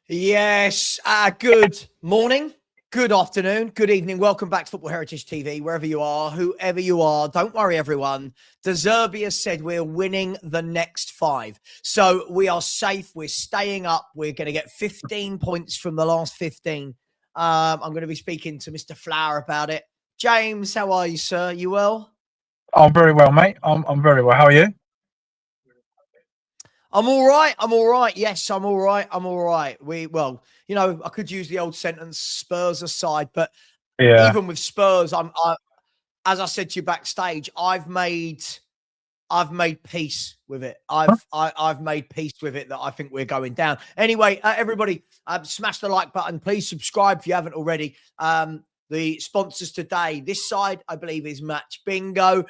Yes. Good morning, good afternoon, good evening. Welcome back to Football Heritage TV, wherever you are, whoever you are. Don't worry, everyone. Zerbi has said we're winning the next 5. So we are safe. We're staying up. We're going to get 15 points from the last 15. I'm going to be speaking to Mr. Flower about it. James, how are you, sir? You well? I'm very well, mate. I'm very well. How are you? I'm all right. I'm all right. Yes, I'm all right. I'm all right. I could use the old sentence Spurs aside, but Yeah. even with Spurs, as I said to you backstage, I've made peace with it. I've made peace with it that I think we're going down. Anyway, everybody, smash the like button. Please subscribe if you haven't already. The sponsors today, this side, I believe, is Match Bingo.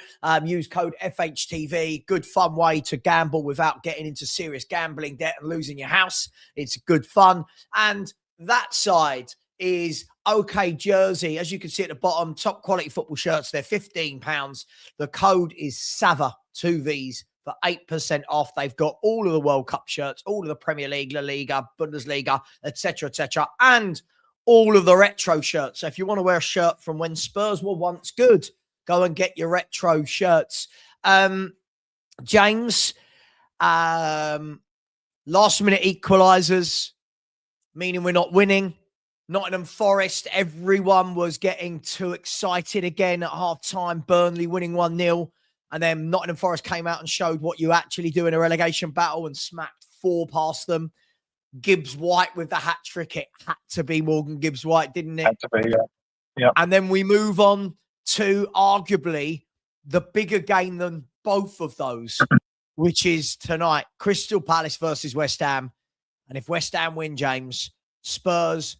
Use code FHTV. Good fun way to gamble without getting into serious gambling debt and losing your house. It's good fun. And that side is OK Jersey. As you can see at the bottom, top quality football shirts. They're £15. The code is Savva, 2 Vs, for 8% off. They've got all of the World Cup shirts, all of the Premier League, La Liga, Bundesliga, etc., and all of the retro shirts. So if you want to wear a shirt from when Spurs were once good, go and get your retro shirts. James, last minute equalisers, meaning we're not winning. Nottingham Forest, everyone was getting too excited again at half-time. Burnley winning 1-0. And then Nottingham Forest came out and showed what you actually do in a relegation battle and smacked 4 past them. Gibbs-White with the hat-trick. It had to be Morgan Gibbs-White, didn't it? Had to be, yeah. And then we move on to arguably the bigger game than both of those, which is tonight, Crystal Palace versus West Ham. And if West Ham win, James, Spurs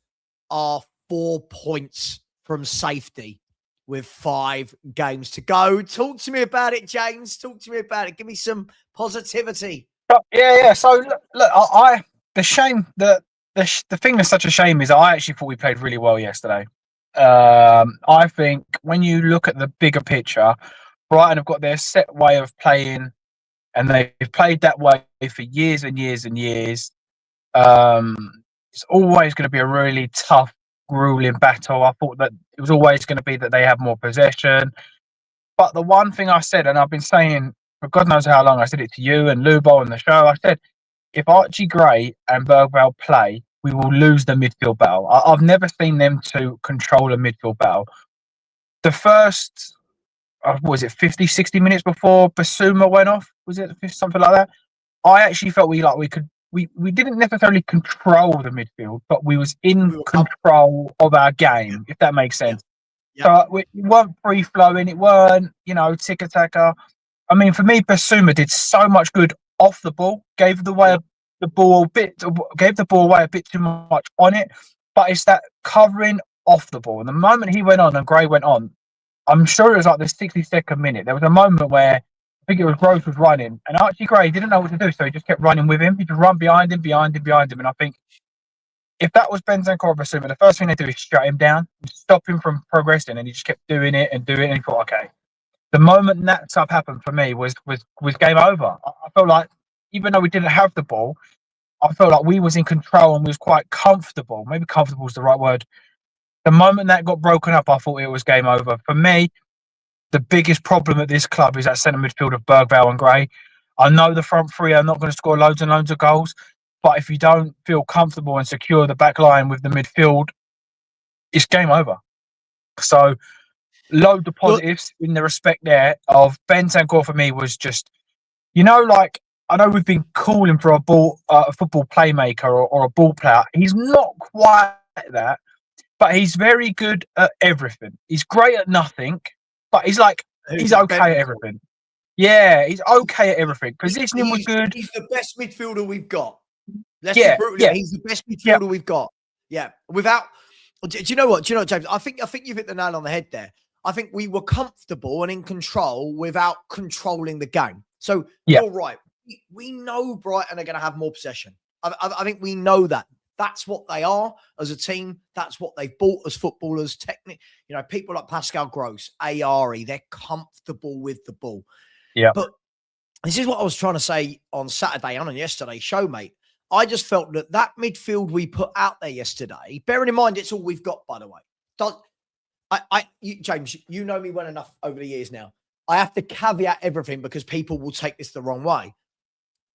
are 4 points from safety with 5 games to go. Talk to me about it, James. Talk to me about it. Give me some positivity. Yeah. So look, the thing that's such a shame is I actually thought we played really well yesterday. I think when you look at the bigger picture, Brighton have got their set way of playing, and they've played that way for years and years and years. It's always going to be a really tough, grueling battle. I thought that it was always going to be that they have more possession. But the one thing I said, and I've been saying for God knows how long, I said it to you and Lubo on the show, I said, if Archie Gray and Bergvall play, we will lose the midfield battle. I've never seen them to control a midfield battle. The first, was it 50, 60 minutes before Basuma went off? Was it something like that? I actually felt we didn't necessarily control the midfield, but we was in control of our game, if that makes sense. Yeah. So it weren't free-flowing, it weren't, tick-a-tacker. I mean, for me, Basuma did so much good off the ball, gave the ball away a bit too much on it, but it's that covering off the ball. And the moment he went on and Gray went on, I'm sure it was like the 62nd minute. There was a moment where I think it was Gross was running, and Archie Gray didn't know what to do, so he just kept running with him. He just run behind him. And I think if that was Bentancur or Basuma, the first thing they do is shut him down, stop him from progressing, and he just kept doing it, and he thought, okay. The moment that stuff happened for me was game over. I felt like, even though we didn't have the ball, I felt like we was in control and we was quite comfortable. Maybe comfortable is the right word. The moment that got broken up, I thought it was game over. For me, the biggest problem at this club is that centre midfield of Bergvall and Gray. I know the front three are not going to score loads and loads of goals, but if you don't feel comfortable and secure the back line with the midfield, it's game over. So, loads of positives in the respect there of Bentancur for me was just, I know we've been calling for a football playmaker or a ball player. He's not quite that, but he's very good at everything. He's great at nothing, but he's okay at everything. Yeah, he's okay at everything. Positioning was good. He's the best midfielder we've got. Let's be brutal. He's the best midfielder we've got. Yeah. Do you know what, James? I think you've hit the nail on the head there. I think we were comfortable and in control without controlling the game. So you're right. We know Brighton are going to have more possession. I think we know that. That's what they are as a team. That's what they've bought as footballers. People like Pascal Gross, Ayari, they're comfortable with the ball. Yeah. But this is what I was trying to say on Saturday and on yesterday's show, mate. I just felt that midfield we put out there yesterday, bearing in mind it's all we've got, by the way. James, you know me well enough over the years now. I have to caveat everything because people will take this the wrong way.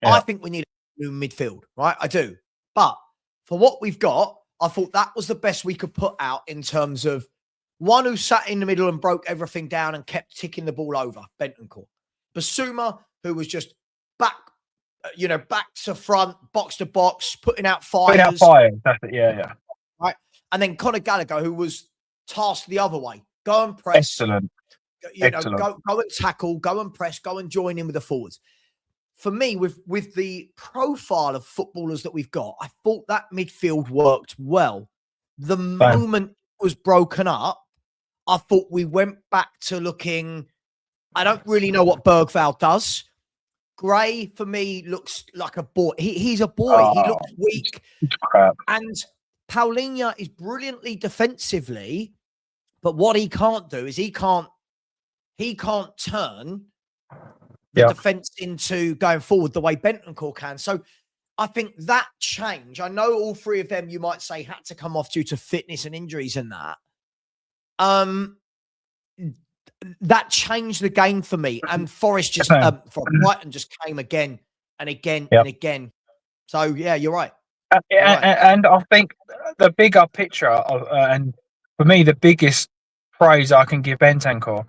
Yeah. I think we need a new midfield, right? I do. But for what we've got, I thought that was the best we could put out in terms of one who sat in the middle and broke everything down and kept ticking the ball over, Bentancur. Basuma, who was just back to front, box to box, putting out fires. That's it. Yeah. Right. And then Conor Gallagher, who was tasked the other way. Go and press. Excellent. Go and tackle, go and press, go and join in with the forwards. For me, with the profile of footballers that we've got, I thought that midfield worked well. The moment it was broken up, I thought we went back to looking. I don't really know what Bergvall does. Gray, for me, looks like a boy. He's a boy. He looks weak. Crap. And Paulinho is brilliantly defensively, but what he can't do is he can't turn the defense into going forward the way Bentancur can. So I think that change, I know all three of them, you might say, had to come off due to fitness and injuries and that. That changed the game for me. And Forest just from Brighton just came again and again and again. So yeah, you're right. And I think the bigger picture of, and for me, the biggest praise I can give Bentancur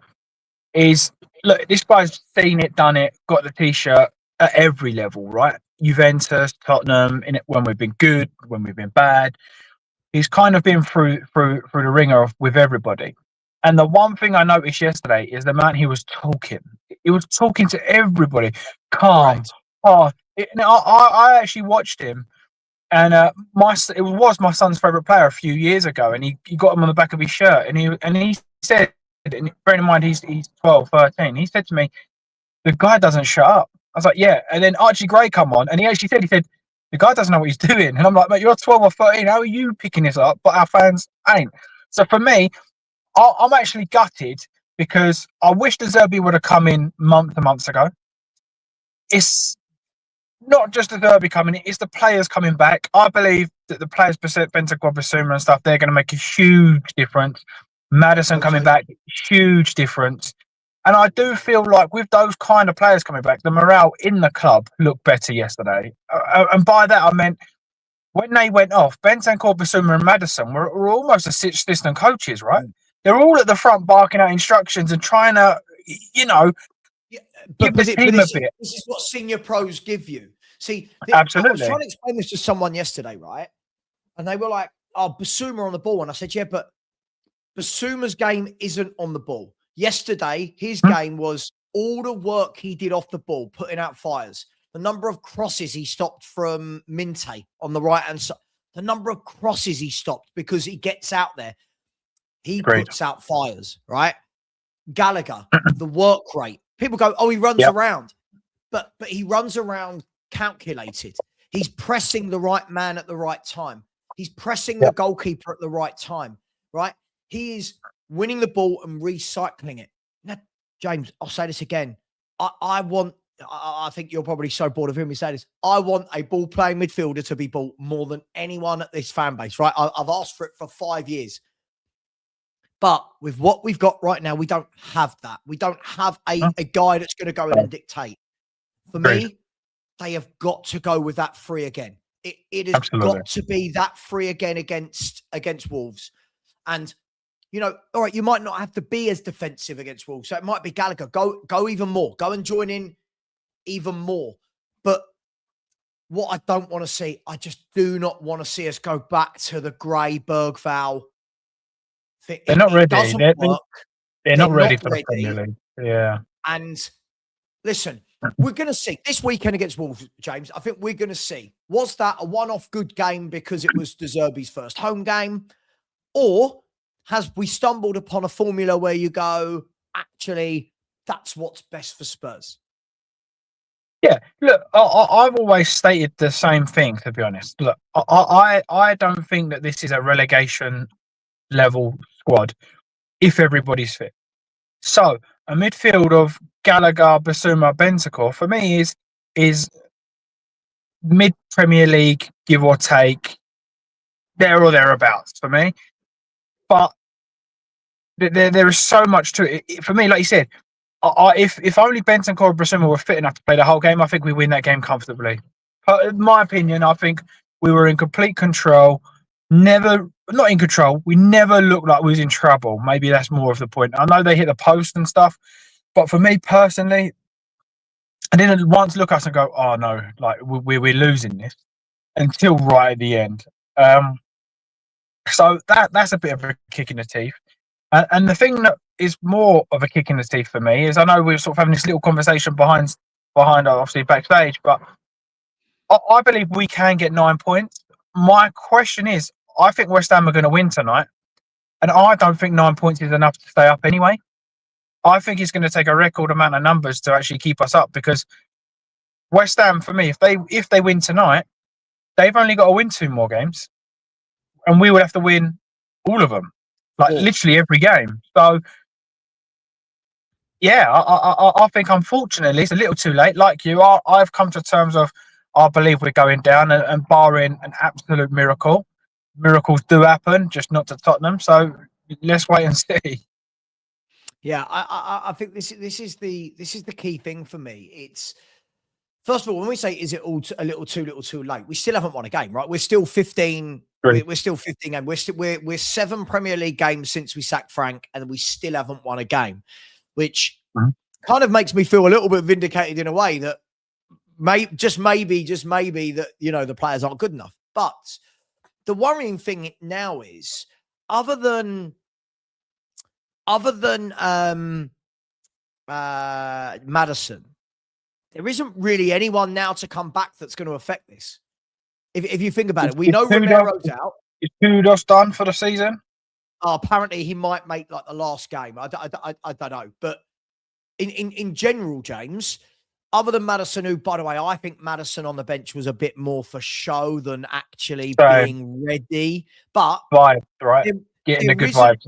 is, look, this guy's seen it, done it, got the t-shirt at every level, right? Juventus, Tottenham, when we've been good, when we've been bad. He's kind of been through the ringer with everybody. And the one thing I noticed yesterday is the amount he was talking. He was talking to everybody, calm. Right. I actually watched him, and it was my son's favourite player a few years ago, and he got him on the back of his shirt, and he said, and bearing in mind he's 12, 13, he said to me, the guy doesn't shut up. I was like, yeah. And then Archie Gray come on, and he actually said, the guy doesn't know what he's doing. And I'm like, mate, you're 12 or 13. How are you picking this up? But our fans ain't. So for me, I'm actually gutted because I wish the Zerbi would have come in months ago. It's not just the Zerbi coming in, it's the players coming back. I believe that the players, Bentancur, Basuma and stuff, they're going to make a huge difference. Madison coming back, huge difference. And I do feel like with those kind of players coming back, the morale in the club looked better yesterday. And by that, I meant when they went off, Bentancur, Basuma and Madison were almost assistant coaches, right? They're all at the front barking out instructions and trying to, give the team a bit. This is what senior pros give you. See, absolutely. I was trying to explain this to someone yesterday, right? And they were like, oh, Basuma on the ball. And I said, yeah, but Basuma's game isn't on the ball. Yesterday, his game was all the work he did off the ball, putting out fires. The number of crosses he stopped from Minte on the right-hand side. The number of crosses he stopped because he gets out there. He puts out fires, right? Gallagher, the work rate. People go, oh, he runs around. But he runs around calculated. He's pressing the right man at the right time. He's pressing the goalkeeper at the right time, right? He is winning the ball and recycling it. Now, James, I'll say this again. I think you're probably so bored of hearing me say this. I want a ball-playing midfielder to be bought more than anyone at this fan base, right? I've asked for it for 5 years. But with what we've got right now, we don't have that. We don't have a guy that's going to go in and dictate. For me, they have got to go with that free again. It has got to be that free again against Wolves. And, all right, you might not have to be as defensive against Wolves. So it might be Gallagher. Go even more. Go and join in even more. But what I don't want to see, I just do not want to see us go back to the Gray Bergvall. They're not ready. They're not ready for the Premier League. Yeah. And listen, we're going to see this weekend against Wolves, James. I think we're going to see, was that a one-off good game because it was De Zerbi's first home game? Or has we stumbled upon a formula where you go, actually, that's what's best for Spurs? Yeah, look, I've always stated the same thing, to be honest. Look, I don't think that this is a relegation level squad if everybody's fit. So a midfield of Gallagher, Basuma, Bentancur for me is mid Premier League, give or take, there or thereabouts for me. But there is so much to it. For me, like you said, if only Bentancur and Brasuma were fit enough to play the whole game, I think we win that game comfortably. But in my opinion, I think we were in complete control. Not in control. We never looked like we was in trouble. Maybe that's more of the point. I know they hit the post and stuff, but for me personally, I didn't once look at us and go, "Oh no, like we're losing this," until right at the end. So that's a bit of a kick in the teeth. And the thing that is more of a kick in the teeth for me is I know we're sort of having this little conversation behind obviously backstage, but I believe we can get 9 points. My question is, I think West Ham are going to win tonight, and I don't think 9 points is enough to stay up anyway. I think it's going to take a record amount of numbers to actually keep us up, because West Ham, for me, if they win tonight, they've only got to win 2 more games, and we would have to win all of them, like literally every game. So, yeah, I think unfortunately it's a little too late. Like you, I've come to terms of I believe we're going down, and barring an absolute miracle, miracles do happen, just not to Tottenham. So let's wait and see. Yeah, I think this is the key thing for me. It's, first of all, when we say is it all a little too late, we still haven't won a game, right? We're still 15. We're still 15 games. We're 7 Premier League games since we sacked Frank, and we still haven't won a game, which kind of makes me feel a little bit vindicated in a way that just maybe that, you know, the players aren't good enough. But the worrying thing now is, other than Maddison, there isn't really anyone now to come back that's going to affect this. If you think about it, we know Romero's out. Is Kudos done for the season? Apparently he might make like the last game. I don't know. But in general, James, other than Maddison, who, by the way, I think Maddison on the bench was a bit more for show than actually being ready. But vibe, right? Getting a good vibe.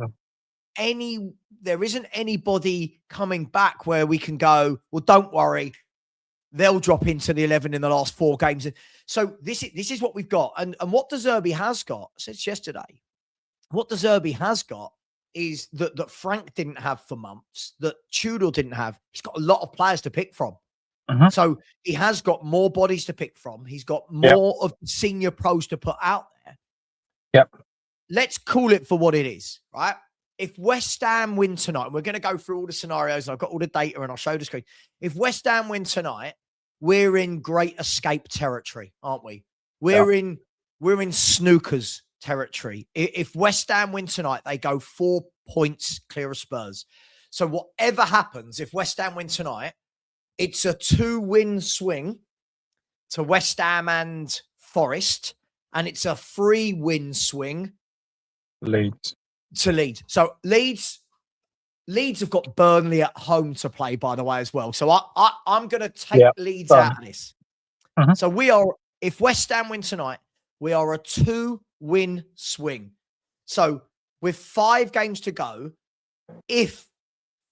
There isn't anybody coming back where we can go, well, don't worry, they'll drop into the 11 in the last 4 games. So this is what we've got. And what De Zerbi has got, I said yesterday, what De Zerbi has got is that Frank didn't have for months, that Tudor didn't have. He's got a lot of players to pick from. So he has got more bodies to pick from. He's got more of senior pros to put out there. Let's call it for what it is, right? If West Ham win tonight, we're going to go through all the scenarios, and I've got all the data, and I'll show the screen. If West Ham win tonight, we're in great escape territory, aren't we? We're in snookers territory. If West Ham win tonight, they go 4 points clear of Spurs. So whatever happens, if West Ham win tonight, it's a 2-win swing to West Ham and Forest, and it's a 3-win swing to Leeds. So Leeds have got Burnley at home to play, by the way, as well. So I'm going to take Leeds out of this. So if West Ham win tonight, we are a 2-win swing. So with 5 games to go, if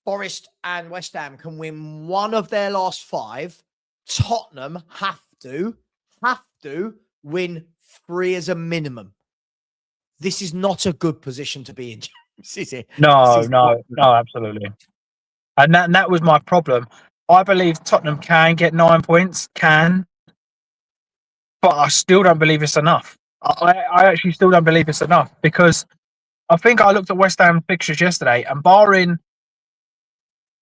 Forest and West Ham can win one of their last 5, Tottenham have to win 3 as a minimum. This is not a good position to be in, James, is it? No, absolutely. And that was my problem. I believe Tottenham can get 9 points, but I still don't believe it's enough. I actually still don't believe it's enough, because I think I looked at West Ham fixtures yesterday, and barring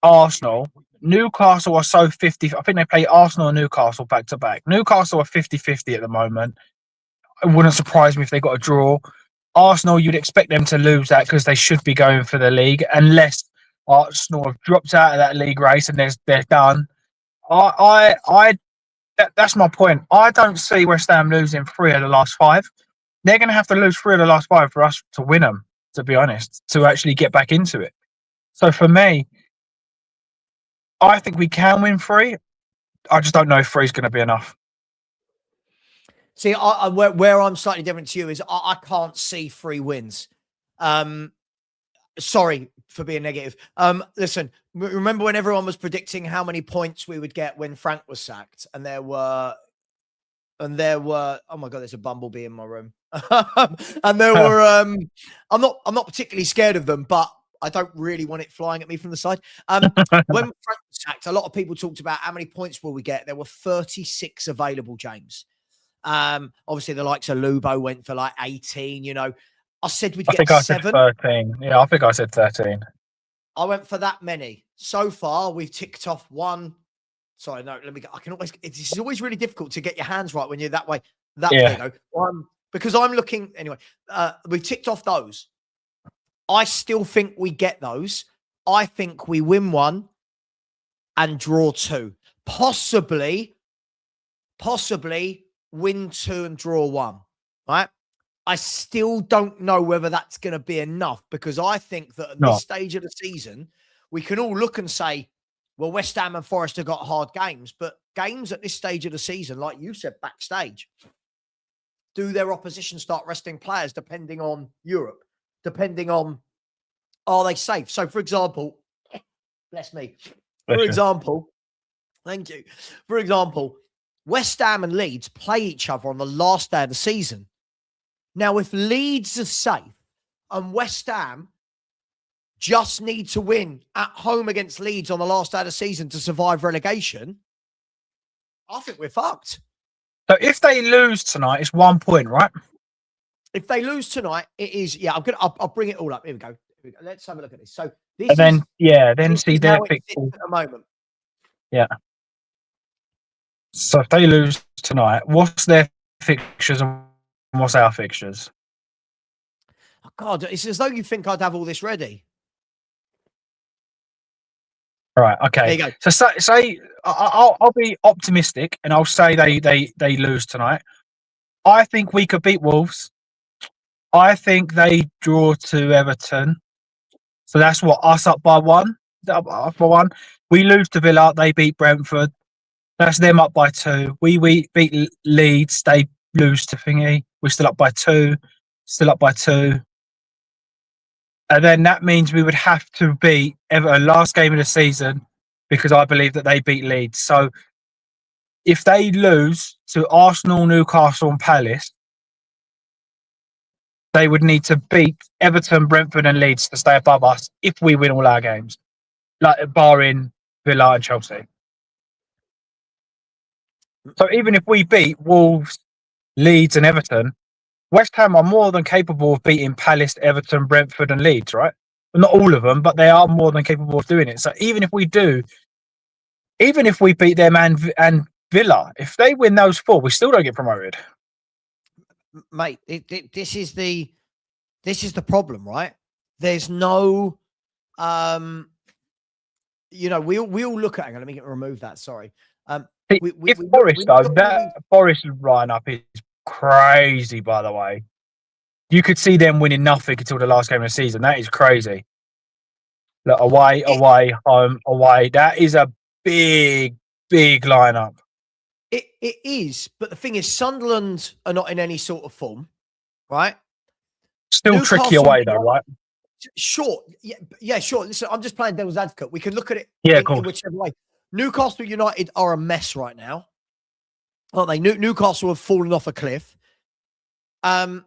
Arsenal, Newcastle are so 50. I think they play Arsenal and Newcastle back to back. Newcastle are 50-50 at the moment. It wouldn't surprise me if they got a draw. Arsenal, you'd expect them to lose that because they should be going for the league, unless Arsenal have dropped out of that league race and they're done. That's my point. I don't see West Ham losing 3 of the last 5. They're going to have to lose 3 of the last 5 for us to win them, to be honest, to actually get back into it. So for me, I think we can win 3. I just don't know if 3 is going to be enough. See, where I'm slightly different to you is I can't see 3 wins. Sorry for being negative. Listen, remember when everyone was predicting how many points we would get when Frank was sacked, and there were and there were, oh my God, there's a bumblebee in my room. And there were, I'm not particularly scared of them, but I don't really want it flying at me from the side. When Frank was sacked, a lot of people talked about how many points will we get. There were 36 available, James. Obviously the likes of Lubo went for like 18, you know. I said we'd get 7. I said 13. Yeah, I think I said 13. I went for that many. So far, we've ticked off 1. Sorry, no, let me go. I can always, it's always really difficult to get your hands right when you're that way. There you go. Because I'm looking, anyway, we've ticked off those. I still think we get those. I think we win 1 and draw 2. Possibly win 2 and draw 1, right? I still don't know whether that's going to be enough, because I think that at this stage of the season, we can all look and say, well, West Ham and Forest have got hard games, but games at this stage of the season, like you said backstage, do their opposition start resting players depending on Europe, depending on, are they safe? So, for example, bless me, for example, thank you. For example, West Ham and Leeds play each other on the last day of the season. Now, if Leeds are safe and West Ham just need to win at home against Leeds on the last day of the season to survive relegation, I think we're fucked. So if they lose tonight, it's 1 point, right? If they lose tonight, it is, yeah, I'll bring it all up. Here we go. Let's have a look at this. So this and then, is, then see their fixture at the moment. Yeah. So if they lose tonight, what's their fixtures and what's our fixtures? Oh God, it's as though you think I'd have all this ready. Right. Okay. There you go. So say I'll be optimistic and I'll say they lose tonight. I think we could beat Wolves. I think they draw to Everton. So that's what, us up by 1. Up by 1. We lose to Villa. They beat Brentford. That's them up by 2. We beat Leeds. They lose to Thingy. We're still up by 2. Still up by 2. And then that means we would have to beat Everton last game of the season, because I believe that they beat Leeds. So if they lose to Arsenal, Newcastle and Palace, they would need to beat Everton, Brentford and Leeds to stay above us if we win all our games, like barring Villa and Chelsea. So even if we beat Wolves, Leeds and Everton, West Ham are more than capable of beating Palace, Everton, Brentford and Leeds, right? Well, not all of them, but they are more than capable of doing it. So even if we beat them and Villa, if they win those 4, we still don't get promoted. Mate, this is the problem, right? There's no, you know, we all look at, hang on, let me remove that. Sorry. If Forest though, that Forest lineup is crazy, by the way. You could see them winning nothing until the last game of the season. That is crazy. Look, away, home, away. That is a big lineup. It is, but the thing is, Sunderland are not in any sort of form, right? Still Newcastle, tricky away though, right? Sure, yeah, sure. Listen, I'm just playing devil's advocate. We can look at it in whichever way. Newcastle United are a mess right now, aren't they? Newcastle have fallen off a cliff. Man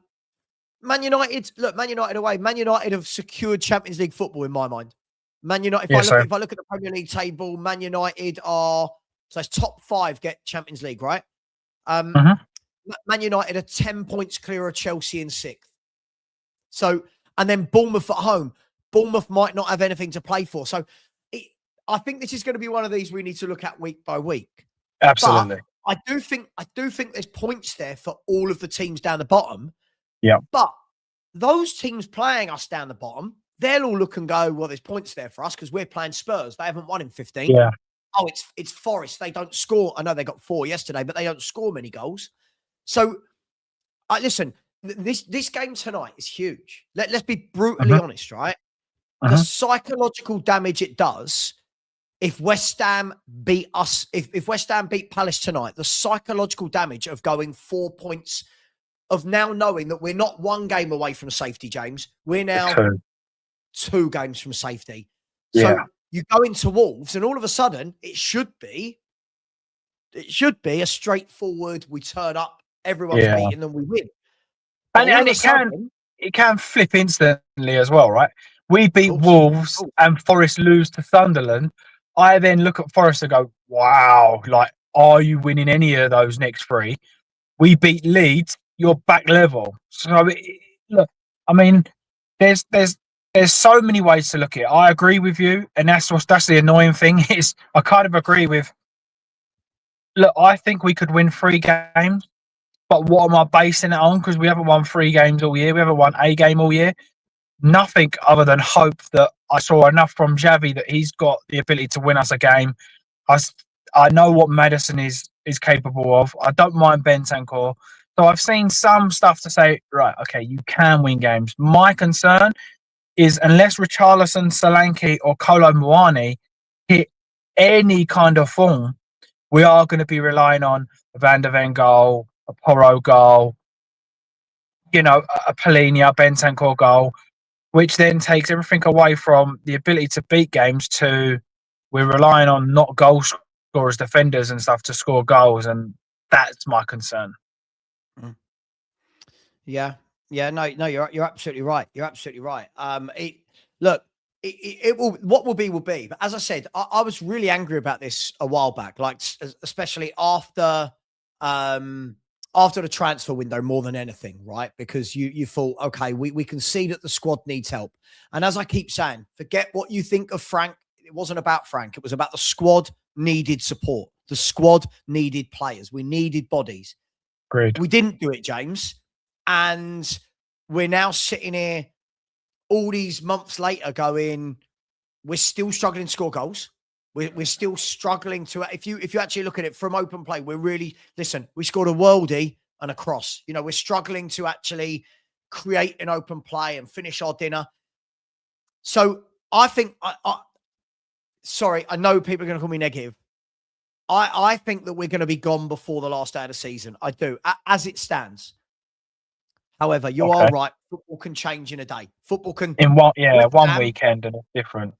United, look, Man United away. Man United have secured Champions League football in my mind. Man United, if I look at the Premier League table, Man United are, so it's top 5 get Champions League, right? Man United are 10 points clear of Chelsea in 6th. So, and then Bournemouth at home. Bournemouth might not have anything to play for. So I think this is going to be one of these we need to look at week by week. Absolutely. But I do think there's points there for all of the teams down the bottom. Yeah. But those teams playing us down the bottom, they'll all look and go, well, there's points there for us because we're playing Spurs. They haven't won in 15. Yeah. Oh, it's Forest. They don't score. I know they got 4 yesterday, but they don't score many goals. So, listen, this game tonight is huge. Let's be brutally honest, right? The psychological damage it does if West Ham beat us, if West Ham beat Palace tonight, the psychological damage of going 4 points, of now knowing that we're not 1 game away from safety, James. We're now 2 games from safety. So you go into Wolves and all of a sudden it should be It should be a straightforward. We turn up, everyone's beaten, and we win. And, But all and of a it can sudden, it can flip instantly as well, right? We beat course, Wolves and Forest lose to Sunderland. I then look at Forest and go, wow, like, are you winning any of those next three? We beat Leeds, you're back level. So look, I mean, there's so many ways to look at it. I agree with you, and that's the annoying thing is I kind of agree with. Look, I think we could win 3 games, but what am I basing it on? Because we haven't won 3 games all year. We haven't won a game all year. Nothing other than hope that I saw enough from Xavi that he's got the ability to win us a game. I know what Maddison is capable of. I don't mind Bentancur. So I've seen some stuff to say, right, okay, you can win games. My concern is unless Richarlison, Solanke or Kolo Muani hit any kind of form, we are going to be relying on a Van der Ven goal, a Porro goal, a Polinia, Bentancur goal, which then takes everything away from the ability to beat games to we're relying on not goal scorers, defenders and stuff to score goals. And that's my concern. Yeah. No, you're absolutely right. You're absolutely right. It will, what will be. But as I said, I was really angry about this a while back, like especially after the transfer window more than anything, right? Because you thought, okay, we can see that the squad needs help. And as I keep saying, forget what you think of Frank. It wasn't about Frank. It was about the squad needed support. The squad needed players. We needed bodies. Great. We didn't do it, James. And we're now sitting here all these months later going, we're still struggling to score goals. We're still struggling to, if you actually look at it from open play, we scored a worldie and a cross. We're struggling to actually create an open play and finish our dinner. So I think, sorry, I know people are going to call me negative. I think that we're going to be gone before the last day of the season. I do, as it stands. However, you are right. Football can change in a day. Football can in one weekend, and it's different.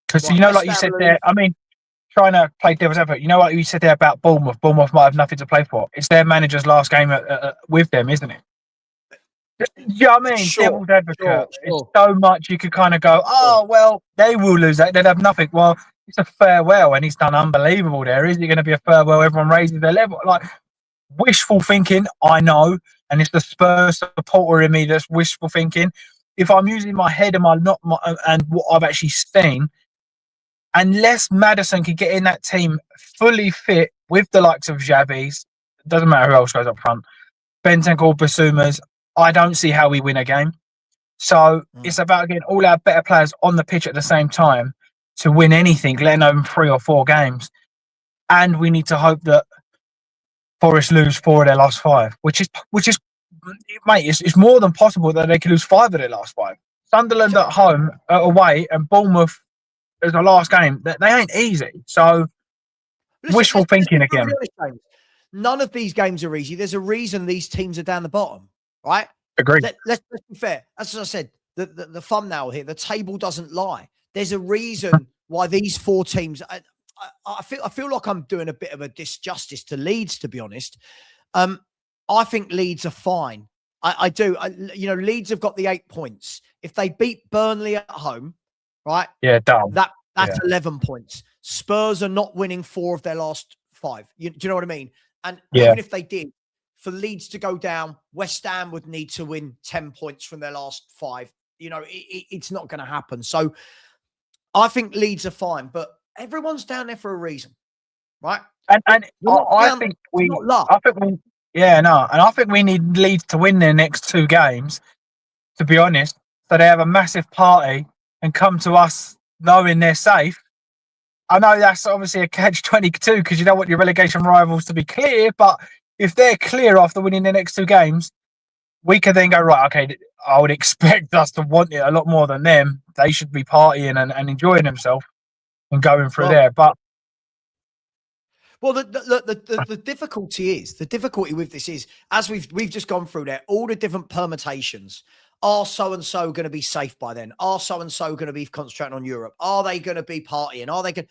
Because like you said there, I mean, trying to play devil's advocate. Like you said there about Bournemouth. Bournemouth might have nothing to play for. It's their manager's last game with them, isn't it? Yeah, I mean, sure, devil's advocate. Sure. It's so much you could kind of go, oh well, they will lose that. They'd have nothing. Well, it's a farewell, and he's done unbelievable there. Is it going to be a farewell? Everyone raises their level. Like wishful thinking, I know. And it's the Spurs supporter in me that's wishful thinking. If I'm using my head and and what I've actually seen, unless Maddison can get in that team fully fit with the likes of Xavi's, doesn't matter who else goes up front, Bentancur, Basumas, I don't see how we win a game. So it's about getting all our better players on the pitch at the same time to win anything, let alone 3 or 4 games. And we need to hope that Forest lose 4 of their last 5, which is, mate, it's more than possible that they could lose 5 of their last 5. Sunderland at home, away, and Bournemouth as the last game. They ain't easy. So wishful thinking again. None of these games are easy. There's a reason these teams are down the bottom, right? Agreed. Let's be fair. As I said, the thumbnail here, the table doesn't lie. There's a reason why these 4 teams. I feel like I'm doing a bit of a disjustice to Leeds, to be honest. I think Leeds are fine. I do. Leeds have got the 8 points. If they beat Burnley at home, right? Yeah, done. That's 11 points. Spurs are not winning 4 of their last 5. Do you know what I mean? And even if they did, for Leeds to go down, West Ham would need to win 10 points from their last 5. It's not going to happen. So I think Leeds are fine, but everyone's down there for a reason, right? And I think we need Leeds to win their next 2 games, to be honest, so they have a massive party and come to us knowing they're safe. I know that's obviously a catch-22 because you don't want your relegation rivals to be clear, but if they're clear after winning their next 2 games, we can then go, right, okay, I would expect us to want it a lot more than them. They should be partying and enjoying themselves and going through there. But the difficulty with this is, as we've just gone through there, all the different permutations. Are so-and-so going to be safe by then? Are so-and-so going to be concentrating on Europe? Are they going to be partying? Are they going?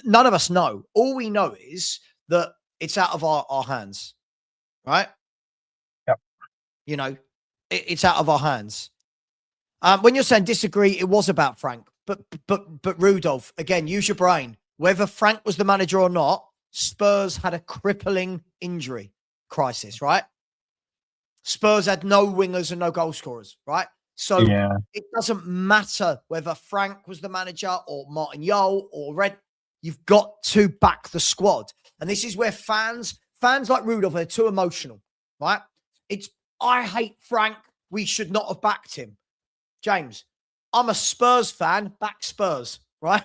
None of us know. All we know is that it's out of our hands, right? Yep. You know, it's out of our hands. When you're saying disagree, it was about Frank, but Rudolph, again, use your brain. Whether Frank was the manager or not, Spurs had a crippling injury crisis, right? Spurs had no wingers and no goal scorers, right? So it doesn't matter whether Frank was the manager or Martin Yole or Red. You've got to back the squad. And this is where fans like Rudolph are too emotional, right? I hate Frank. We should not have backed him. James, I'm a Spurs fan. Back Spurs, right?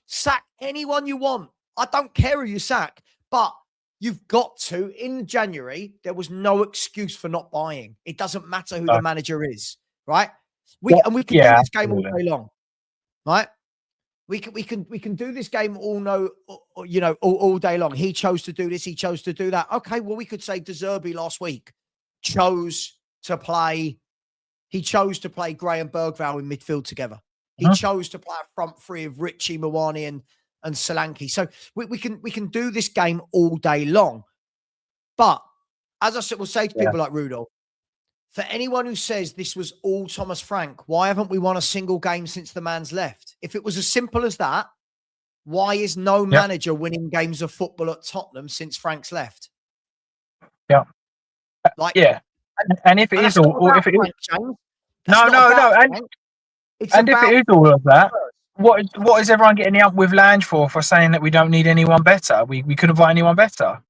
Sack anyone you want. I don't care who you sack, but you've got to. In January, there was no excuse for not buying. It doesn't matter who the manager is, right? We can do this game all day long, right? We can do this game all day long. He chose to do this. He chose to do that. Okay, well, we could say Zerbi last week chose to play. He chose to play Gray and Bergvall in midfield together. He chose to play a front three of Richie, Mawani, and Solanke. So we can do this game all day long. But as I said, we'll say to people like Rudolph, for anyone who says this was all Thomas Frank, why haven't we won a single game since the man's left? If it was as simple as that, why is no manager winning games of football at Tottenham since Frank's left? Yeah. And if it is all, or if it is, and if it is all of that, what is everyone getting up with Lange for saying that we don't need anyone better? We couldn't buy anyone better.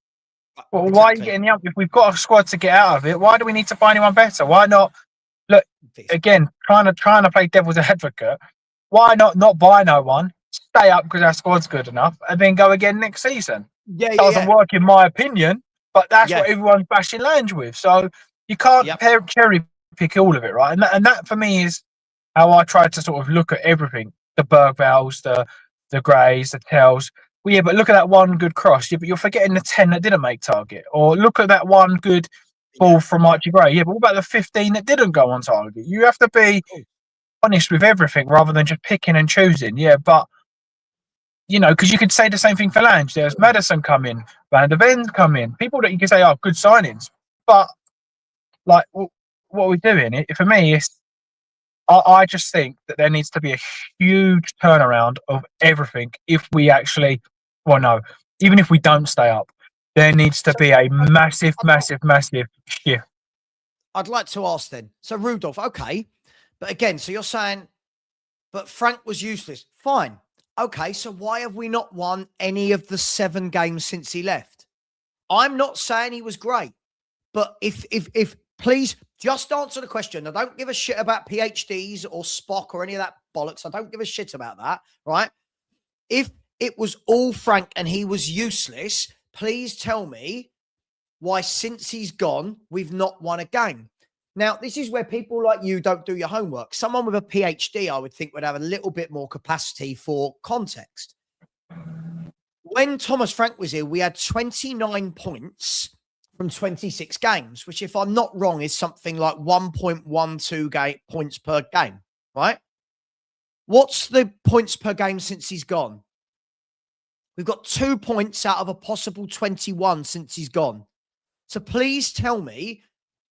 Well, exactly. Why are you getting the up? If we've got a squad to get out of it, why do we need to buy anyone better? Why not? Look, again, trying to play devil's advocate. Why not buy no one, stay up because our squad's good enough, and then go again next season? Doesn't work in my opinion, but that's what everyone's bashing Lange with. So you can't cherry pick all of it, right? And that for me is how I try to sort of look at everything: the Bergvalls, the Greys, the Tells. Well, yeah, but look at that one good cross. Yeah, but you're forgetting the 10 that didn't make target. Or look at that one good ball from Archie Gray. Yeah, but what about the 15 that didn't go on target? You have to be honest with everything rather than just picking and choosing. Yeah, but, because you could say the same thing for Lange. There's Madison come in, Van der Ven's come in. People that you can say are good signings. But, like, what are we doing? For me, it's I just think that there needs to be a huge turnaround of everything if we actually... Well, no, even if we don't stay up, there needs to be a massive shift. I'd like to ask then. So, Rudolph, okay. But again, so you're saying, but Frank was useless. Fine. Okay, so why have we not won any of the 7 games since he left? I'm not saying he was great. But if please just answer the question. I don't give a shit about PhDs or Spock or any of that bollocks. I don't give a shit about that, right? If it was all Frank and he was useless, please tell me why since he's gone, we've not won a game. Now, this is where people like you don't do your homework. Someone with a PhD, I would think, would have a little bit more capacity for context. When Thomas Frank was here, we had 29 points from 26 games, which, if I'm not wrong, is something like 1.12 points per game, right? What's the points per game since he's gone? We've got 2 points out of a possible 21 since he's gone. So please tell me,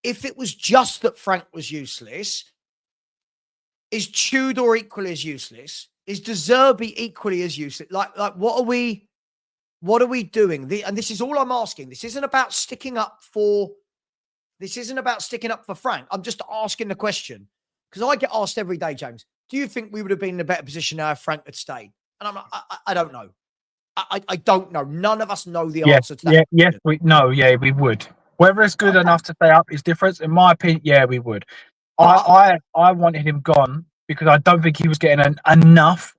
if it was just that Frank was useless, is Tudor equally as useless? Is De Zerbi equally as useless? Like what are we doing? And this is all I'm asking. This isn't about sticking up for Frank. I'm just asking the question because I get asked every day, James, do you think we would have been in a better position now if Frank had stayed? And I'm like, I don't know. I don't know. None of us know the answer to that. Yes, we would. Whether it's good enough to stay up is different. In my opinion, we would. I wanted him gone because I don't think he was getting enough.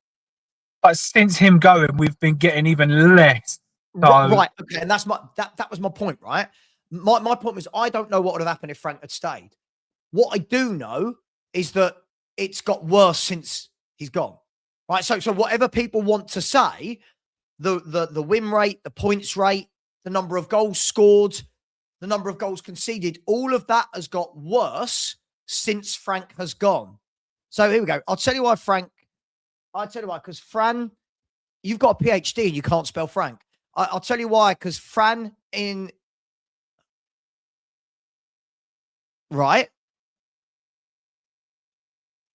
But since him going, we've been getting even less. So... Right. Okay. And that was my point, right? My point was I don't know what would have happened if Frank had stayed. What I do know is that it's got worse since he's gone. Right. So whatever people want to say, the win rate, the points rate, the number of goals scored, the number of goals conceded, all of that has got worse since Frank has gone. So here we go. I'll tell you why, because Fran, you've got a PhD and you can't spell Frank. I'll tell you why. Because Fran in right.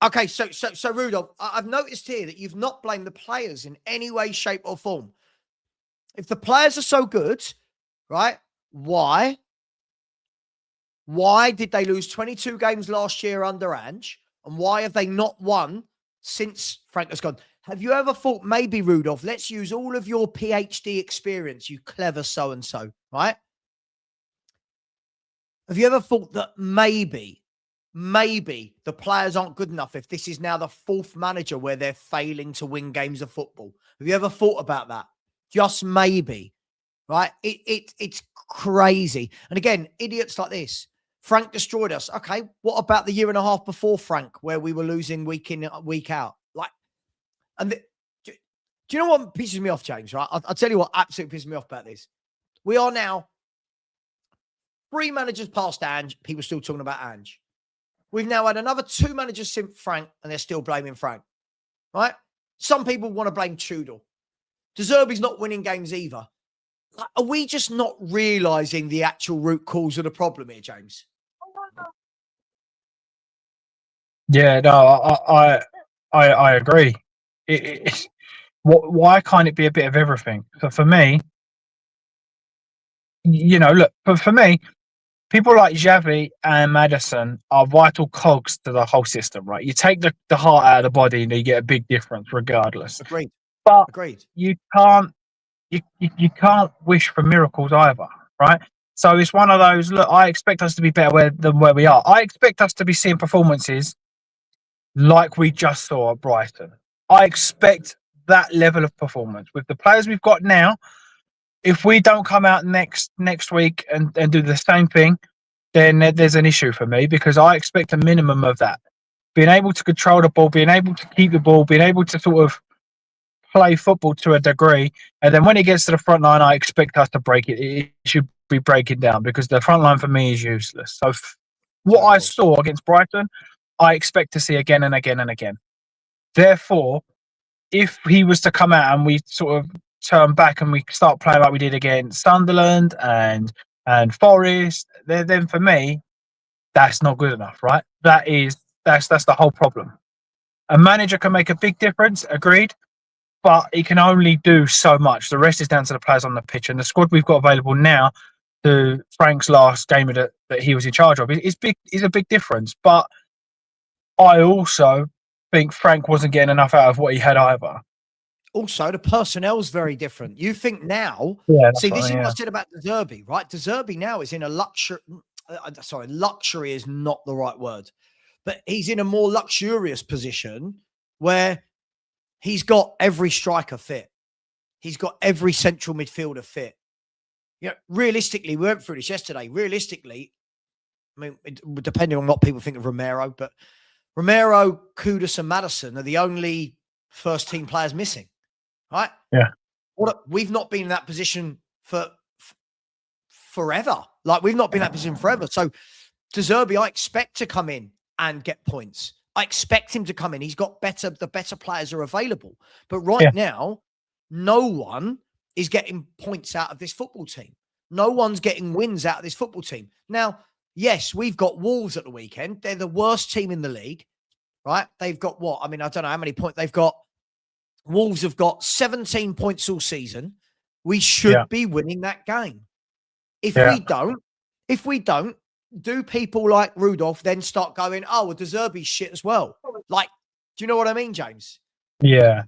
Okay, so Rudolph, I've noticed here that you've not blamed the players in any way, shape, or form. If the players are so good, right? Why did they lose 22 games last year under Ange? And why have they not won since Frank has gone? Have you ever thought maybe, Rudolph, let's use all of your PhD experience, you clever so-and-so, right? Have you ever thought that maybe the players aren't good enough if this is now the fourth manager where they're failing to win games of football? Have you ever thought about that? Just maybe, right? It's crazy. And again, idiots like this. Frank destroyed us. Okay, what about the year and a half before Frank where we were losing week in, week out? Like, and do you know what pisses me off, James, right? I'll tell you what absolutely pisses me off about this. We are now 3 managers past Ange. People still talking about Ange. We've now had another 2 managers since Frank, and they're still blaming Frank, right? Some people want to blame Tudor. Zerbi's not winning games either. Like, are we just not realising the actual root cause of the problem here, James? Yeah, no, I agree. Why can't it be a bit of everything? So for me, look, for me, people like Xavi and Maddison are vital cogs to the whole system, right? You take the heart out of the body and you get a big difference regardless. Agreed. But Agreed. you can't wish for miracles either, right? So it's one of those, look, I expect us to be better than where we are. I expect us to be seeing performances like we just saw at Brighton. I expect that level of performance. With the players we've got now, if we don't come out next week and do the same thing, then there's an issue for me, because I expect a minimum of that. Being able to control the ball, being able to keep the ball, being able to sort of play football to a degree. And then when it gets to the front line, I expect us to break it. It should be breaking down, because the front line for me is useless. So what I saw against Brighton, I expect to see again and again and again. Therefore, if he was to come out and we sort of turn back and we start playing like we did against Sunderland and Forest, then for me, that's not good enough, right? That's the whole problem. A manager can make a big difference, agreed, but he can only do so much. The rest is down to the players on the pitch, and the squad we've got available now to Frank's last game that he was in charge of is a big difference. But I also think Frank wasn't getting enough out of what he had either. Also, the personnel's very different. You think now, see, this is what I said about Zerbi, right? Zerbi now is in a luxury. Luxury is not the right word, but he's in a more luxurious position where he's got every striker fit. He's got every central midfielder fit. Realistically, we went through this yesterday. Realistically, I mean, depending on what people think of Romero, but Romero, Kudus, and Maddison are the only first team players missing, right? Yeah. We've not been in that position for forever. Like, we've not been in that position forever. So, Zerbi, I expect to come in and get points. I expect him to come in. He's got the better players are available. But right now, no one is getting points out of this football team. No one's getting wins out of this football team. Now, yes, we've got Wolves at the weekend. They're the worst team in the league, right? They've got what? I mean, I don't know how many points they've got. Wolves have got 17 points all season. We should be winning that game. If we don't, do people like Rudolph then start going, oh, well, Zerbi's shit as well? Like, do you know what I mean, James? Yeah.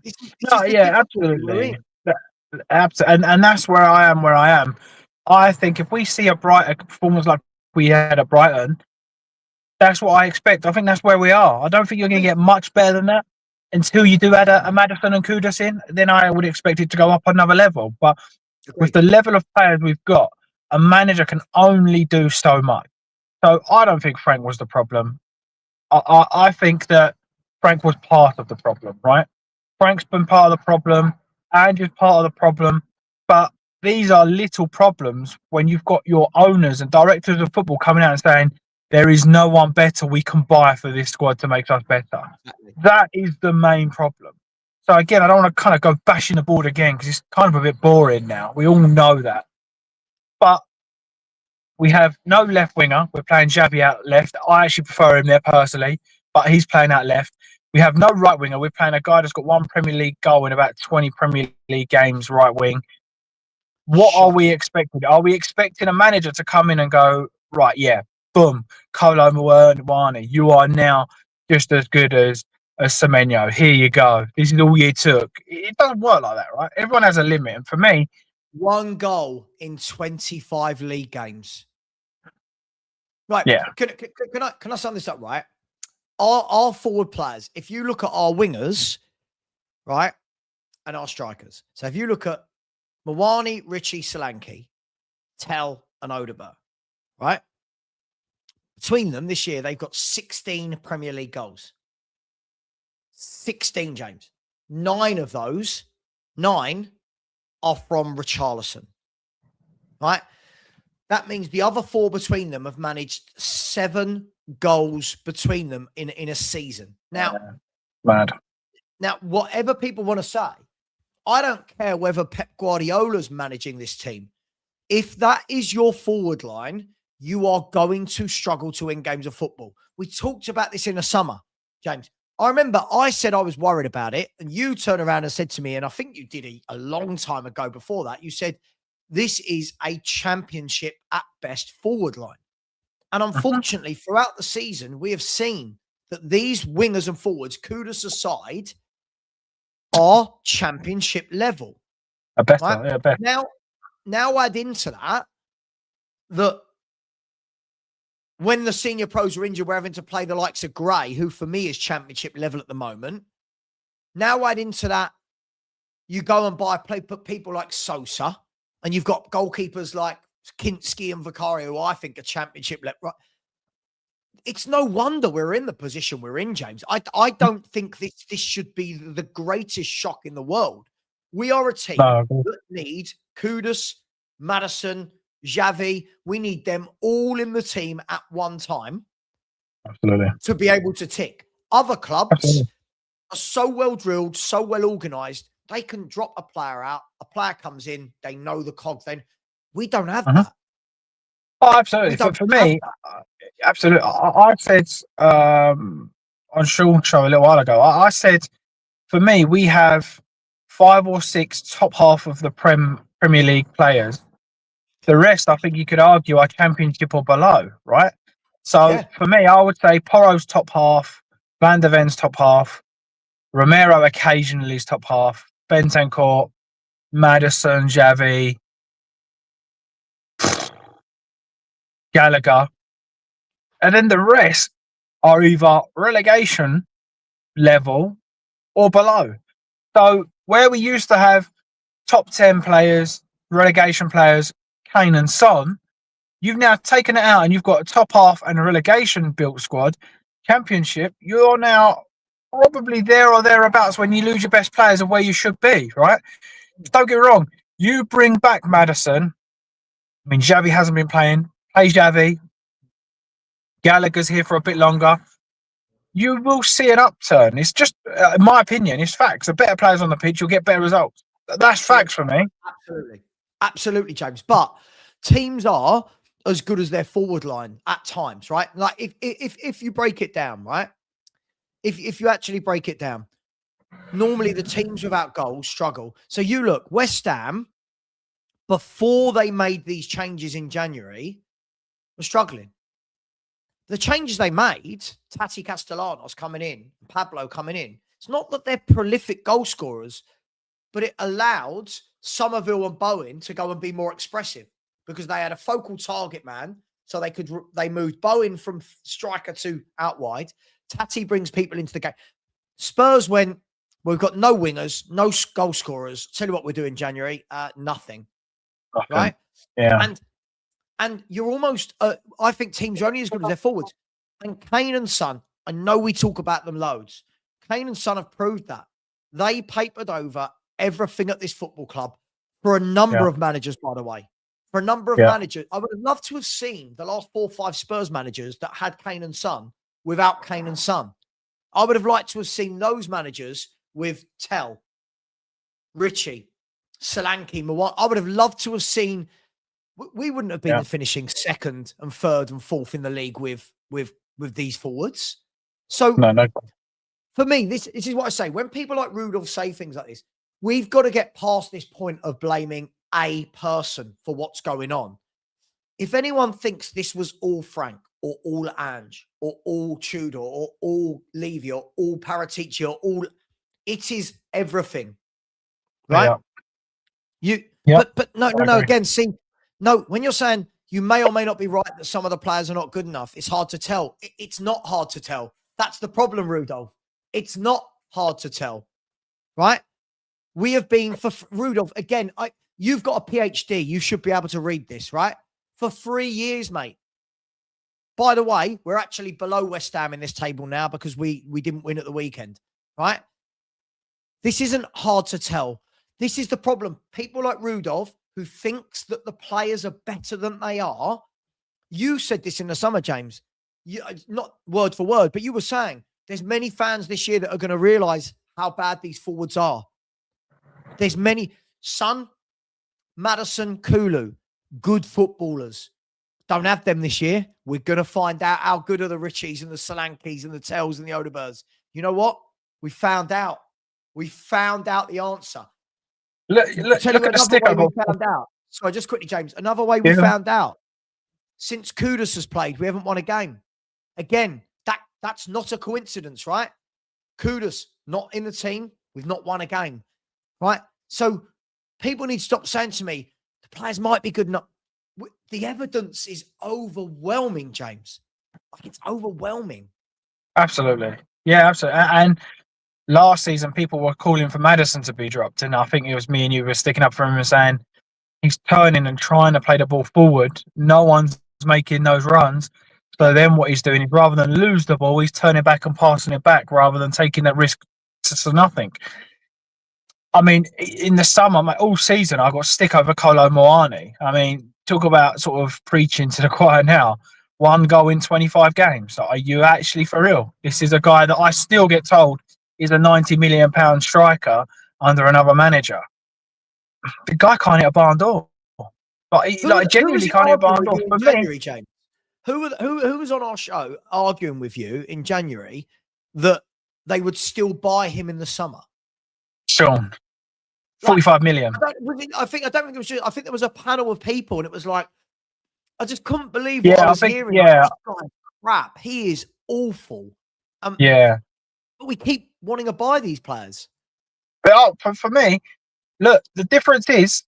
Absolutely. And that's where I am. I think if we see a performance like we had at Brighton, that's what I expect. I think that's where we are. I don't think you're going to get much better than that until you do add a Maddison and Kudus in. Then I would expect it to go up another level. But with the level of players we've got, a manager can only do so much. So I don't think Frank was the problem. I think that Frank was part of the problem, right? Frank's been part of the problem. Andrew's part of the problem. But these are little problems when you've got your owners and directors of football coming out and saying, there is no one better we can buy for this squad to make us better. Exactly. That is the main problem. So again, I don't want to kind of go bashing the board again because it's kind of a bit boring now. We all know that. But we have no left winger. We're playing Xavi out left. I actually prefer him there personally, but he's playing out left. We have no right winger. We're playing a guy that's got 1 Premier League goal in about 20 Premier League games, right wing. What are we expecting? Are we expecting a manager to come in and go, right, yeah, boom, Kolo Muani, you are now just as good as Semenyo. Here you go. This is all you took. It doesn't work like that, right? Everyone has a limit. And for me, 1 goal in 25 league games. Right. Yeah. Can I sum this up, right? Our forward players, if you look at our wingers, right, and our strikers. So if you look at Mwani, Richie, Solanke, Tell, and Odeberg, right? Between them this year, they've got 16 Premier League goals. 16, James. 9 of those, 9 are from Richarlison, right? That means the other 4 between them have managed 7 goals between them in a season. Now, mad. Now, whatever people want to say, I don't care whether Pep Guardiola's managing this team. If that is your forward line, you are going to struggle to win games of football. We talked about this in the summer, James. I remember I said I was worried about it, and you turned around and said to me, and I think you did a long time ago before that, you said, this is a championship at best forward line. And unfortunately, throughout the season, we have seen that these wingers and forwards, Kudus aside, are championship level. Better, right? yeah, better. Now add into that when the senior pros are injured, we're having to play the likes of Gray, who for me is championship level at the moment. Now add into that, you go and put people like Sosa, and you've got goalkeepers like Kinski and Vicario, who I think are championship level. Right? It's no wonder we're in the position we're in, James. I don't think this should be the greatest shock in the world. We are a team that need Kudus, Maddison, Xavi. We need them all in the team at one time. Absolutely. To be able to tick. Other clubs are so well drilled, so well organised, they can drop a player out. A player comes in, they know the cogs. Then we don't have that. Oh, absolutely. For me, absolutely. I said on Sean's show a little while ago, I said, for me, we have 5 or 6 top half of the Premier League players. The rest, I think you could argue, are championship or below, right? So for me, I would say Porro's top half, Van der Ven's top half, Romero occasionally is top half, Bentancur, Maddison, Xavi, Gallagher, and then the rest are either relegation level or below. So where we used to have top 10 players, relegation players, Kane and Son, you've now taken it out and you've got a top half and a relegation built squad. Championship, you're now probably there or thereabouts when you lose your best players of where you should be, right? Don't get me wrong. You bring back Maddison. I mean, Xavi hasn't been playing. Play Xavi. Gallagher's here for a bit longer. You will see an upturn. It's just, in my opinion, it's facts. The better players on the pitch, you'll get better results. That's facts for me. Absolutely, James. But teams are as good as their forward line at times, right? Like if you break it down, right? If you actually break it down, normally the teams without goals struggle. So you look, West Ham, before they made these changes in January, were struggling. The changes they made, Tati Castellanos coming in, Pablo coming in, it's not that they're prolific goal scorers, but it allowed Somerville and Bowen to go and be more expressive because they had a focal target man. So they moved Bowen from striker to out wide. Tati brings people into the game. Spurs went, we've got no wingers, no goal scorers. Tell you what we're doing January, nothing. Right? Yeah. And you're almost, I think teams are only as good as their forwards. And Kane and Son, I know we talk about them loads. Kane and Son have proved that. They papered over everything at this football club for a number of managers, by the way. For a number of managers. I would have loved to have seen the last 4 or 5 Spurs managers that had Kane and Son without Kane and Son. I would have liked to have seen those managers with Tell, Richie, Solanke, Mawar. I would have loved to have seen. We wouldn't have been finishing second and third and fourth in the league with these forwards. So no. For me, this is what I say. When people like Rudolph say things like this, we've got to get past this point of blaming a person for what's going on. If anyone thinks this was all Frank or all Ange or all Tudor or all Levy or all Paratici or all, it is everything, right? But no. Again, see, no. When you're saying you may or may not be right that some of the players are not good enough, it's hard to tell. It's not hard to tell. That's the problem, Rudolph. It's not hard to tell, right? We have been for Rudolph again. You've got a PhD. You should be able to read this, right? For 3 years, mate. By the way, we're actually below West Ham in this table now because we didn't win at the weekend, right? This isn't hard to tell. This is the problem. People like Rudolph, who thinks that the players are better than they are. You said this in the summer, James. Not word for word, but you were saying there's many fans this year that are going to realise how bad these forwards are. There's many. Son, Maddison, Kulu, good footballers. Don't have them this year. We're going to find out how good are the Richies and the Solankes and the Tells and the Odebergs. You know what? We found out. We found out the answer. Look at the sticker. We found out. Sorry, just quickly, James. Another way we found out. Since Kudus has played, we haven't won a game. Again, that's not a coincidence, right? Kudus, not in the team. We've not won a game, right? So people need to stop saying to me, the players might be good enough. The evidence is overwhelming, James. Like, it's overwhelming. Absolutely. Yeah, absolutely. And last season, people were calling for Maddison to be dropped. And I think it was me and you were sticking up for him and saying he's turning and trying to play the ball forward. No one's making those runs. So then what he's doing is rather than lose the ball, he's turning back and passing it back rather than taking that risk to nothing. I mean, in the summer, all season, I got stick over Kolo Muani. I mean, talk about sort of preaching to the choir now. 1 goal in 25 games. Are you actually for real? This is a guy that I still get told is a £90 million striker under another manager. The guy can't hit a barn door. Like genuinely can't hit a barn door. For January, James. Who was on our show arguing with you in January that they would still buy him in the summer? Sean. 45 million. I think there was a panel of people, and it was like, I just couldn't believe what I was hearing. Yeah, like, crap. He is awful. But we keep wanting to buy these players. But for me, look, the difference is,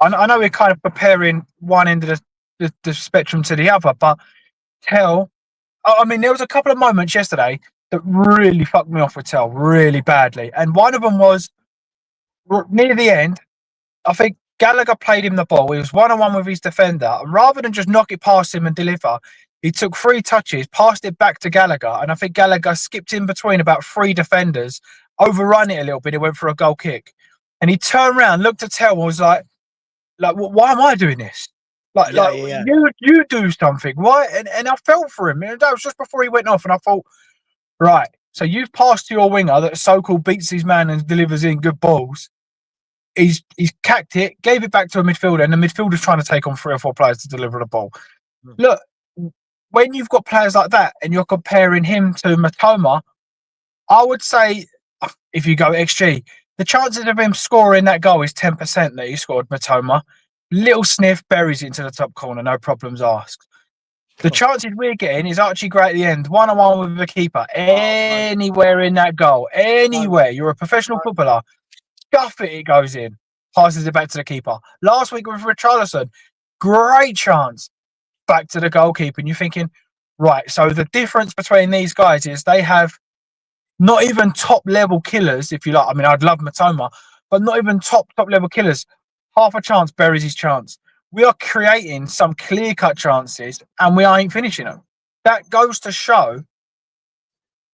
I know we're kind of preparing one end of the spectrum to the other, but I mean, there was a couple of moments yesterday that really fucked me off with Tell really badly, and one of them was near the end. I think Gallagher played him the ball. He was 1-on-1 with his defender, and rather than just knock it past him and deliver, he took 3 touches, passed it back to Gallagher, and I think Gallagher skipped in between about 3 defenders, overrun it a little bit. He went for a goal kick, and he turned around, looked at Tell, and was like, why am I doing this? You do something. Why? And I felt for him. And that was just before he went off, and I thought, right, so you've passed to your winger that so-called beats his man and delivers in good balls. He's cacked it, gave it back to a midfielder, and the midfielder's trying to take on 3 or 4 players to deliver the ball. Look, when you've got players like that and you're comparing him to Matoma, I would say, if you go XG, the chances of him scoring that goal is 10% that he scored Matoma. Little sniff, buries it into the top corner, no problems asked. The chances we're getting is Archie Gray at the end, 1-on-1 with the keeper, anywhere in that goal, anywhere. You're a professional footballer. Scuff it goes in, passes it back to the keeper. Last week with Richarlison, great chance, back to the goalkeeper. And you're thinking, right, so the difference between these guys is they have not even top level killers, if you like. I mean, I'd love Matoma, but not even top level killers. Half a chance buries his chance. We are creating some clear cut chances and we ain't finishing them. That goes to show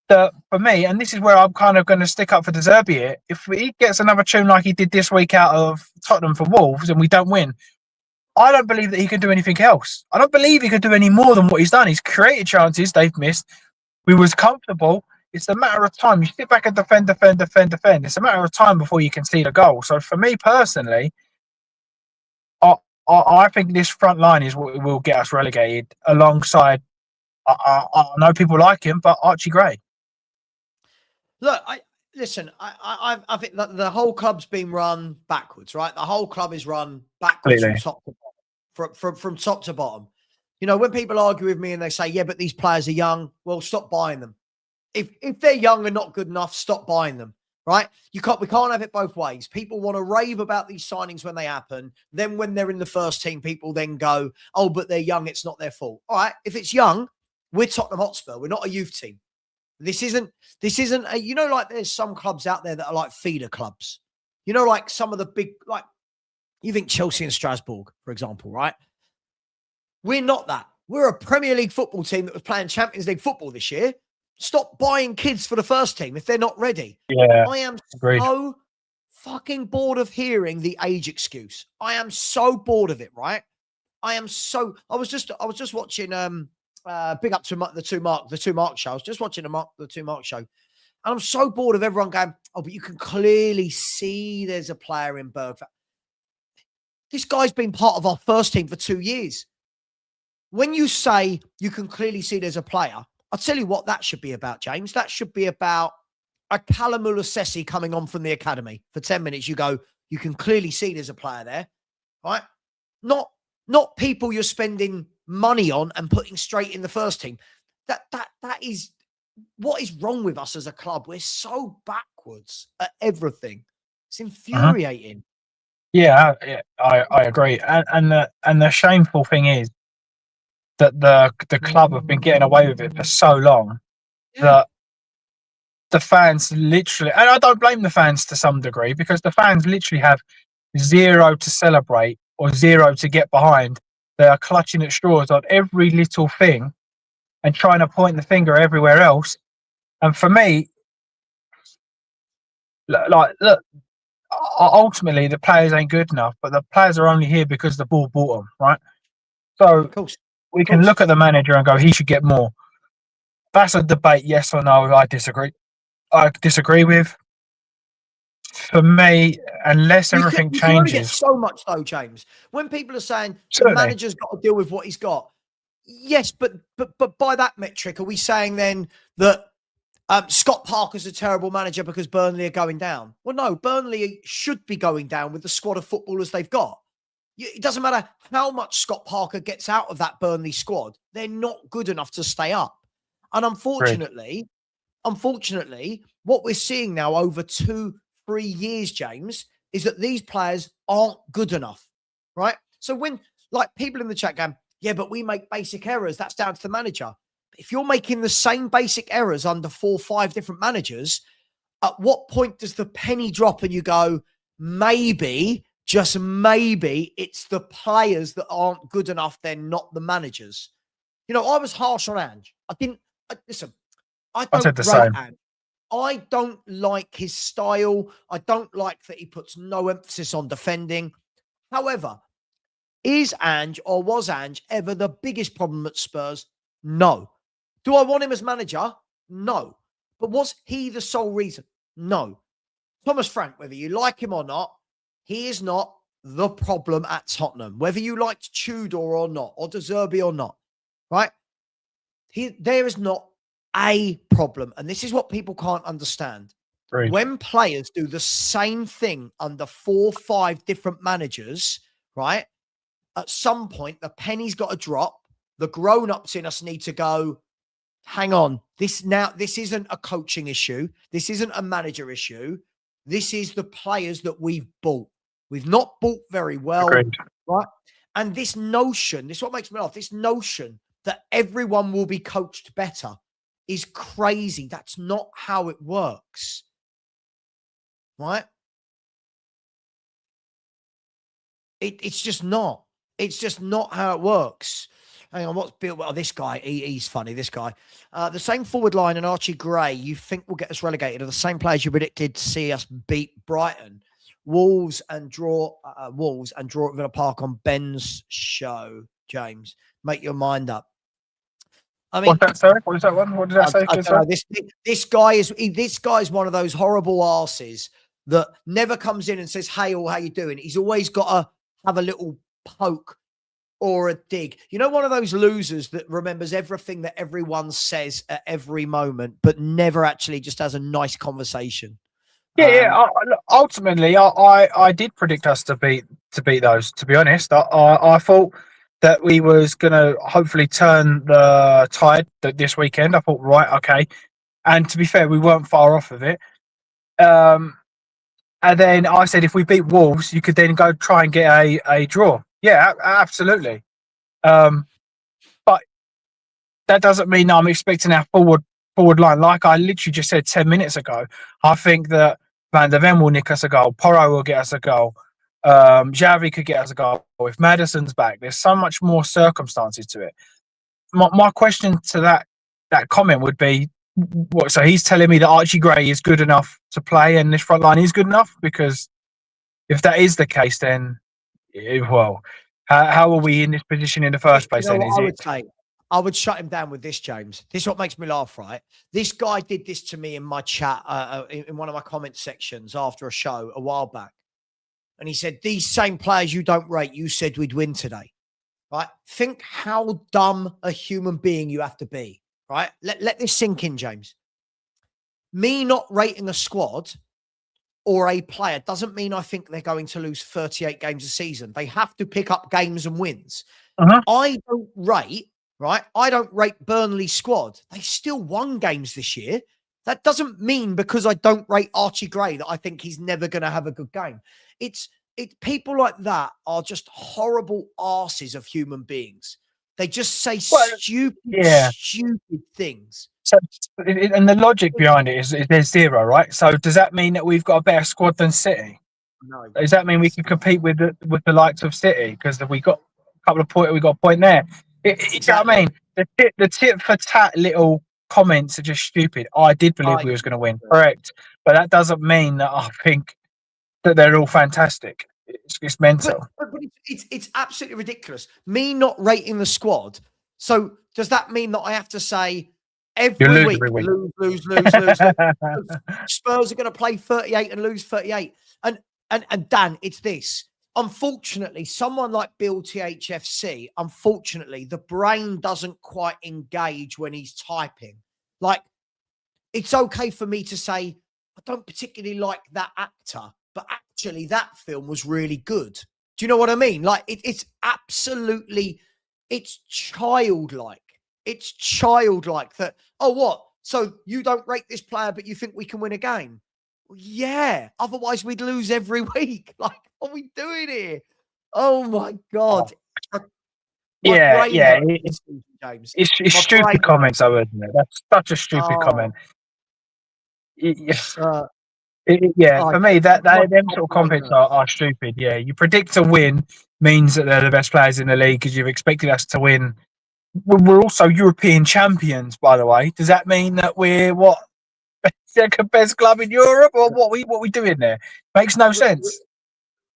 that for me, and this is where I'm kind of going to stick up for Zerbi here, if he gets another tune like he did this week out of Tottenham for Wolves and we don't win, I don't believe that he can do anything else. I don't believe he can do any more than what he's done. He's created chances they've missed. We was comfortable. it's a matter of time. You sit back and defend. It's a matter of time before you can see the goal. So for me personally, I think this front line is what will get us relegated alongside. I know people like him, but Archie Gray. Look, I think that the whole club's been run backwards, right? The whole club is run backwards Completely. from top to bottom. From top to bottom. You know, when people argue with me and they say, yeah, but these players are young, well, stop buying them. If they're young and not good enough, stop buying them, right? We can't have it both ways. People want to rave about these signings when they happen. Then when they're in the first team, people then go, oh, but they're young, it's not their fault. All right, if it's young, we're Tottenham Hotspur. We're not a youth team. This isn't a, you know, like there's some clubs out there that are like feeder clubs. You know, like some of the big, like you think Chelsea and Strasbourg, for example, right? We're not that. We're a Premier League football team that was playing Champions League football this year. Stop buying kids for the first team if they're not ready. Yeah, I am agreed. so fucking bored of hearing the age excuse. I am so bored of it, right? I was just watching big up to the two Mark show. I was just watching the two Mark show. And I'm so bored of everyone going, oh, but you can clearly see there's a player in Berg. This guy's been part of our first team for 2 years. When you say you can clearly see there's a player, I'll tell you what that should be about, James. That should be about a Callum Mulusesi coming on from the academy for 10 minutes. You go, you can clearly see there's a player there, right? Not people you're spending money on and putting straight in the first team. That is what is wrong with us as a club. We're so backwards at everything. It's infuriating. Yeah, I agree. And the shameful thing is that the club have been getting away with it for so long that the fans literally, and I don't blame the fans to some degree, because the fans literally have zero to celebrate or zero to get behind. They are clutching at straws on every little thing and trying to point the finger everywhere else. And for me, look, ultimately the players ain't good enough, but the players are only here because the ball bought them, right? So Of course. we can look at the manager and go, he should get more. That's a debate, yes or no. I disagree with. For me, unless everything you can only get changes, so much though, James. When people are saying certainly, the manager's got to deal with what he's got, yes, but by that metric, are we saying then that Scott Parker's a terrible manager because Burnley are going down? Well, no, Burnley should be going down with the squad of footballers they've got. It doesn't matter how much Scott Parker gets out of that Burnley squad; they're not good enough to stay up. And unfortunately, what we're seeing now over 2-3 years, James, is that these players aren't good enough, right? So when, like, people in the chat going, yeah, but we make basic errors, that's down to the manager. If you're making the same basic errors under 4 or 5 different managers, at what point does the penny drop and you go, maybe, just maybe, it's the players that aren't good enough, they're not the managers? You know, I was harsh on Ange. Listen, I don't said the rate same. Ange. I don't like his style. I don't like that he puts no emphasis on defending. However, is Ange or was Ange ever the biggest problem at Spurs? No. Do I want him as manager? No. But was he the sole reason? No. Thomas Frank, whether you like him or not, he is not the problem at Tottenham. Whether you liked Tudor or not, or De Zerbi or not, right? There is not a problem. And this is what people can't understand. Agreed. When players do the same thing under 4 or 5 different managers, right? At some point, the penny's got to drop. The grown-ups in us need to go, hang on. This isn't a coaching issue. This isn't a manager issue. This is the players that we've bought. We've not bought very well, Agreed. right? And this notion, this is what makes me laugh, this notion that everyone will be coached better is crazy. That's not how it works, right? It's just not. It's just not how it works. Hang on, what's Bill? Well, this guy, he's funny, this guy. The same forward line and Archie Gray you think will get us relegated are the same players you predicted to see us beat Brighton. Wolves and draw at Villa Park on Ben's show, James. Make your mind up. I mean, What's that, sorry? What is that one? What did I say? I don't know. This guy is one of those horrible arses that never comes in and says, "Hey, all, how you doing?" He's always got to have a little poke or a dig. You know, one of those losers that remembers everything that everyone says at every moment, but never actually just has a nice conversation. Yeah. Ultimately, I did predict us to beat those. To be honest, I thought that we was going to hopefully turn the tide this weekend. I thought, right, okay. And to be fair, we weren't far off of it. And then I said, if we beat Wolves, you could then go try and get a draw. Yeah, absolutely. But that doesn't mean I'm expecting our forward line. Like I literally just said 10 minutes ago, I think that Van der Ven will nick us a goal. Porro will get us a goal. Xavi could get us a goal. If Maddison's back, there's so much more circumstances to it. My question to that comment would be, what? So he's telling me that Archie Gray is good enough to play and this front line is good enough? Because if that is the case, then well, how are we in this position in the first place? You know Then what I would say? I would shut him down with this, James. This is what makes me laugh, right? This guy did this to me in my chat, in one of my comment sections after a show a while back. And he said, these same players you don't rate, you said we'd win today, right? Think how dumb a human being you have to be, right? Let this sink in, James. Me not rating a squad or a player doesn't mean I think they're going to lose 38 games a season. They have to pick up games and wins. I don't rate, right? I don't rate Burnley's squad. They still won games this year. That doesn't mean because I don't rate Archie Gray that I think he's never going to have a good game. It's people like that are just horrible arses of human beings. They just say stupid things. So, and the logic behind it is there's zero, right? So does that mean that we've got a better squad than City? No. Does that mean we can compete with the likes of City? Because we got a couple of points, we got a point there. Exactly. You know what I mean? The tit for tat little comments are just stupid. I did believe we was going to win, correct? But that doesn't mean that I think that they're all fantastic. It's mental. But it's absolutely ridiculous. Me not rating the squad. So does that mean that I have to say every week, lose? Spurs are going to play 38 and lose 38. And Dan, it's this. Unfortunately, someone like Bill THFC, unfortunately, the brain doesn't quite engage when he's typing. Like, it's okay for me to say, I don't particularly like that actor, but actually that film was really good. Do you know what I mean? Like, it's absolutely, it's childlike. It's childlike that, oh, what? So you don't rate this player, but you think we can win a game? Well, yeah. Otherwise, we'd lose every week. Like, what are we doing here? Oh, my God. Yeah. James. It's stupid comments, though, isn't it? That's such a stupid comment. For me, them sort of comments are stupid. Yeah, you predict a win means that they're the best players in the league because you've expected us to win. We're also European champions, by the way. Does that mean that we're second best club in Europe, or what we doing there? Makes no sense.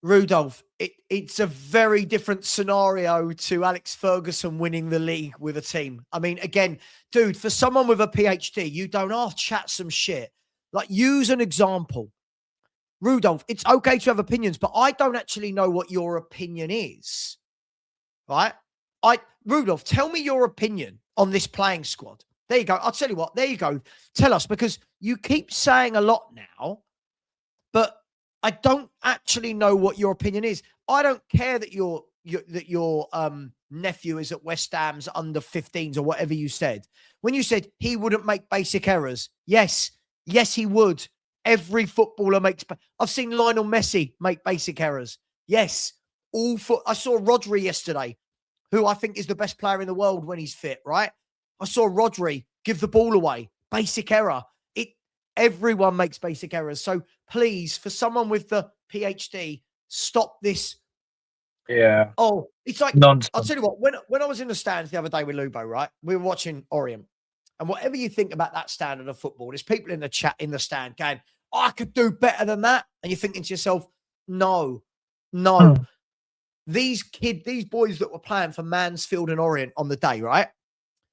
Rudolph, it's a very different scenario to Alex Ferguson winning the league with a team. I mean, again, dude, for someone with a PhD, you don't have to chat some shit. Like, use an example. Rudolph, it's okay to have opinions, but I don't actually know what your opinion is. Right? Rudolph, tell me your opinion on this playing squad. There you go. I'll tell you what. There you go. Tell us, because you keep saying a lot now, but I don't actually know what your opinion is. I don't care that your nephew is at West Ham's under 15s or whatever you said. When you said he wouldn't make basic errors, yes, he would. Every footballer makes. I've seen Lionel Messi make basic errors. Yes, I saw Rodri yesterday, who I think is the best player in the world when he's fit. Right? I saw Rodri give the ball away. Basic error. Everyone makes basic errors. So please, for someone with the PhD, stop this. Yeah. Oh, it's like nonsense. I'll tell you what. When I was in the stands the other day with Lubo, right, we were watching Orient, and whatever you think about that standard of football, there's people in the chat in the stand going, oh, "I could do better than that," and you're thinking to yourself, "No. These boys that were playing for Mansfield and Orient on the day, right?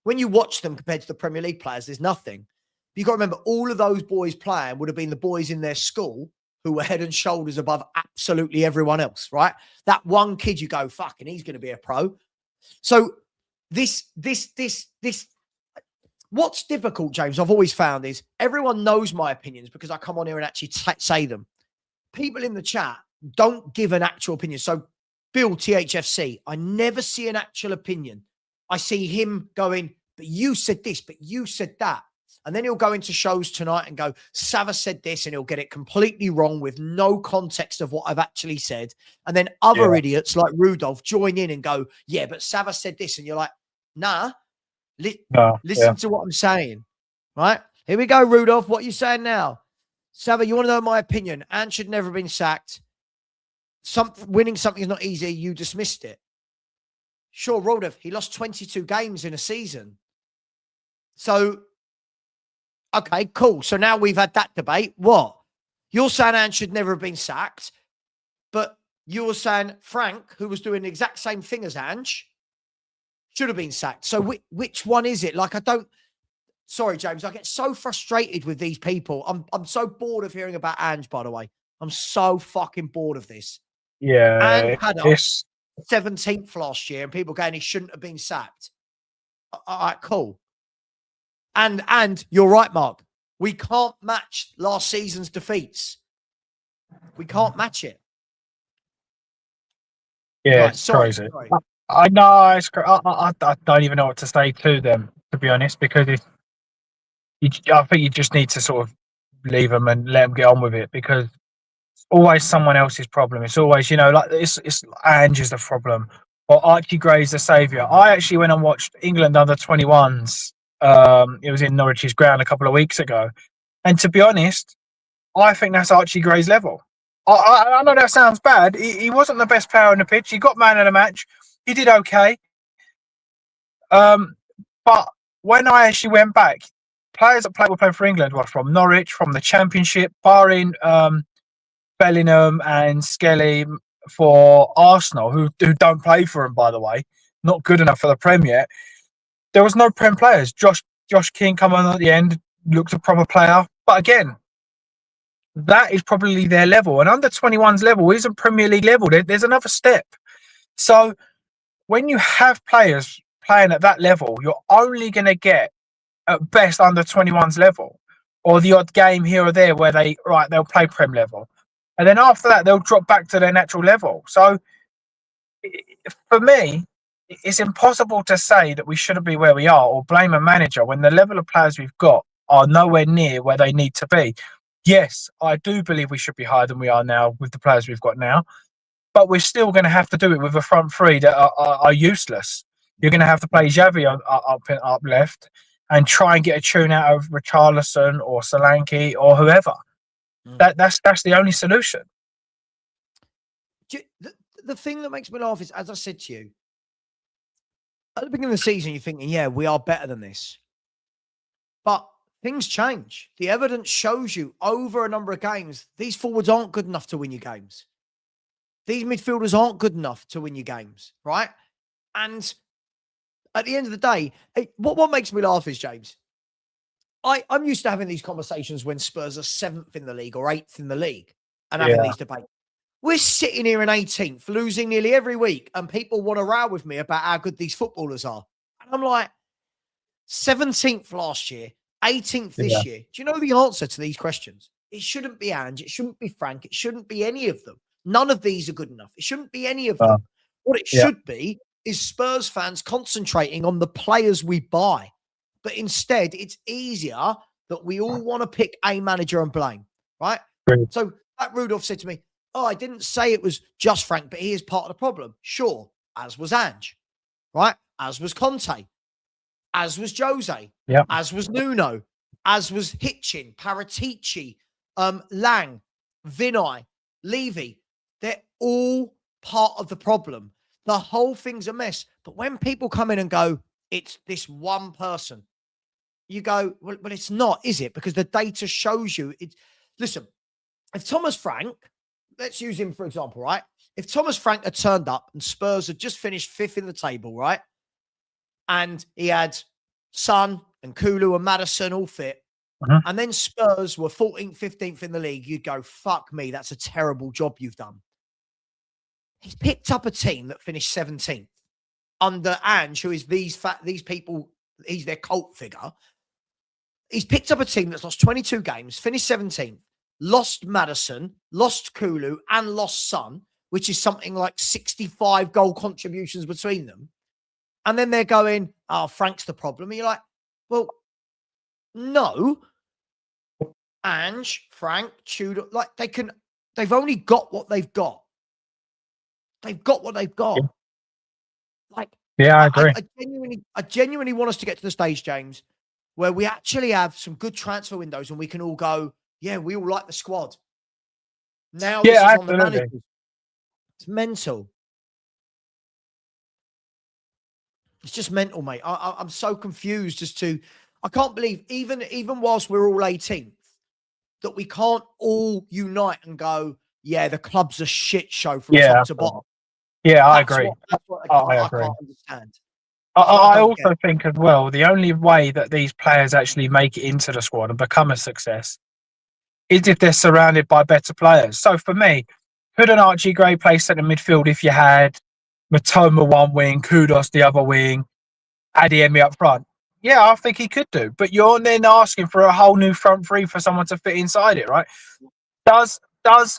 when you watch them compared to the Premier League players, there's nothing. You've got to remember, all of those boys playing would have been the boys in their school who were head and shoulders above absolutely everyone else, right? That one kid you go, fucking, he's going to be a pro. So this, what's difficult, James, I've always found is everyone knows my opinions because I come on here and actually say them. People in the chat don't give an actual opinion. So Bill, thfc, I never see an actual opinion. I see him going, but you said this, but you said that. And then he'll go into shows tonight and go, Savva said this, and he'll get it completely wrong with no context of what I've actually said. And then other idiots like Rudolph join in and go, yeah, but Savva said this. And you're like, nah, listen to what I'm saying, right? Here we go, Rudolph. What are you saying now? Savva, you want to know my opinion? Anne should never have been sacked. Winning something is not easy. You dismissed it. Sure, Rudolph, he lost 22 games in a season. So, okay, cool. So now we've had that debate. What? You're saying Anne should never have been sacked, but you're saying Frank, who was doing the exact same thing as Ange, should have been sacked. So which one is it? Like, sorry, James, I get so frustrated with these people. I'm so bored of hearing about Ange, by the way. I'm so fucking bored of this. Yeah. Ange had us 17th last year and people going, he shouldn't have been sacked. All right, cool. And you're right, Mark. We can't match last season's defeats. We can't match it. Yeah, right, it's crazy. Sorry. I know. It's I don't even know what to say to them, to be honest, because I think you just need to sort of leave them and let them get on with it, because it's always someone else's problem. It's always, like it's Ange is the problem, or Archie Gray's the saviour. I actually went and watched England under 21s. It was in Norwich's ground a couple of weeks ago, and to be honest, I think that's Archie Gray's level. I know that sounds bad. He wasn't the best player on the pitch. He got man of the match. He did okay. But when I actually went back, players that were playing for England were from Norwich, from the Championship, barring Bellingham and Skelly for Arsenal, who don't play for him, by the way, not good enough for the Prem yet. There was no Prem players. Josh King come on at the end, looked a proper player. But again, that is probably their level. And under 21's level isn't Premier League level. There's another step. So when you have players playing at that level, you're only going to get at best under 21's level, or the odd game here or there where they'll play Prem level. And then after that, they'll drop back to their natural level. So for me, it's impossible to say that we shouldn't be where we are or blame a manager when the level of players we've got are nowhere near where they need to be. Yes, I do believe we should be higher than we are now with the players we've got now, but we're still going to have to do it with a front three that are useless. You're going to have to play Xavi up left and try and get a tune out of Richarlison or Solanke or whoever. That's the only solution. The thing that makes me laugh is, as I said to you, at the beginning of the season, you're thinking, yeah, we are better than this. But things change. The evidence shows you over a number of games, these forwards aren't good enough to win you games. These midfielders aren't good enough to win you games, right? And at the end of the day, what makes me laugh is, James, I'm used to having these conversations when Spurs are 7th in the league or 8th in the league and having these debates. We're sitting here in 18th, losing nearly every week, and people want to row with me about how good these footballers are. And I'm like, 17th last year, 18th this year. Do you know the answer to these questions? It shouldn't be Ange. It shouldn't be Frank. It shouldn't be any of them. None of these are good enough. It shouldn't be any of them. What it should be is Spurs fans concentrating on the players we buy. But instead, it's easier that we all want to pick a manager and blame, right? So that Rudolph said to me, oh, I didn't say it was just Frank, but he is part of the problem. Sure, as was Ange, right? As was Conte, as was Jose, as was Nuno, as was Hitchin, Paratici, Lang, Vinay, Levy. They're all part of the problem. The whole thing's a mess. But when people come in and go, it's this one person, you go, well, it's not, is it? Because the data shows you it. Listen, if Thomas Frank, let's use him for example, right? If Thomas Frank had turned up and Spurs had just finished 5th in the table, right? And he had Son and Kulu and Maddison all fit, and then Spurs were 14th, 15th in the league, you'd go, fuck me, that's a terrible job you've done. He's picked up a team that finished 17th under Ange, who is these people, he's their cult figure. He's picked up a team that's lost 22 games, finished 17th, lost Maddison, lost Kulu, and lost Son, which is something like 65 goal contributions between them. And then they're going, oh, Frank's the problem. And you're like, well, no. Ange, Frank, Tudor, like they've only got what they've got. They've got what they've got. Like, yeah, I agree. I genuinely want us to get to the stage, James, where we actually have some good transfer windows and we can all go, yeah, we all like the squad. Now this is on the managers. It's mental. It's just mental, mate. I'm so confused as to, I can't believe even whilst we're all 18th, that we can't all unite and go, yeah, the club's a shit show from top to bottom. Yeah, I agree. That's what I can't understand. I also think as well, the only way that these players actually make it into the squad and become a success is if they're surrounded by better players. So for me, could an Archie Gray play centre midfield if you had Matoma one wing, Kudos the other wing, Adeyemi up front? Yeah, I think he could do. But you're then asking for a whole new front three for someone to fit inside it, right? Does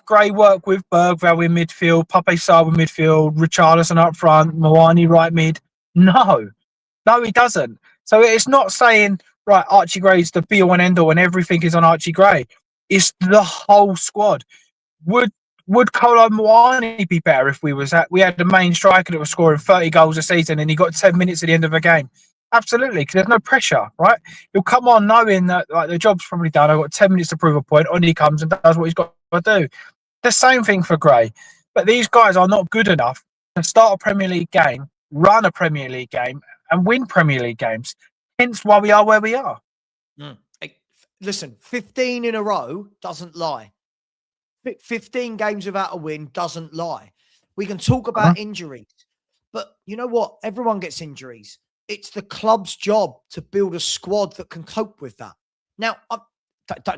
Gray work with Bergvall in midfield, Pape Sarr in midfield, Richarlison up front, Moani right mid? No, he doesn't. So it's not saying, right, Archie Gray's the be-all and end-all and everything is on Archie Gray. It's the whole squad. Would Kolo Moani be better if we had the main striker that was scoring 30 goals a season and he got 10 minutes at the end of a game? Absolutely, because there's no pressure, right? He'll come on knowing that like the job's probably done. I've got 10 minutes to prove a point. On he comes and does what he's got to do. The same thing for Gray. But these guys are not good enough to start a Premier League game, run a Premier League game, and win Premier League games. Hence why we are where we are. Listen, 15 in a row doesn't lie. 15 games without a win doesn't lie. We can talk about injuries, but you know what? Everyone gets injuries. It's the club's job to build a squad that can cope with that. Now,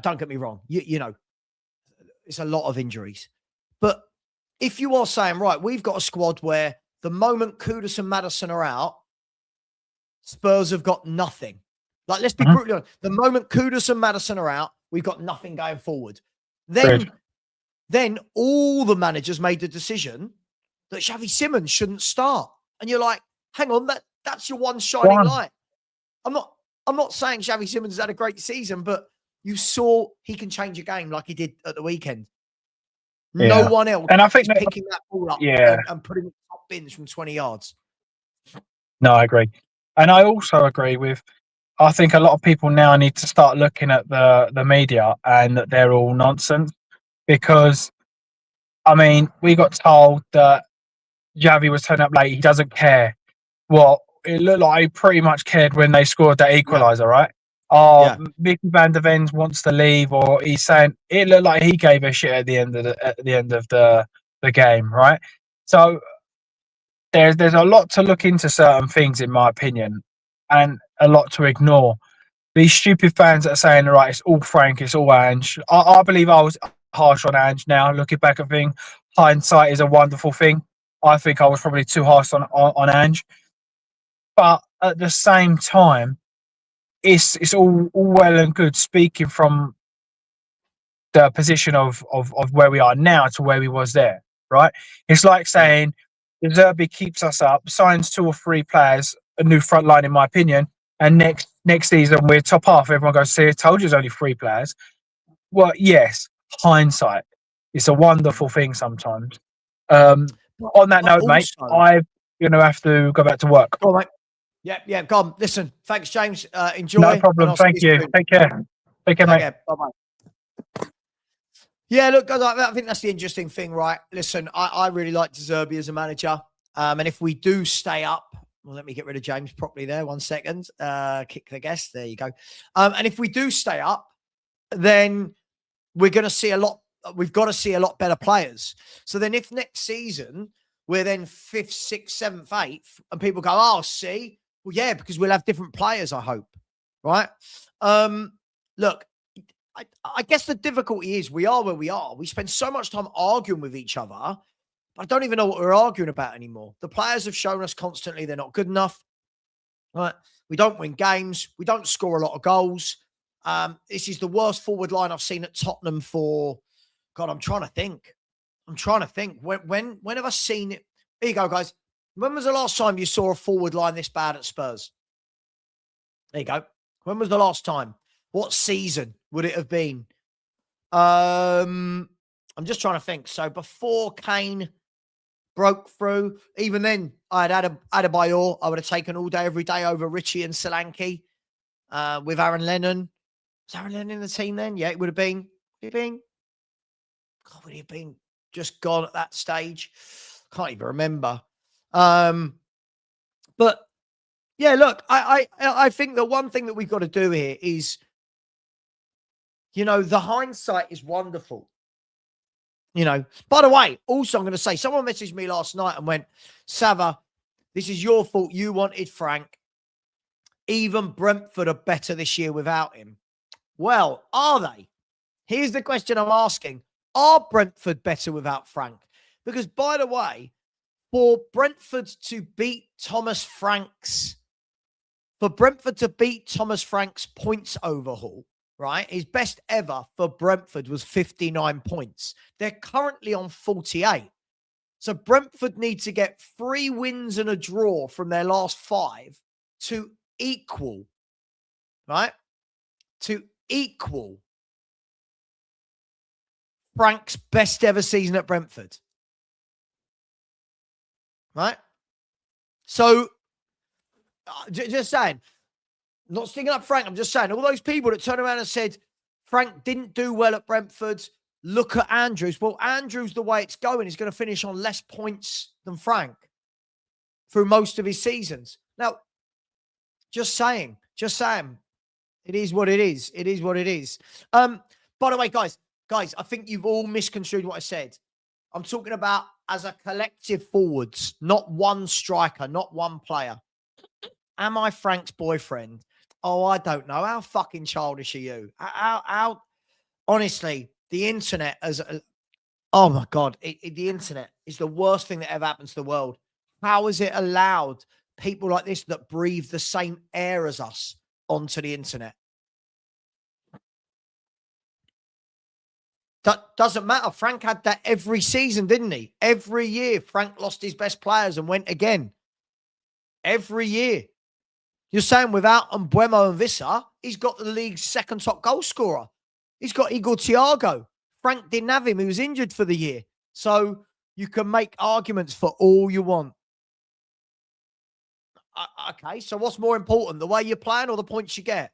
don't get me wrong. You know, it's a lot of injuries. But if you are saying, right, we've got a squad where the moment Kudus and Maddison are out, Spurs have got nothing. Like, let's be brutally honest. The moment Kudus and Maddison are out, we've got nothing going forward. Then all the managers made the decision that Xavi Simons shouldn't start. And you're like, hang on, that's your one shining light. I'm not saying Xavi Simons has had a great season, but you saw he can change a game like he did at the weekend. Yeah. No one else and I think is picking that ball up and putting it top bins from 20 yards. No, I agree. And I also agree with, I think a lot of people now need to start looking at the media and that they're all nonsense. Because, I mean, we got told that Xavi was turning up late. He doesn't care. Well, it looked like he pretty much cared when they scored that equaliser, right? Mickey van der Ven wants to leave, or he's saying it looked like he gave a shit at the end of the game, right? So there's a lot to look into certain things, in my opinion, and a lot to ignore. These stupid fans that are saying, right, it's all Frank, it's all Ange. I believe I was harsh on Ange now. Looking back at things, hindsight is a wonderful thing. I think I was probably too harsh on Ange. But at the same time, it's all well and good speaking from the position of where we are now to where we was there, right? It's like saying Zerbi keeps us up, signs 2 or 3 players, a new front line, in my opinion, and next season we're top half. Everyone goes, see, I told you there's only 3 players. Well, yes, hindsight. It's a wonderful thing sometimes. On that note, mate, I'm going to have to go back to work. All right. Yeah, go on. Listen, thanks, James. Enjoy. No problem. Thank you. Take care. Take care, mate. Bye-bye. Yeah, look, guys, I think that's the interesting thing, right? Listen, I really like Zerbi as a manager. And if we do stay up, well, let me get rid of James properly there. 1 second. Kick the guest. There you go. And if we do stay up, then we're going to see a lot. We've got to see a lot better players. So then if next season we're then 5th, 6th, 7th, 8th, and people go, oh, see, Well, yeah, because we'll have different players, I hope. Right? Look, I guess the difficulty is we are where we are. We spend so much time arguing with each other, but I don't even know what we're arguing about anymore. The players have shown us constantly they're not good enough. Right? We don't win games. We don't score a lot of goals. This is the worst forward line I've seen at Tottenham for, God, I'm trying to think. When have I seen it? Here you go, guys. When was the last time you saw a forward line this bad at Spurs? There you go. When was the last time? What season would it have been? I'm just trying to think. So before Kane broke through, even then, I'd had Adebayor. I would have taken all day, every day over Richie and Solanke with Aaron Lennon. Was Aaron Lennon in the team then? Yeah, it would have been. Would he have been just gone at that stage? Can't even remember. But yeah, look, I think the one thing that we've got to do here is, the hindsight is wonderful. By the way, also, I'm going to say, someone messaged me last night and went, Savva, this is your fault. You wanted Frank. Even Brentford are better this year without him. Well, are they? Here's the question I'm asking. Are Brentford better without Frank? Because, by the way, for Brentford to beat Thomas Frank's points overhaul, right? His best ever for Brentford was 59 points. They're currently on 48. So Brentford need to get 3 wins and a draw from their last 5 to equal, right? To equal Frank's best ever season at Brentford. Right? So, just saying, not sticking up Frank, I'm just saying, all those people that turned around and said, Frank didn't do well at Brentford, look at Andrews. Well, Andrews, the way it's going, is going to finish on less points than Frank through most of his seasons. Now, just saying, it is what it is. It is what it is. By the way, guys, I think you've all misconstrued what I said. I'm talking about as a collective forwards, not one striker, not one player. Am I Frank's boyfriend? Oh, I don't know. How fucking childish are you? How honestly, the internet oh my God, the internet is the worst thing that ever happens to the world. How is it allowed people like this that breathe the same air as us onto the internet? That doesn't matter. Frank had that every season, didn't he? Every year, Frank lost his best players and went again. Every year. You're saying without Mbeumo and Vissa, he's got the league's second top goal scorer. He's got Igor Thiago. Frank didn't have him. He was injured for the year. So you can make arguments for all you want. Okay, so what's more important, the way you're playing or the points you get?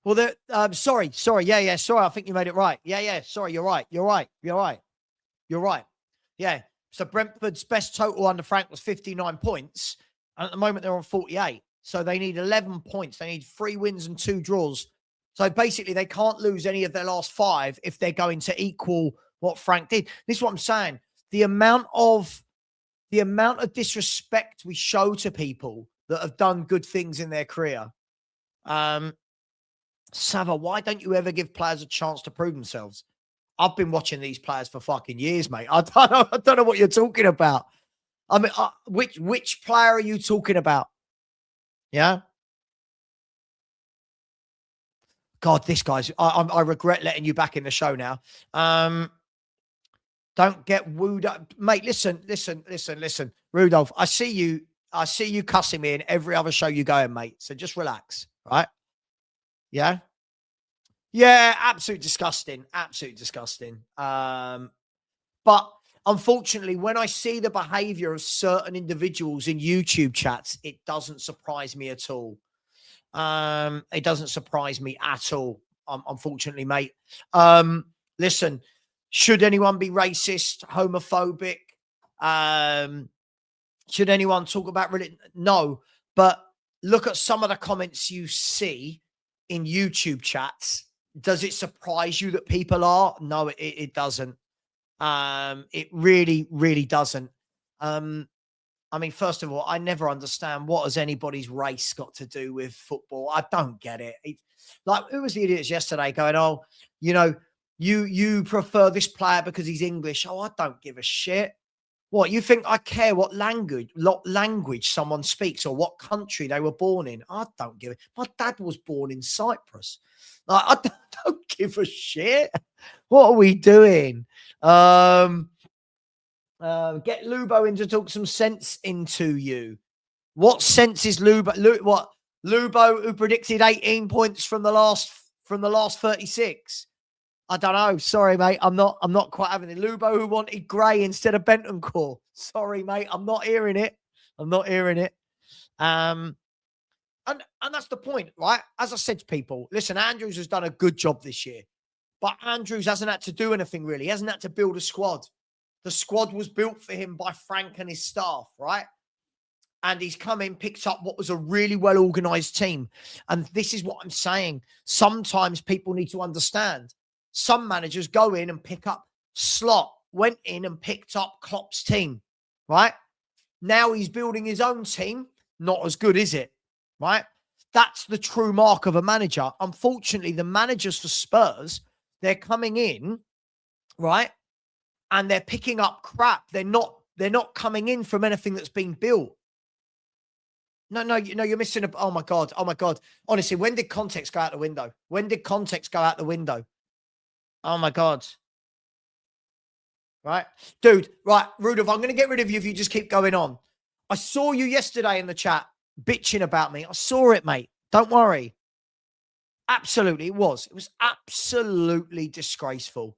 Well, sorry. Yeah. Sorry, I think you made it right. Yeah. Sorry, you're right. Yeah. So Brentford's best total under Frank was 59 points. And at the moment, they're on 48. So they need 11 points. They need 3 wins and 2 draws. So basically, they can't lose any of their last 5 if they're going to equal what Frank did. This is what I'm saying. The amount of disrespect we show to people that have done good things in their career. Savva, why don't you ever give players a chance to prove themselves? I've been watching these players for fucking years, mate. I don't know what you're talking about. I mean, which player are you talking about? Yeah. God, this guy's. I regret letting you back in the show now. Don't get wooed up, mate. Listen, Rudolph. I see you cussing me in every other show you go in, mate. So just relax, right? Yeah. Yeah, absolutely disgusting. But unfortunately, when I see the behavior of certain individuals in YouTube chats, it doesn't surprise me at all. It doesn't surprise me at all, unfortunately, mate. Listen, should anyone be racist, homophobic? Should anyone talk about religion? No, but look at some of the comments you see in YouTube chats. Does it surprise you that people are? No, it doesn't. It really, really doesn't. I mean, first of all, I never understand what has anybody's race got to do with football. I don't get it. Like, who was the idiots yesterday going, oh, you know, you prefer this player because he's English. Oh, I don't give a shit. What, you think I care what language someone speaks or what country they were born in? I don't give it. My dad was born in Cyprus. Like, I don't give a shit. What are we doing? Get Lubo in to talk some sense into you. What sense is Lubo? What Lubo, who predicted 18 points from the last 36? I don't know. Sorry, mate. I'm not quite having it. Lubo, who wanted Gray instead of Bentancur. Sorry, mate. I'm not hearing it. And that's the point, right? As I said to people, listen, Andrews has done a good job this year, but Andrews hasn't had to do anything really. He hasn't had to build a squad. The squad was built for him by Frank and his staff, right? And he's come in, picked up what was a really well-organized team. And this is what I'm saying. Sometimes people need to understand. Some managers go in and pick up Slot, went in and picked up Klopp's team, right? Now he's building his own team. Not as good, is it? Right? That's the true mark of a manager. Unfortunately, the managers for Spurs, they're coming in, right? And they're picking up crap. They're not coming in from anything that's been built. No, you're missing a. Oh my God. Honestly, when did context go out the window? Oh my God. Right, dude. Right, Rudolph, I'm going to get rid of you if you just keep going on. I saw you yesterday in the chat bitching about me. I saw it, mate. Don't worry. Absolutely, it was. It was absolutely disgraceful.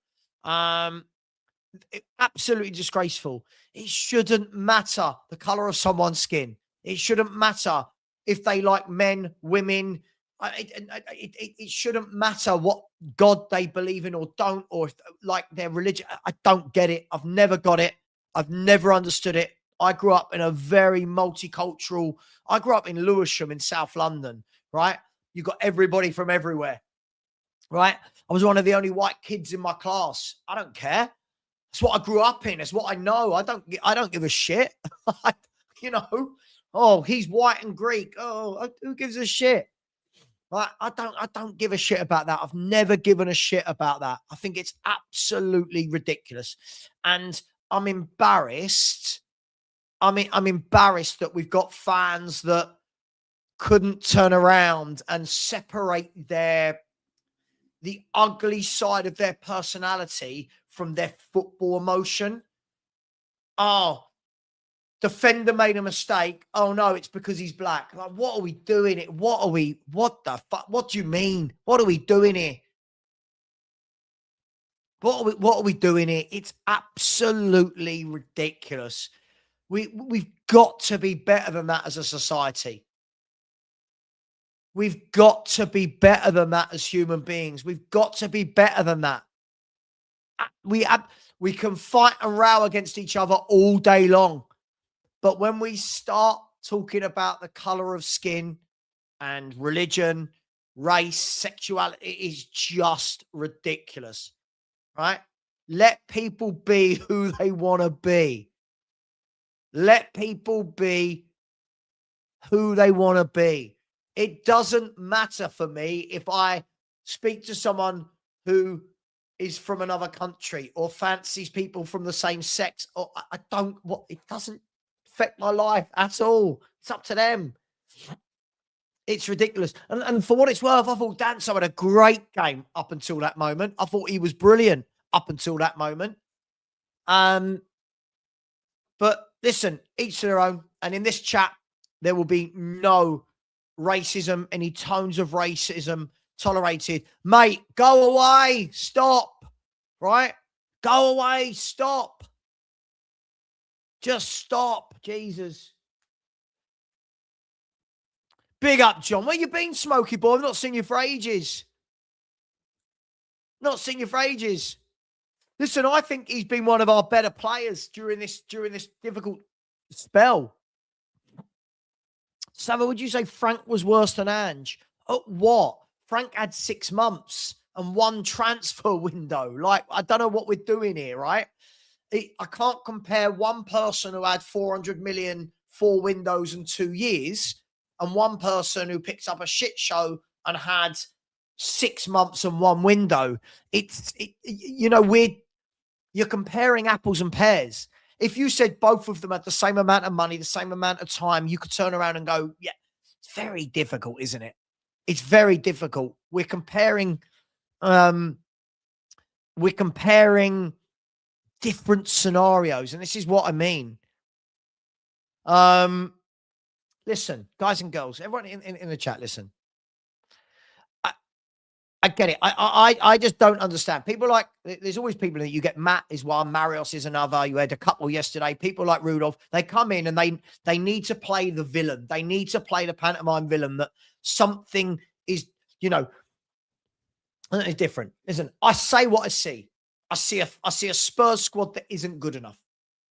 Absolutely disgraceful. It shouldn't matter the color of someone's skin. It shouldn't matter if they like men, women. It shouldn't matter what God they believe in or don't, or if, like, their religion. I don't get it. I've never got it. I've never understood it. I grew up in a very multicultural. I grew up in Lewisham in South London, right? You got everybody from everywhere, right? I was one of the only white kids in my class. I don't care. That's what I grew up in. It's what I know. I don't give a shit. You know, oh, he's white and Greek. Oh, who gives a shit? I don't give a shit about that. I've never given a shit about that. I think it's absolutely ridiculous. And I'm embarrassed. I'm embarrassed that we've got fans that couldn't turn around and separate the ugly side of their personality from their football emotion. Oh, defender made a mistake. Oh no, it's because he's black. Like, what are we doing? What the fuck? What do you mean? What are we doing here? What are we doing here? It's absolutely ridiculous. We've got to be better than that as a society. We've got to be better than that as human beings. We've got to be better than that. We can fight and row against each other all day long. But when we start talking about the color of skin and religion, race, sexuality, it is just ridiculous, right? Let people be who they want to be. Let people be who they want to be. It doesn't matter for me if I speak to someone who is from another country or fancies people from the same sex, or it doesn't affect my life at all. It's up to them. It's ridiculous. And for what it's worth, I thought Danso had a great game up until that moment. I thought he was brilliant up until that moment. But listen, each to their own. And in this chat, there will be no racism, any tones of racism tolerated. Mate, go away. Stop. Right? Go away. Stop. Just stop. Jesus. Big up, John. Where you been, Smokey boy? I've not seen you for ages. Listen, I think he's been one of our better players during this difficult spell. Savva, would you say Frank was worse than Ange? Oh, what? Frank had 6 months. and one transfer window. Like, I don't know what we're doing here, right? I can't compare one person who had 400 million, 4 windows and 2 years, and one person who picked up a shit show and had 6 months and 1 window. You're comparing apples and pears. If you said both of them had the same amount of money, the same amount of time, you could turn around and go, yeah, it's very difficult, isn't it? It's very difficult. We're comparing different scenarios, and this is what I mean. Listen, guys and girls, everyone in the chat, listen. I get it. I just don't understand. People like, there's always people that you get. Matt is one, Marios is another. You had a couple yesterday. People like Rudolph, they come in and they need to play the villain. They need to play the pantomime villain, that something is, it's different. Listen, I say what I see. I see a Spurs squad that isn't good enough,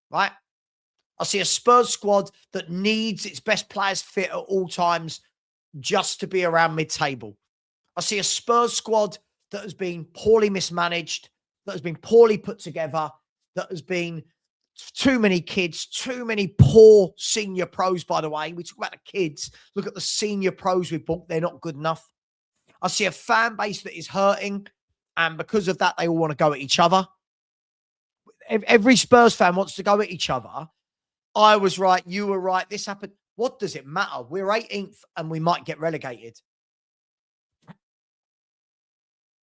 right? I see a Spurs squad that needs its best players fit at all times just to be around mid-table. I see a Spurs squad that has been poorly mismanaged, that has been poorly put together, that has been too many kids, too many poor senior pros, by the way. We talk about the kids. Look at the senior pros we bought. They're not good enough. I see a fan base that is hurting, and because of that, they all want to go at each other. Every Spurs fan wants to go at each other. I was right. You were right. This happened. What does it matter? We're 18th and we might get relegated.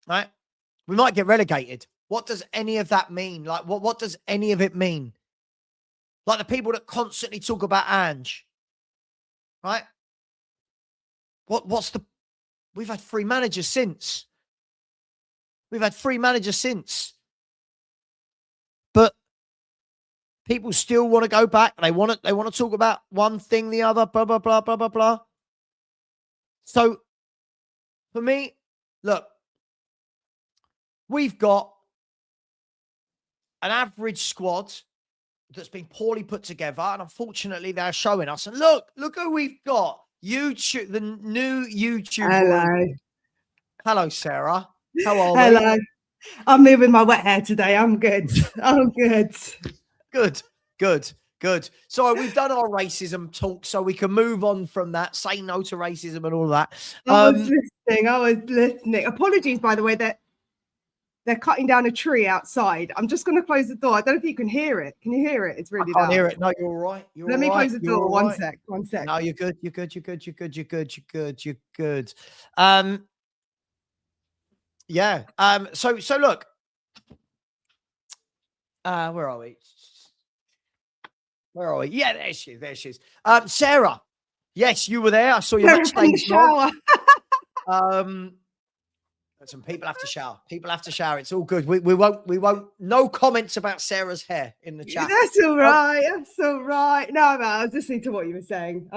Right? We might get relegated. What does any of that mean? Like, what does any of it mean? Like the people that constantly talk about Ange. Right? We've had 3 managers since. We've had 3 managers since. But people still want to go back. They want to talk about one thing, the other, blah, blah, blah, blah, blah, blah. So for me, look, we've got an average squad that's been poorly put together, and unfortunately they're showing us. And look who we've got. YouTube, the new YouTube. Hello. Hello, Sarah. How are we? Hello. I'm moving my wet hair today. I'm good. I'm good. Good. So we've done our racism talk, so we can move on from that. Say no to racism and all that. I was listening. Apologies, by the way, that they're cutting down a tree outside. I'm just going to close the door. I don't know if you can hear it. Can you hear it? It's really loud. I can't hear it. No, you're all right. Let me close the door. One sec. No, you're good. You're good. Yeah. So look. Where are we? Yeah, there she is. Sarah. Yes, you were there. I saw you in the shower. Some people have to shower. It's all good. We won't. No comments about Sarah's hair in the chat. That's all right. No, I was listening to what you were saying.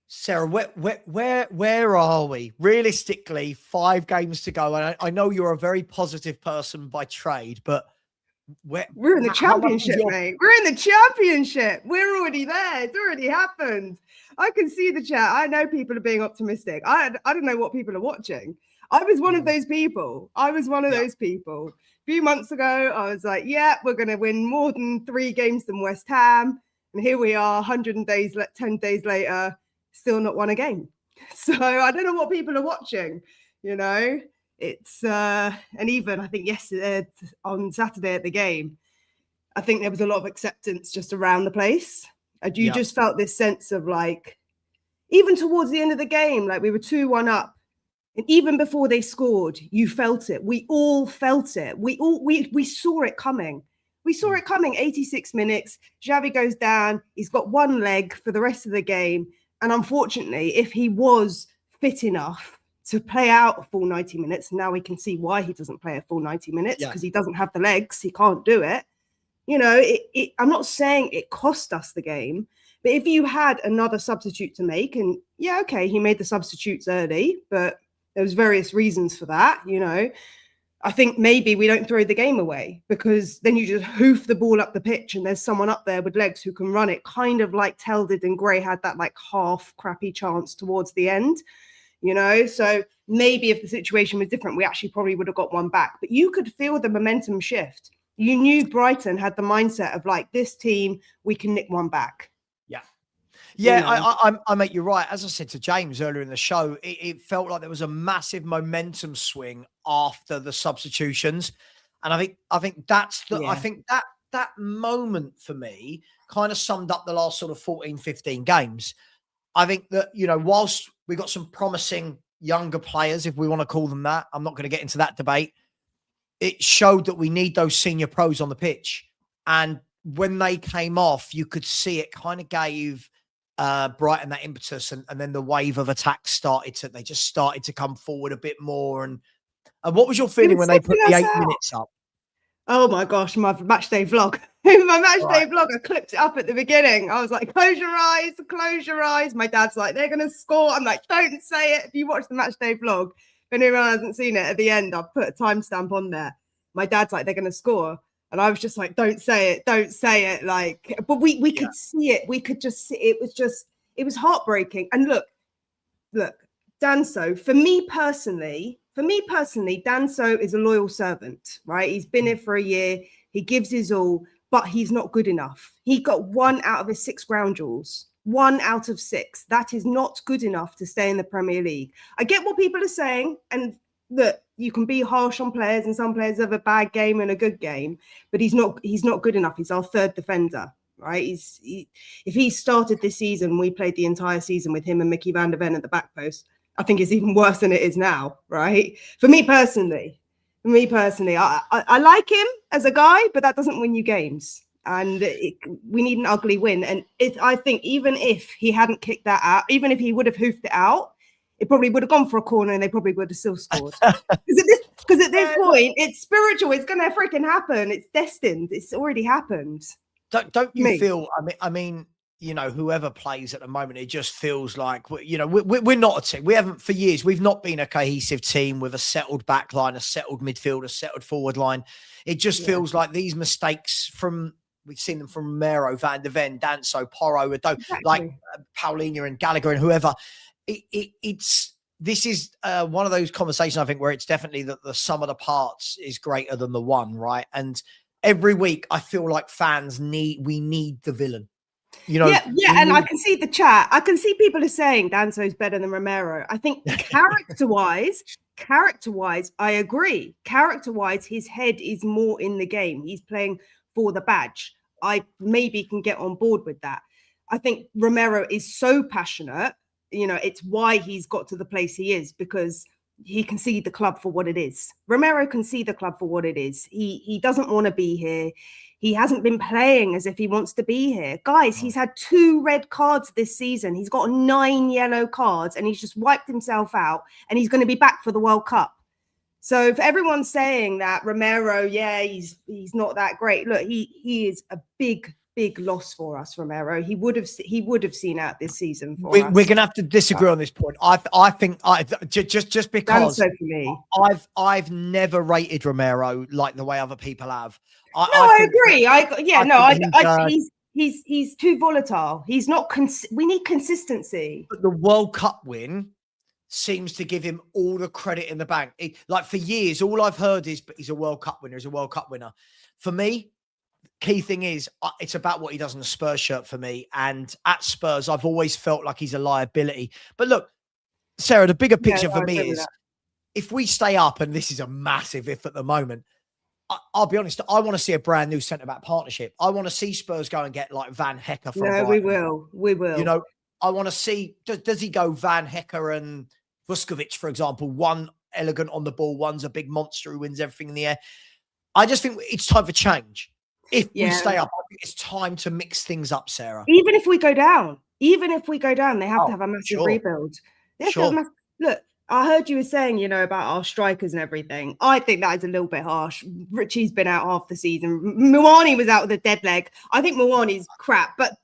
Sarah, where are we? Realistically, 5 games to go. And I know you're a very positive person by trade, but we're in the championship, mate. We're in the championship. We're already there. It's already happened. I can see the chat. I know people are being optimistic. I don't know what people are watching. I was one of those people. Those people. A few months ago, I was like, yeah, we're going to win more than 3 games than West Ham. And here we are, 10 days later, still not won a game. So I don't know what people are watching, It's and even I think yesterday on Saturday at the game, I think there was a lot of acceptance just around the place. And you just felt this sense of like, even towards the end of the game, like we were 2-1 up. And even before they scored, you felt it. We all felt it. We saw it coming. We saw it coming. 86 minutes. Xavi goes down. He's got one leg for the rest of the game. And unfortunately, if he was fit enough to play out a full 90 minutes. Now we can see why he doesn't play a full 90 minutes, because he doesn't have the legs. He can't do it. I'm not saying it cost us the game, but if you had another substitute to make, and he made the substitutes early, but there was various reasons for that, I think maybe we don't throw the game away, because then you just hoof the ball up the pitch and there's someone up there with legs who can run it, kind of like Tell did and Gray had that like half crappy chance towards the end. you know? So maybe if the situation was different, we actually probably would have got one back. But you could feel the momentum shift. You knew Brighton had the mindset of like, this team, we can nick one back. Yeah, You know. I mate, you're right. As I said to James earlier in the show, it felt like there was a massive momentum swing after the substitutions, and I think that's the I think that moment for me kind of summed up the last sort of 14, 15 games. I think that, you know, whilst we got some promising younger players, if we want to call them that, I'm not going to get into that debate. It showed that we need those senior pros on the pitch, and when they came off, you could see it kind of gave Brighton that impetus, and then the wave of attacks they just started to come forward a bit more. And what was your feeling when they put the 8 minutes up? Oh my gosh, my match day vlog. My match day vlog, I clipped it up at the beginning. I was like, close your eyes, close your eyes. My dad's like, they're going to score. I'm like, don't say it. If you watch the match day vlog, if anyone hasn't seen it, at the end, I've put a timestamp on there. My dad's like, they're going to score. And I was just like, don't say it, don't say it. Like, but we could see it. We could just see it. It was heartbreaking. And look, Danso, for me personally, Danso is a loyal servant, right? He's been here for a year. He gives his all, but he's not good enough. He got 1 out of his 6 ground duels. 1 out of 6. That is not good enough to stay in the Premier League. I get what people are saying, and that you can be harsh on players, and some players have a bad game and a good game, but he's not good enough. He's our 3rd defender, right? If he started this season, we played the entire season with him and Mickey van der Ven at the back post, I think it's even worse than it is now, right? For me personally, I like him as a guy, but that doesn't win you games. And we need an ugly win. And I think even if he hadn't kicked that out, even if he would have hoofed it out, it probably would have gone for a corner and they probably would have still scored. Because at this point, it's spiritual. It's going to freaking happen. It's destined. It's already happened. Don't you feel? I mean, you know, whoever plays at the moment, it just feels like, you know, we're not a team. We haven't for years. We've not been a cohesive team with a settled back line, a settled midfield, a settled forward line. It just feels like these mistakes we've seen them from Romero, Van der Ven, Danso, Porro, like Paulinho and Gallagher and whoever. This is one of those conversations, I think, where it's definitely that the sum of the parts is greater than the one, right? And every week I feel like fans we need the villain. You know, and I can see the chat. I can see people are saying Danso's better than Romero. I think character-wise, I agree. Character-wise, his head is more in the game. He's playing for the badge. I maybe can get on board with that. I think Romero is so passionate. You know, it's why he's got to the place he is, because he can see the club for what it is. Romero can see the club for what it is. He doesn't want to be here. He hasn't been playing as if he wants to be here. Guys, he's had 2 red cards this season. He's got 9 yellow cards and he's just wiped himself out, and he's going to be back for the World Cup. So if everyone's saying that Romero, he's not that great. Look, he is a big loss for us, Romero. He would have seen out this season for us. We're gonna have to disagree on this point. I think just because for me. I've never rated Romero like the way other people have. I agree. He's too volatile. He's not. We need consistency. But the World Cup win seems to give him all the credit in the bank. Like for years, all I've heard is, but he's a World Cup winner. He's a World Cup winner. For me, key thing is it's about what he does in the Spurs shirt for me. And at Spurs, I've always felt like he's a liability. But look, Sarah, the bigger picture for me is if we stay up, and this is a massive if at the moment, I'll be honest, I want to see a brand new centre-back partnership. I want to see Spurs go and get like Van Hecker from Brighton. We will. You know, I want to see, does he go Van Hecker and Vuskovic, for example? One elegant on the ball, one's a big monster who wins everything in the air. I just think it's time for change. If we stay up, I think it's time to mix things up, Sarah. Even if we go down, they have to have a massive rebuild. Look, I heard you were saying, you know, about our strikers and everything. I think that is a little bit harsh. Richie's been out half the season. Muani was out with a dead leg. I think Muani's crap, but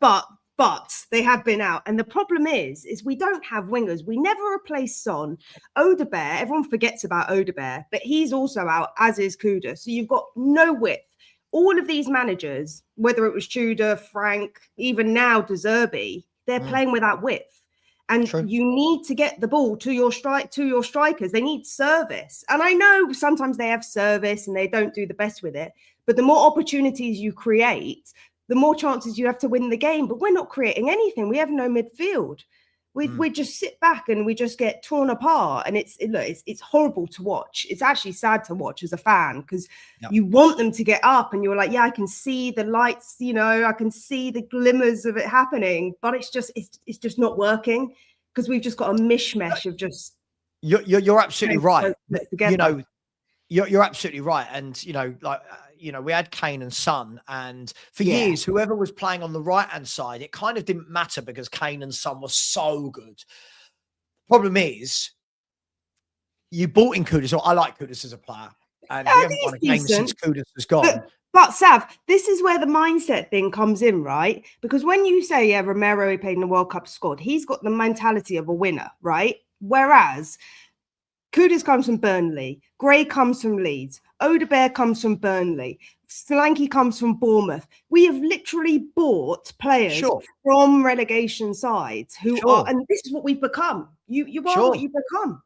they have been out. And the problem is we don't have wingers. We never replace Son. Odebear, everyone forgets about Odebear, but he's also out, as is Kuda. So you've got no width. All of these managers, whether it was Tudor, Frank, even now De Zerbi, they're playing without width. And True. you need to get the ball to your strikers. They need service. And I know sometimes they have service and they don't do the best with it. But the more opportunities you create, the more chances you have to win the game. But we're not creating anything. We have no midfield. We just sit back and we just get torn apart. And it's horrible to watch. It's actually sad to watch as a fan, because you want them to get up and you're like, yeah, I can see the lights, I can see the glimmers of it happening, but it's just not working, because we've just got a mishmash of just. You're absolutely right. Together. You're absolutely right. And, we had Kane and Son, and for years, whoever was playing on the right-hand side, it kind of didn't matter because Kane and Son were so good. Problem is, you bought in Kudus, or I like Kudus as a player, and we haven't won a game since Kudus has gone. But Sav, this is where the mindset thing comes in, right? Because when you say, Romero, he played in the World Cup, scored, he's got the mentality of a winner, right? Whereas Kudus comes from Burnley, Gray comes from Leeds, Odebear comes from Burnley, Solanke comes from Bournemouth. We have literally bought players from relegation sides who are, and this is what we've become. You are what you've become.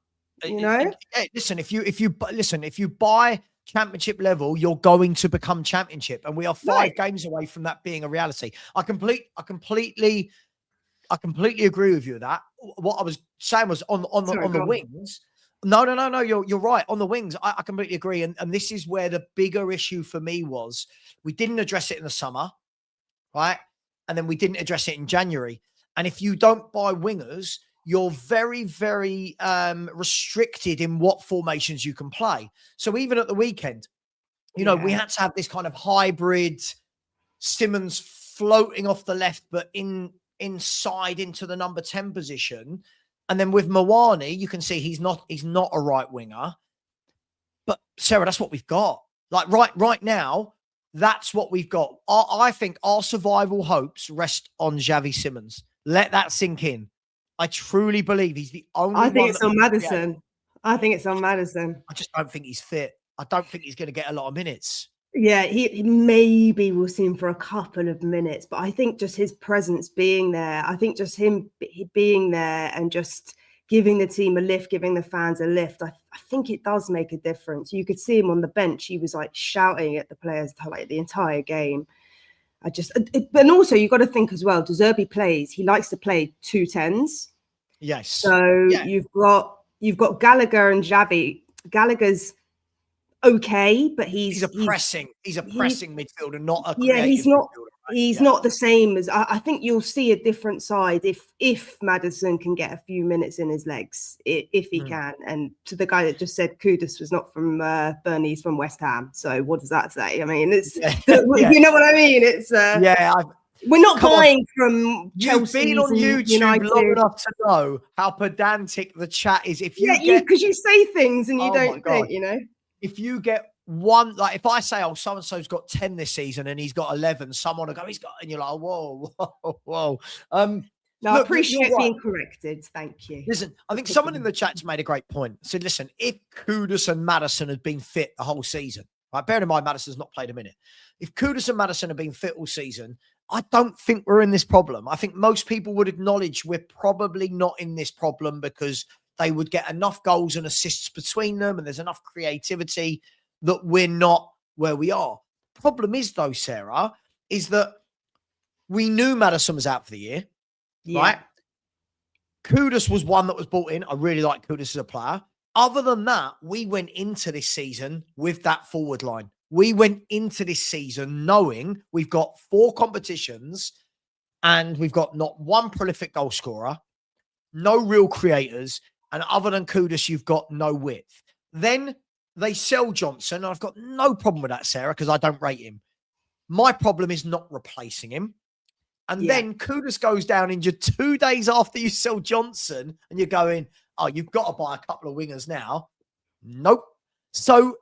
Listen, if you buy Championship level, you're going to become Championship, and we are 5 games away from that being a reality. I completely agree with you with that. What I was saying was on the wings. No. You're right. On the wings, I completely agree. And this is where the bigger issue for me was, we didn't address it in the summer, right? And then we didn't address it in January. And if you don't buy wingers, you're very, very restricted in what formations you can play. So even at the weekend, we had to have this kind of hybrid Simmons floating off the left, but inside into the number 10 position. And then with Mawani, you can see he's not a right winger. But Sarah, that's what we've got. Like right now, that's what we've got. I think our survival hopes rest on Xavi Simons. Let that sink in. I truly believe he's the only one. I think it's on Maddison. I think it's on Maddison. I just don't think he's fit. I don't think he's going to get a lot of minutes. Yeah, he maybe will see him for a couple of minutes, but I think just his presence being there, I think just him being there and just giving the team a lift, giving the fans a lift, I think it does make a difference. You could see him on the bench. He was like shouting at the players like the entire game. And also you got to think as well, Zerbi plays, he likes to play 2 10s. Yes. So you've got Gallagher and Xavi. Gallagher's okay, but he's a pressing midfielder, not a he's not midfielder, right? He's not the same as I think you'll see a different side if Maddison can get a few minutes in his legs, if he can. And to the guy that just said Kudus was not from Burnley, he's from West Ham. So what does that say? I mean, it's you know what I mean? It's we're not buying from Chelsea. You've been on YouTube United long enough to know how pedantic the chat is. If you because you say things and you don't think, If you get one, like if I say, oh, so-and-so's got 10 this season and he's got 11, someone will go, he's got, and you're like, whoa. No, I appreciate being corrected. Thank you. Listen, I think someone in the chat's made a great point. Said, listen, if Kudus and Maddison had been fit the whole season, right? Bear in mind, Maddison's not played a minute. If Kudus and Maddison have been fit all season, I don't think we're in this problem. I think most people would acknowledge we're probably not in this problem because they would get enough goals and assists between them and there's enough creativity that we're not where we are. Problem is, though, Sarah, is that we knew Maddison was out for the year, right? Kudus was one that was brought in. I really like Kudus as a player. Other than that, we went into this season with that forward line. We went into this season knowing we've got 4 competitions and we've got not one prolific goal scorer, no real creators, and other than Kudus, you've got no width. Then they sell Johnson, and I've got no problem with that, Sarah, because I don't rate him. My problem is not replacing him. And then Kudus goes down injured 2 days after you sell Johnson, and you're going, oh, you've got to buy a couple of wingers now. Nope. So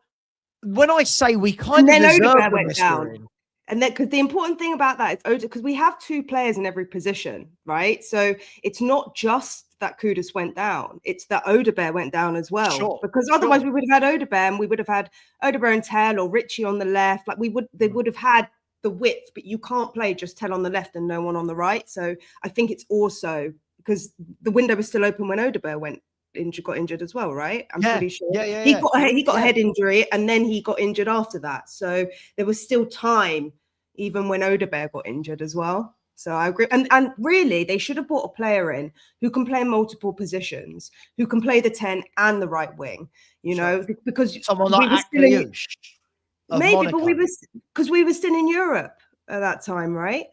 when I say we kind of deserve the mess we're in, and then, because the important thing about that is because we have 2 players in every position, right? So it's not just that Kudus went down; it's that Odebear went down as well. Because otherwise, we would have had Odebear, and we would have had Odebear and Tell or Richie on the left. Like they would have had the width, but you can't play just Tell on the left and no one on the right. So I think it's also because the window was still open when Odegaard got injured as well, right? I'm pretty sure. He got a head injury, and then he got injured after that. So there was still time, even when Odegaard got injured as well. So I agree. And really, they should have brought a player in who can play multiple positions, who can play the 10 and the right wing, you know, because someone like Akliouche. Maybe, but we were still in Europe at that time, right?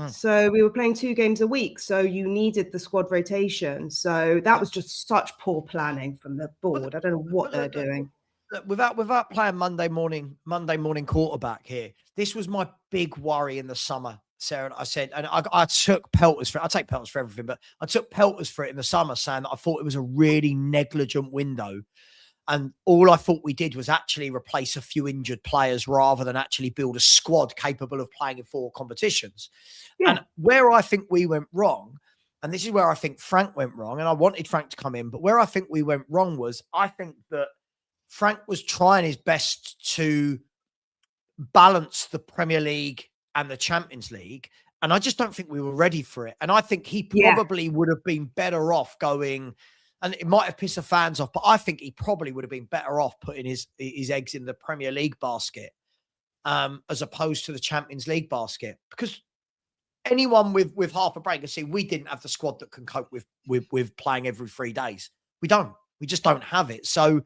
So we were playing 2 games a week. So you needed the squad rotation. So that was just such poor planning from the board. I don't know what they're doing. Without playing Monday morning quarterback here, this was my big worry in the summer, Sarah. I said, and I took pelters for it. I take pelters for everything, but I took pelters for it in the summer, saying that I thought it was a really negligent window. And all I thought we did was actually replace a few injured players rather than actually build a squad capable of playing in 4 competitions. Yeah. And where I think we went wrong, and this is where I think Frank went wrong, and I wanted Frank to come in, but where I think we went wrong was I think that Frank was trying his best to balance the Premier League and the Champions League. And I just don't think we were ready for it. And I think he probably would have been better off going, and it might have pissed the fans off, but I think he probably would have been better off putting his eggs in the Premier League basket as opposed to the Champions League basket. Because anyone with half a brain can see we didn't have the squad that can cope with playing every 3 days. We don't. We just don't have it. So,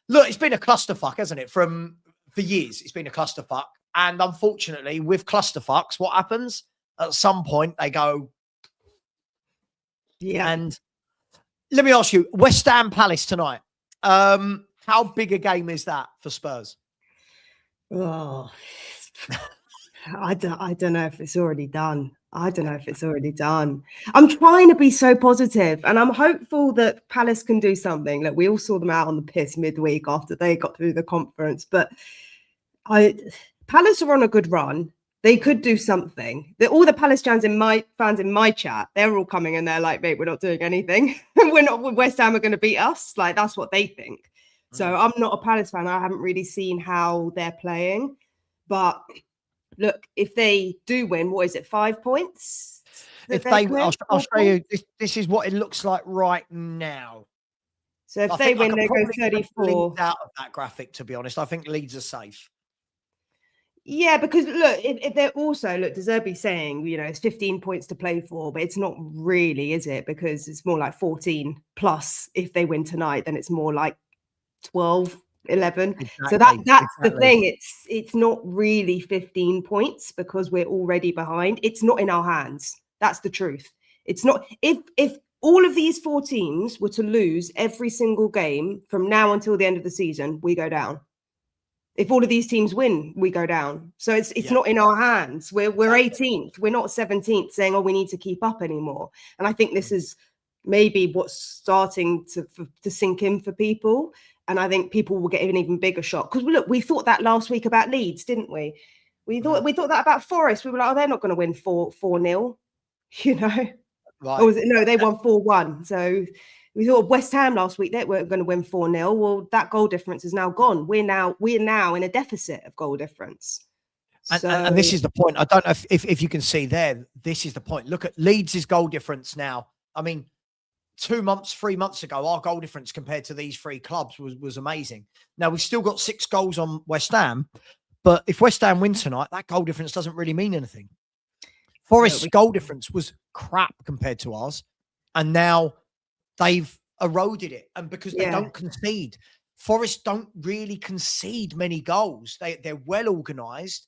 look, it's been a clusterfuck, hasn't it? For years, it's been a clusterfuck. And unfortunately, with clusterfucks, what happens? At some point, they go... Yeah. And... let me ask you, West Ham Palace tonight. How big a game is that for Spurs? Oh, I don't know if it's already done. I'm trying to be so positive, and I'm hopeful that Palace can do something. Like, we all saw them out on the piss midweek after they got through the conference, but Palace are on a good run. They could do something. All the Palace fans in my chat, they're all coming and they're like, mate, we're not doing anything. West Ham are going to beat us. Like, that's what they think. So I'm not a Palace fan. I haven't really seen how they're playing. But look, if they do win, what is it, 5 points? I'll show you. This is what it looks like right now. So if they win, they go 34. Out of that graphic, to be honest, I think Leeds are safe. Yeah, because look, if they're also, look, Zerbi saying, you know, it's 15 points to play for, but it's not really, is it? Because it's more like 14 plus if they win tonight, then it's more like 12, 11. Exactly, so that's the thing. It's not really 15 points because we're already behind. It's not in our hands. That's the truth. It's not. If all of these 4 teams were to lose every single game from now until the end of the season, we go down. If all of these teams win, we go down. So it's not in our hands. We're 18th. We're not 17th saying, oh, we need to keep up anymore. And I think this is maybe what's starting to sink in for people. And I think people will get an even bigger shock. Because look, we thought that last week about Leeds, didn't we? We thought that about Forest. We were like, oh, they're not going to win 4-0, you know? Right. Or was it? No, they won 4-1. So we thought West Ham last week, they weren't going to win 4-0. Well, that goal difference is now gone. We're now in a deficit of goal difference. And this is the point. I don't know if you can see there. This is the point. Look at Leeds' goal difference now. I mean, 3 months ago, our goal difference compared to these 3 clubs was amazing. Now, we've still got 6 goals on West Ham, but if West Ham win tonight, that goal difference doesn't really mean anything. Forest's goal difference was crap compared to ours, and now they've eroded it. And because they don't concede, Forest don't really concede many goals. They're well organised.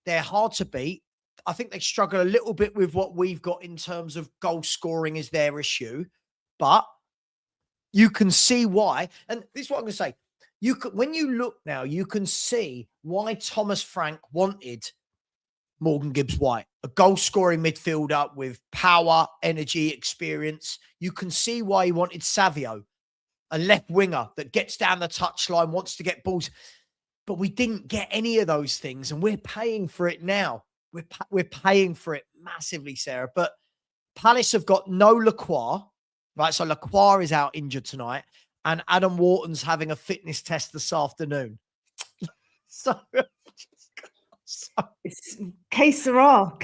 They're hard to beat. I think they struggle a little bit with what we've got in terms of goal scoring is their issue. But you can see why. And this is what I'm going to say. When you look now, you can see why Thomas Frank wanted Morgan Gibbs-White, a goal-scoring midfielder with power, energy, experience. You can see why he wanted Savio, a left winger that gets down the touchline, wants to get balls. But we didn't get any of those things, and we're paying for it now. We're paying for it massively, Sarah. But Palace have got no Lacroix, right? So Lacroix is out injured tonight, and Adam Wharton's having a fitness test this afternoon. It's que sera. Oh,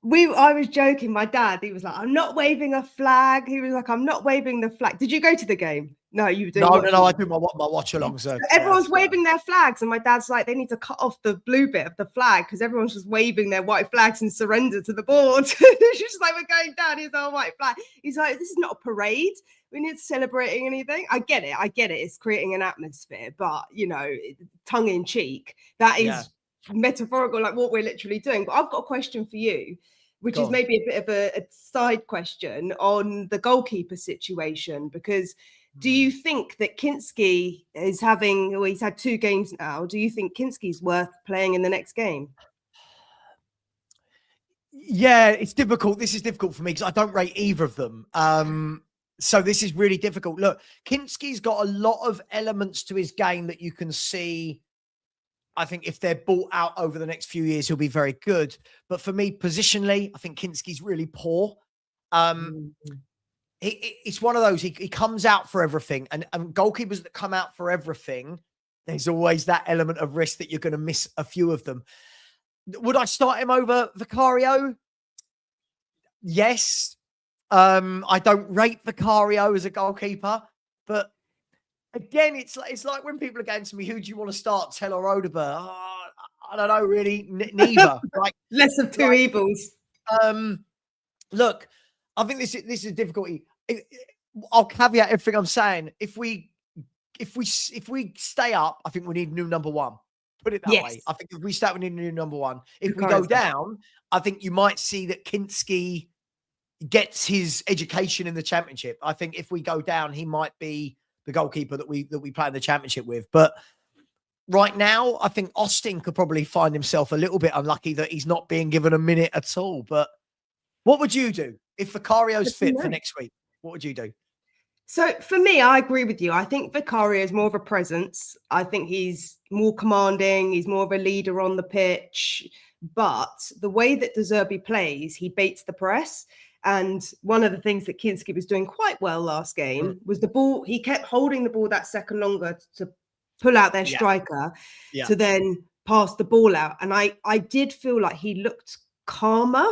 I was joking. My dad, he was like, I'm not waving a flag. He was like, I'm not waving the flag. Did you go to the game? No, you were doing No, I do my watch along. So everyone's waving their flags, and my dad's like, they need to cut off the blue bit of the flag because everyone's just waving their white flags and surrender to the board. It's just like, we're going down, here's our white flag. He's like, this is not a parade. We're not celebrating anything. I get it. It's creating an atmosphere, but you know, tongue in cheek, that is metaphorical, like what we're literally doing. But I've got a question for you, which is maybe a bit of a side question on the goalkeeper situation, because do you think that Kinski is having, well, he's had 2 games now. Do you think Kinski's worth playing in the next game? Yeah, it's difficult. This is difficult for me because I don't rate either of them. So this is really difficult. Look, Kinski's got a lot of elements to his game that you can see. I think if they're bought out over the next few years, he'll be very good. But for me, positionally, I think Kinski's really poor. It's one of those, he comes out for everything, and goalkeepers that come out for everything, there's always that element of risk that you're going to miss a few of them. Would I start him over Vicario? Yes. I don't rate Vicario as a goalkeeper, but again, it's like when people are going to me, who do you want to start, Tell or Odeberg? Oh, I don't know, really, neither. Like, less of two evils. Look, I think this is a difficulty. I'll caveat everything I'm saying. If we stay up, I think we need a new number 1. Put it that way. I think if we start, we need a new number 1. If we go down, I think you might see that Kinski gets his education in the Championship. I think if we go down, he might be the goalkeeper that we play in the Championship with. But right now, I think Austin could probably find himself a little bit unlucky that he's not being given a minute at all. But what would you do if Vicario's fit for next week? What would you do? So for me, I agree with you. I think Vicario is more of a presence. I think he's more commanding. He's more of a leader on the pitch. But the way that Zerbi plays, he baits the press. And one of the things that Kinski was doing quite well last game was the ball. He kept holding the ball that second longer to pull out their striker to then pass the ball out. And I did feel like he looked calmer.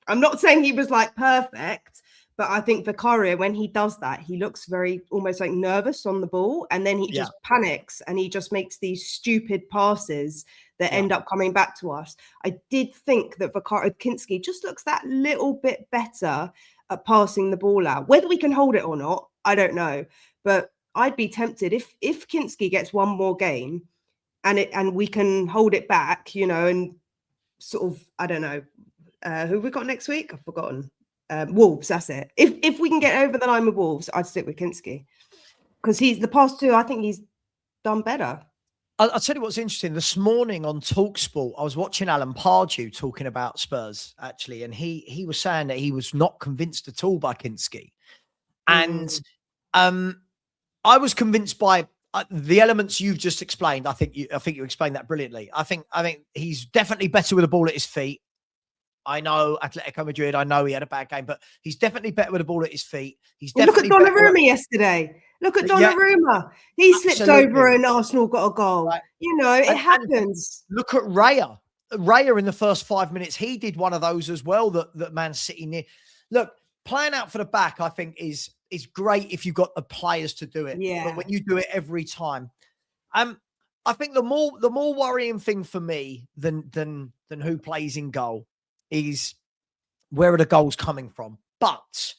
I'm not saying he was like perfect, but I think Vicario, when he does that, he looks very almost like nervous on the ball. And then he just panics and he just makes these stupid passes that end up coming back to us. I did think that Kinski just looks that little bit better at passing the ball out. Whether we can hold it or not, I don't know. But I'd be tempted if Kinski gets one more game and we can hold it back, you know, and sort of, I don't know, who we got next week? I've forgotten. Wolves, that's it. If we can get over the line with Wolves, I'd stick with Kinski. Because he's the past 2, I think he's done better. I'll tell you what's interesting. This morning on TalkSport, I was watching Alan Pardew talking about Spurs, actually, and he was saying that he was not convinced at all by Kinski. And I was convinced by the elements you've just explained. I think you explained that brilliantly. I think he's definitely better with the ball at his feet. I know Atletico Madrid, I know he had a bad game, but he's definitely better with the ball at his feet. He's definitely look at Donnarumma yesterday. Look at Donnarumma. He slipped over and Arsenal got a goal. Right. You know, it happens. Look at Raya. Raya in the first 5 minutes, he did one of those as well that Man City near. Look, playing out for the back, I think is great if you've got the players to do it. Yeah. But when you do it every time, I think the more worrying thing for me than who plays in goal is where are the goals coming from. But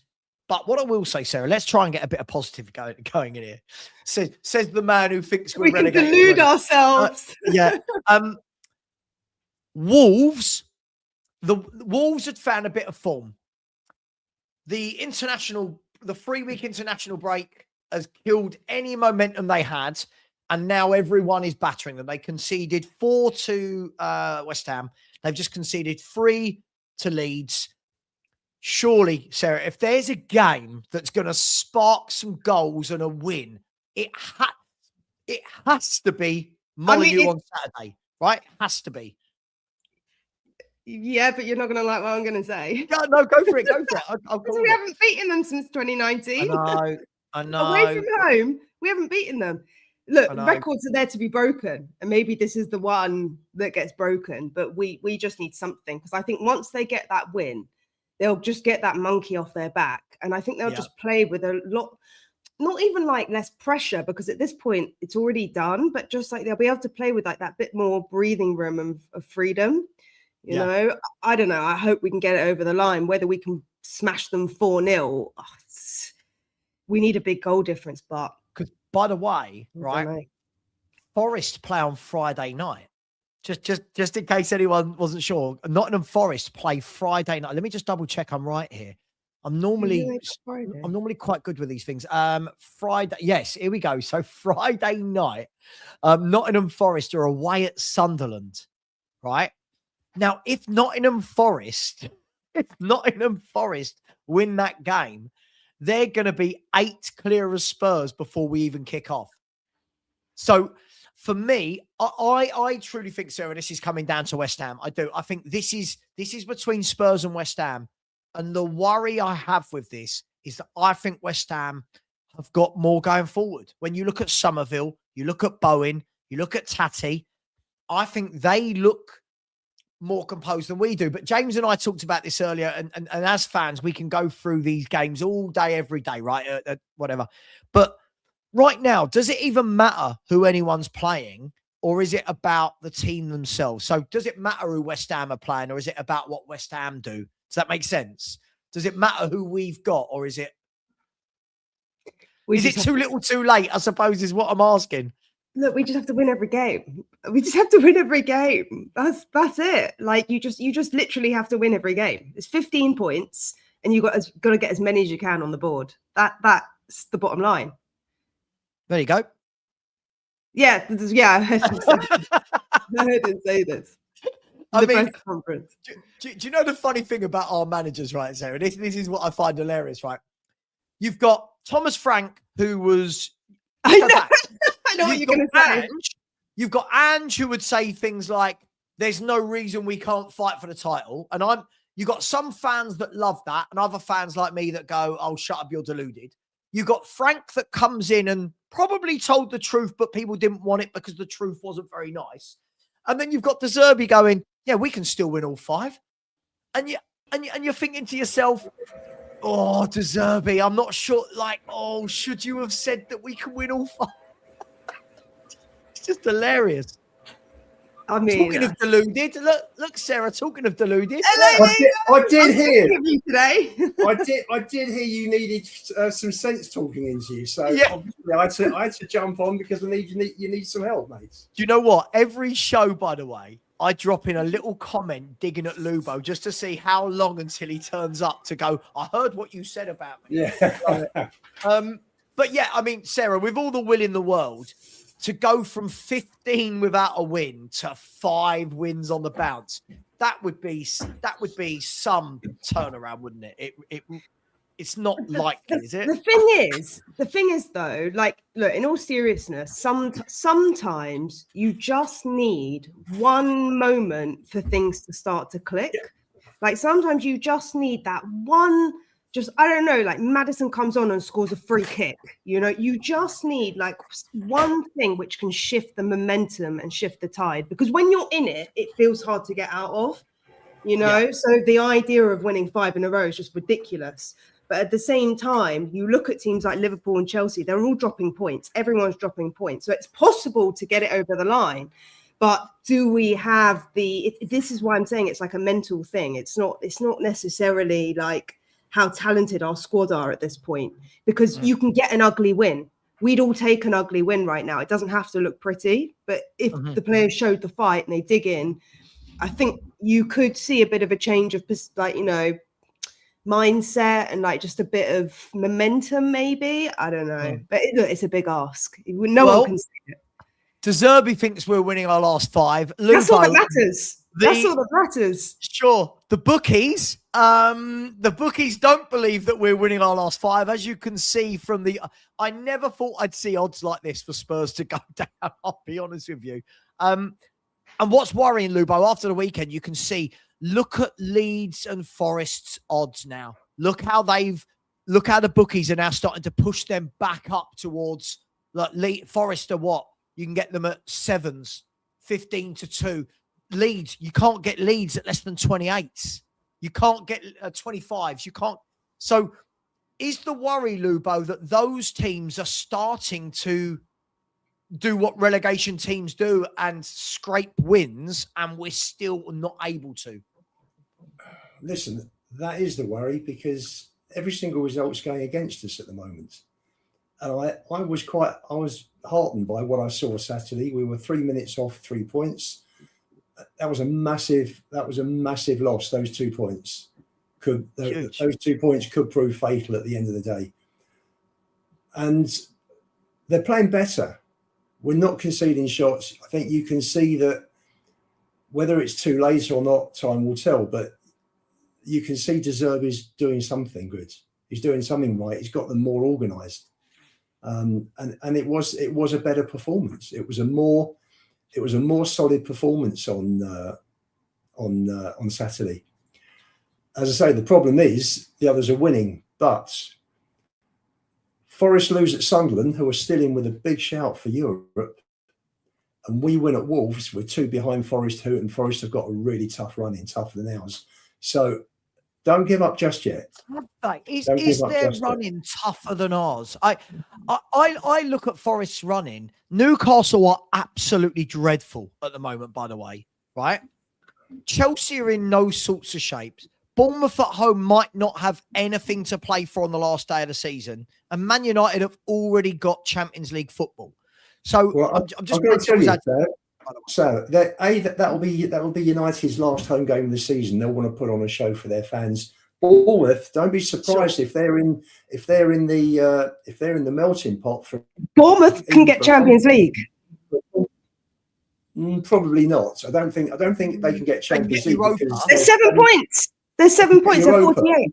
what I will say, Sarah, let's try and get a bit of positive going in here. Says the man who thinks we're relegated. We can delude ourselves. Wolves. The Wolves had found a bit of form. The 3-week international break has killed any momentum they had, and now everyone is battering them. They conceded 4 to West Ham. They've just conceded 3 to Leeds. Surely, Sarah, if there's a game that's going to spark some goals and a win, it has to be Molyneux on Saturday, right? Has to be. Yeah, but you're not going to like what I'm going to say. No, go for it. Because we haven't beaten them since 2019. I know. Away from home, we haven't beaten them. Look, records are there to be broken, and maybe this is the one that gets broken. But we just need something, because I think once they get that win, they'll just get that monkey off their back, and I think they'll just play with a lot, not even like less pressure, because at this point it's already done, but just like they'll be able to play with like that bit more breathing room of freedom. You know, I don't know. I hope we can get it over the line. Whether we can smash them 4-0, we need a big goal difference, but. Because, by the way, right, Forest play on Friday night. Just in case anyone wasn't sure, Nottingham Forest play Friday night. Let me just double check I'm right here. I'm normally quite good with these things. Friday, yes, here we go. So Friday night, Nottingham Forest are away at Sunderland, right? Now, if Nottingham Forest win that game, they're going to be 8 clear of Spurs before we even kick off. So for me, I truly think, Sarah, this is coming down to West Ham. I do. I think this is between Spurs and West Ham. And the worry I have with this is that I think West Ham have got more going forward. When you look at Somerville, you look at Bowen, you look at Tatty, I think they look more composed than we do. But James and I talked about this earlier, and as fans, we can go through these games all day, every day, right? Whatever. But right now, does it even matter who anyone's playing, or is it about the team themselves? So does it matter who West Ham are playing, or is it about what West Ham do? Does that make sense? Does it matter who we've got, or is it too little too late, I suppose, is what I'm asking. Look, we just have to win every game. We just have to win every game. That's it. Like you just literally have to win every game. It's 15 points, and you've got to get as many as you can on the board. That's the bottom line. There you go. Yeah. I didn't say this. I mean, press conference. Do you know the funny thing about our managers, right, Sarah? This is what I find hilarious, right? You've got Thomas Frank, who was. I know what you're going to say. You've got Ange, who would say things like, "There's no reason we can't fight for the title," and you got some fans that love that, and other fans like me that go, "Oh, shut up, you're deluded." You got Frank that comes in and probably told the truth, but people didn't want it because the truth wasn't very nice. And then you've got the Zerbi going, "Yeah, we can still win all 5," and you're thinking to yourself, "Oh, De Zerbi, I'm not sure. Like, oh, should you have said that we can win all 5?" It's just hilarious. I mean, talking of deluded, look, Sarah. Talking of deluded, I did hear you today. I did hear you needed some sense talking into you. So obviously I had to jump on because you need some help, mate. Do you know what? Every show, by the way, I drop in a little comment digging at Lubo just to see how long until he turns up to go, "I heard what you said about me." Yeah. But yeah, I mean, Sarah, with all the will in the world, to go from 15 without a win to 5 wins on the bounce, that would be some turnaround, wouldn't it? It's not likely, is it? The thing is though, like, look, in all seriousness, sometimes you just need one moment for things to start to click. Yeah. Like sometimes you just need that one. I don't know, like Maddison comes on and scores a free kick. You know, you just need like one thing which can shift the momentum and shift the tide. Because when you're in it, it feels hard to get out of, you know? Yeah. So the idea of winning 5 in a row is just ridiculous. But at the same time, you look at teams like Liverpool and Chelsea, they're all dropping points. Everyone's dropping points. So it's possible to get it over the line. But do we have this is why I'm saying it's like a mental thing. It's not necessarily like how talented our squad are at this point, because you can get an ugly win. We'd all take an ugly win right now. It doesn't have to look pretty, but if the players showed the fight and they dig in, I think you could see a bit of a change of, like, you know, mindset and like just a bit of momentum, maybe. I don't know, but it's a big ask. No one can see it. De Zerbi thinks we're winning our last 5. That's all that matters. That's all that matters. Sure. The bookies don't believe that we're winning our last 5. As you can see from I never thought I'd see odds like this for Spurs to go down. I'll be honest with you. And what's worrying, Lubo, after the weekend, you can see, look at Leeds and Forest's odds now. Look how the bookies are now starting to push them back up towards Like Forest are what? You can get them at 7s, 15-2. Leeds, you can't get Leeds at less than 28s. You can't get 25s. You can't. So is the worry, Lubo, that those teams are starting to do what relegation teams do and scrape wins, and we're still not able to? Listen, that is the worry, because every single result's going against us at the moment. And I was heartened by what I saw Saturday. We were 3 minutes off 3 points. That was a massive loss. Those 2 points those 2 points could prove fatal at the end of the day. And they're playing better. We're not conceding shots. I think you can see that, whether it's too late or not, time will tell. But you can see Zerbi's doing something good. He's doing something right. He's got them more organised, and it was a better performance. It was a more solid performance on Saturday. As I say, the problem is the others are winning, but Forest lose at Sunderland, who are still in with a big shout for Europe, and we win at Wolves. We're 2 behind Forest, and Forest have got a really tough run in, tougher than ours. So don't give up just yet. Is their running tougher than ours? I look at Forest's running. Newcastle are absolutely dreadful at the moment, by the way, right? Chelsea are in no sorts of shapes. Bournemouth at home might not have anything to play for on the last day of the season, and Man United have already got Champions League football. So I'm just going to tell you that. So that will be United's last home game of the season. They'll want to put on a show for their fans. Bournemouth, don't be surprised if they're in the melting pot for Bournemouth can get Champions League. Probably not. I don't think they can get Champions League. There's 7 points. There's 7 points. They're 48.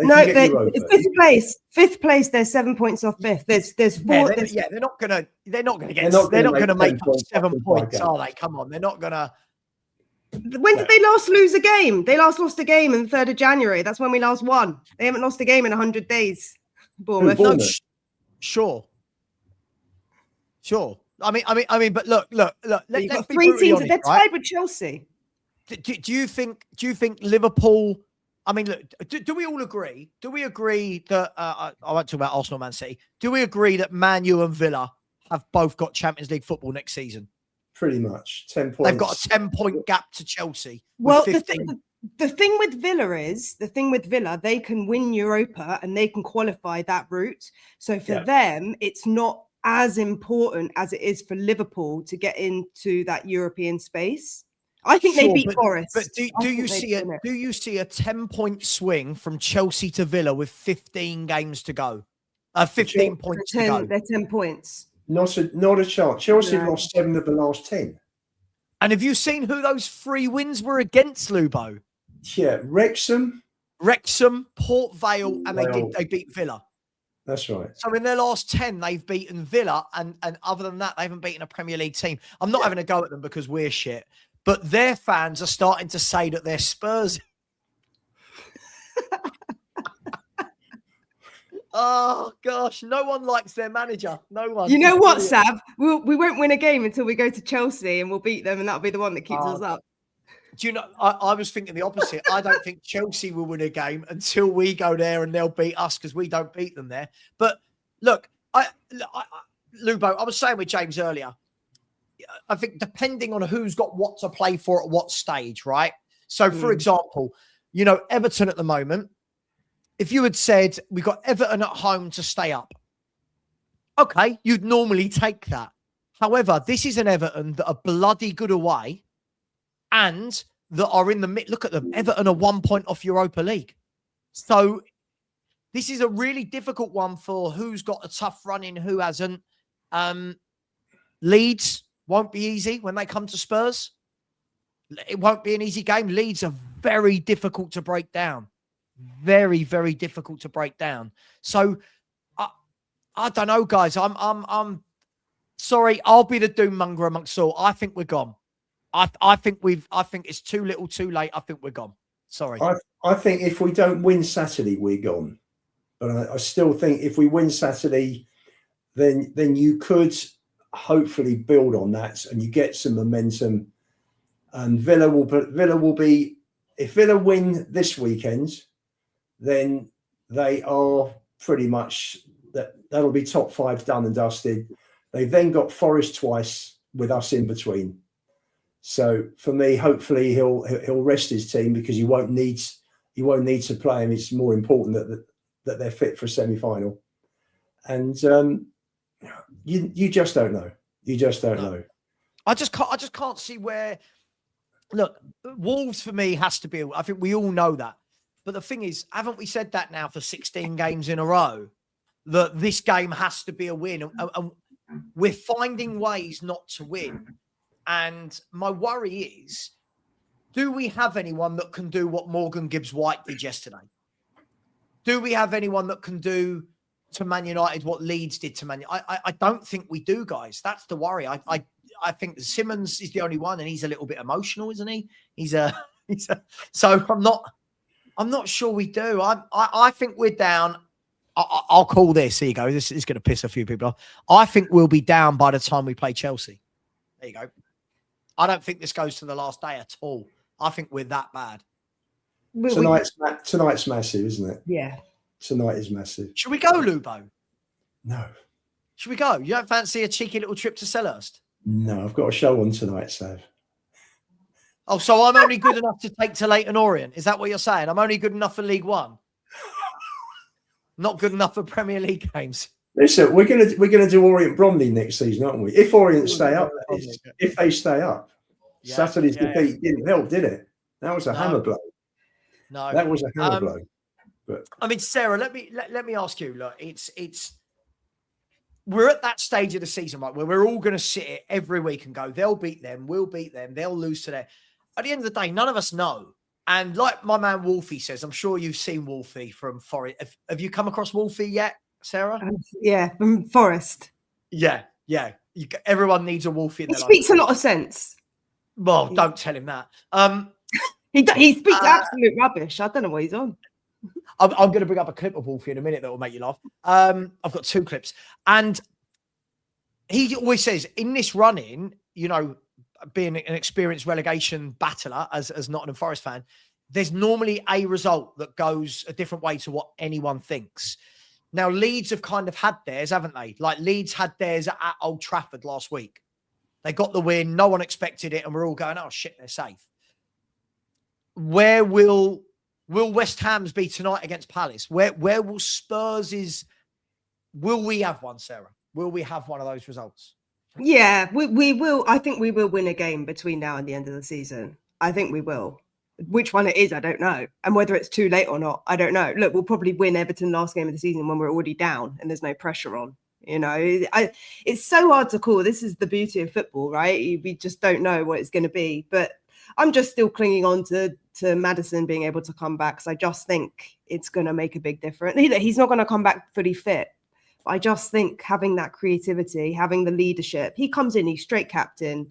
No, they're fifth place. Fifth place. They're 7 points off fifth. There's 4. They're not gonna make up 7 points, are they? Come on, they're not gonna. When did they last lose a game? They last lost a game on the 3rd of January. That's when we last won. They haven't lost a game in 100 days. Bournemouth. No, sure. I mean, but look. You've got 3 teams. They're tied with Chelsea. Do you think Liverpool? I mean, look, do we all agree? Do we agree that I won't talk about Arsenal, Man City? Do we agree that Man U and Villa have both got Champions League football next season? Pretty much 10 points. They've got a 10-point gap to Chelsea. Well, the thing with Villa, they can win Europa and they can qualify that route. So for them, it's not as important as it is for Liverpool to get into that European space. I think they beat Forest. But do you see a 10-point swing from Chelsea to Villa with 15 games to go? 15 points to go. They're 10 points. Not a chance. Chelsea have lost 7 of the last 10. And have you seen who those 3 wins were against, Lubo? Yeah, Wrexham, Port Vale, and they beat Villa. That's right. So in their last 10, they've beaten Villa, and other than that, they haven't beaten a Premier League team. I'm not having a go at them because we're shit. But their fans are starting to say that they're Spurs. Oh, gosh. No one likes their manager. No one. You know what, Sav? We won't win a game until we go to Chelsea and we'll beat them, and that'll be the one that keeps us up. Do you know, I was thinking the opposite. I don't think Chelsea will win a game until we go there and they'll beat us because we don't beat them there. But look, Lubo, I was saying with James earlier, I think depending on who's got what to play for at what stage, right? So, for example, Everton at the moment, if you had said we got Everton at home to stay up, okay, you'd normally take that. However, this is an Everton that are bloody good away and that are in the mid. Look at them. Everton are 1 point off Europa League. So this is a really difficult one for who's got a tough run in, who hasn't. Leeds won't be easy when they come to Spurs. It won't be an easy game. Leeds are very difficult to break down. Very, very difficult to break down. So I don't know, guys. I'm sorry. I'll be the doom monger amongst all. I think we're gone. I think it's too little, too late. I think we're gone. Sorry. I think if we don't win Saturday, we're gone. But I still think if we win Saturday, then you could hopefully build on that, and you get some momentum. And Villa will be, if Villa win this weekend, then they are pretty much that'll be top 5 done and dusted. They've then got Forest twice with us in between. So for me, hopefully he'll rest his team, because he won't need to play him. It's more important that they're fit for a semi-final. And you just don't know. You just don't know. I just can't see where. Look, Wolves for me has to be. I think we all know that. But the thing is, haven't we said that now for 16 games in a row, that this game has to be a win? And we're finding ways not to win. And my worry is, do we have anyone that can do what Morgan Gibbs-White did yesterday? Do we have anyone that can do to Man United what Leeds did to Man United? I don't think we do, guys. That's the worry. I think Simmons is the only one, and he's a little bit emotional, isn't he? So I'm not sure we do. I think we're down. I'll call this. Here you go. This is going to piss a few people off. I think we'll be down by the time we play Chelsea. There you go. I don't think this goes to the last day at all. I think we're that bad. Tonight's massive, isn't it? Yeah. Tonight is massive. Should we go, Lubo? No. Should we go? You don't fancy a cheeky little trip to Selhurst? No, I've got a show on tonight, Sav. Oh, so I'm only good enough to take to Leyton Orient. Is that what you're saying? I'm only good enough for League One. Not good enough for Premier League games. Listen, we're gonna do Orient Bromley next season, aren't we? If Orient stay up, if they stay up. Yeah, Saturday's defeat didn't help, did it? That was a hammer blow. No, that was a hammer blow. But I mean, Sarah, let me ask you. Look, we're at that stage of the season, right, where we're all going to sit here every week and go, they'll beat them, we'll beat them, they'll lose to them. At the end of the day, none of us know. And like my man Wolfie says, I'm sure you've seen Wolfie from Forest. Have you come across Wolfie yet, Sarah? Yeah, from Forest. Yeah. Everyone needs a Wolfie in their life. He speaks a lot of sense. Well, don't tell him that. He speaks absolute rubbish. I don't know what he's on. I'm going to bring up a clip of Wolfie in a minute that will make you laugh. I've got 2 clips. And he always says, in this run-in, you know, being an experienced relegation battler as Nottingham Forest fan, there's normally a result that goes a different way to what anyone thinks. Now, Leeds have kind of had theirs, haven't they? Like Leeds had theirs at Old Trafford last week. They got the win. No one expected it. And we're all going, oh, shit, they're safe. Where will West Ham's be tonight against Palace? Where will Spurs will we have one, Sarah? Will we have one of those results? Yeah, we will. I think we will win a game between now and the end of the season. I think we will. Which one it is, I don't know. And whether it's too late or not, I don't know. Look, we'll probably win Everton last game of the season when we're already down and there's no pressure on. You know, it's so hard to call. This is the beauty of football, right? We just don't know what it's going to be. But I'm just still clinging on to Maddison being able to come back, because I just think it's going to make a big difference. He's not going to come back fully fit. I just think having that creativity, having the leadership, he comes in, he's straight captain.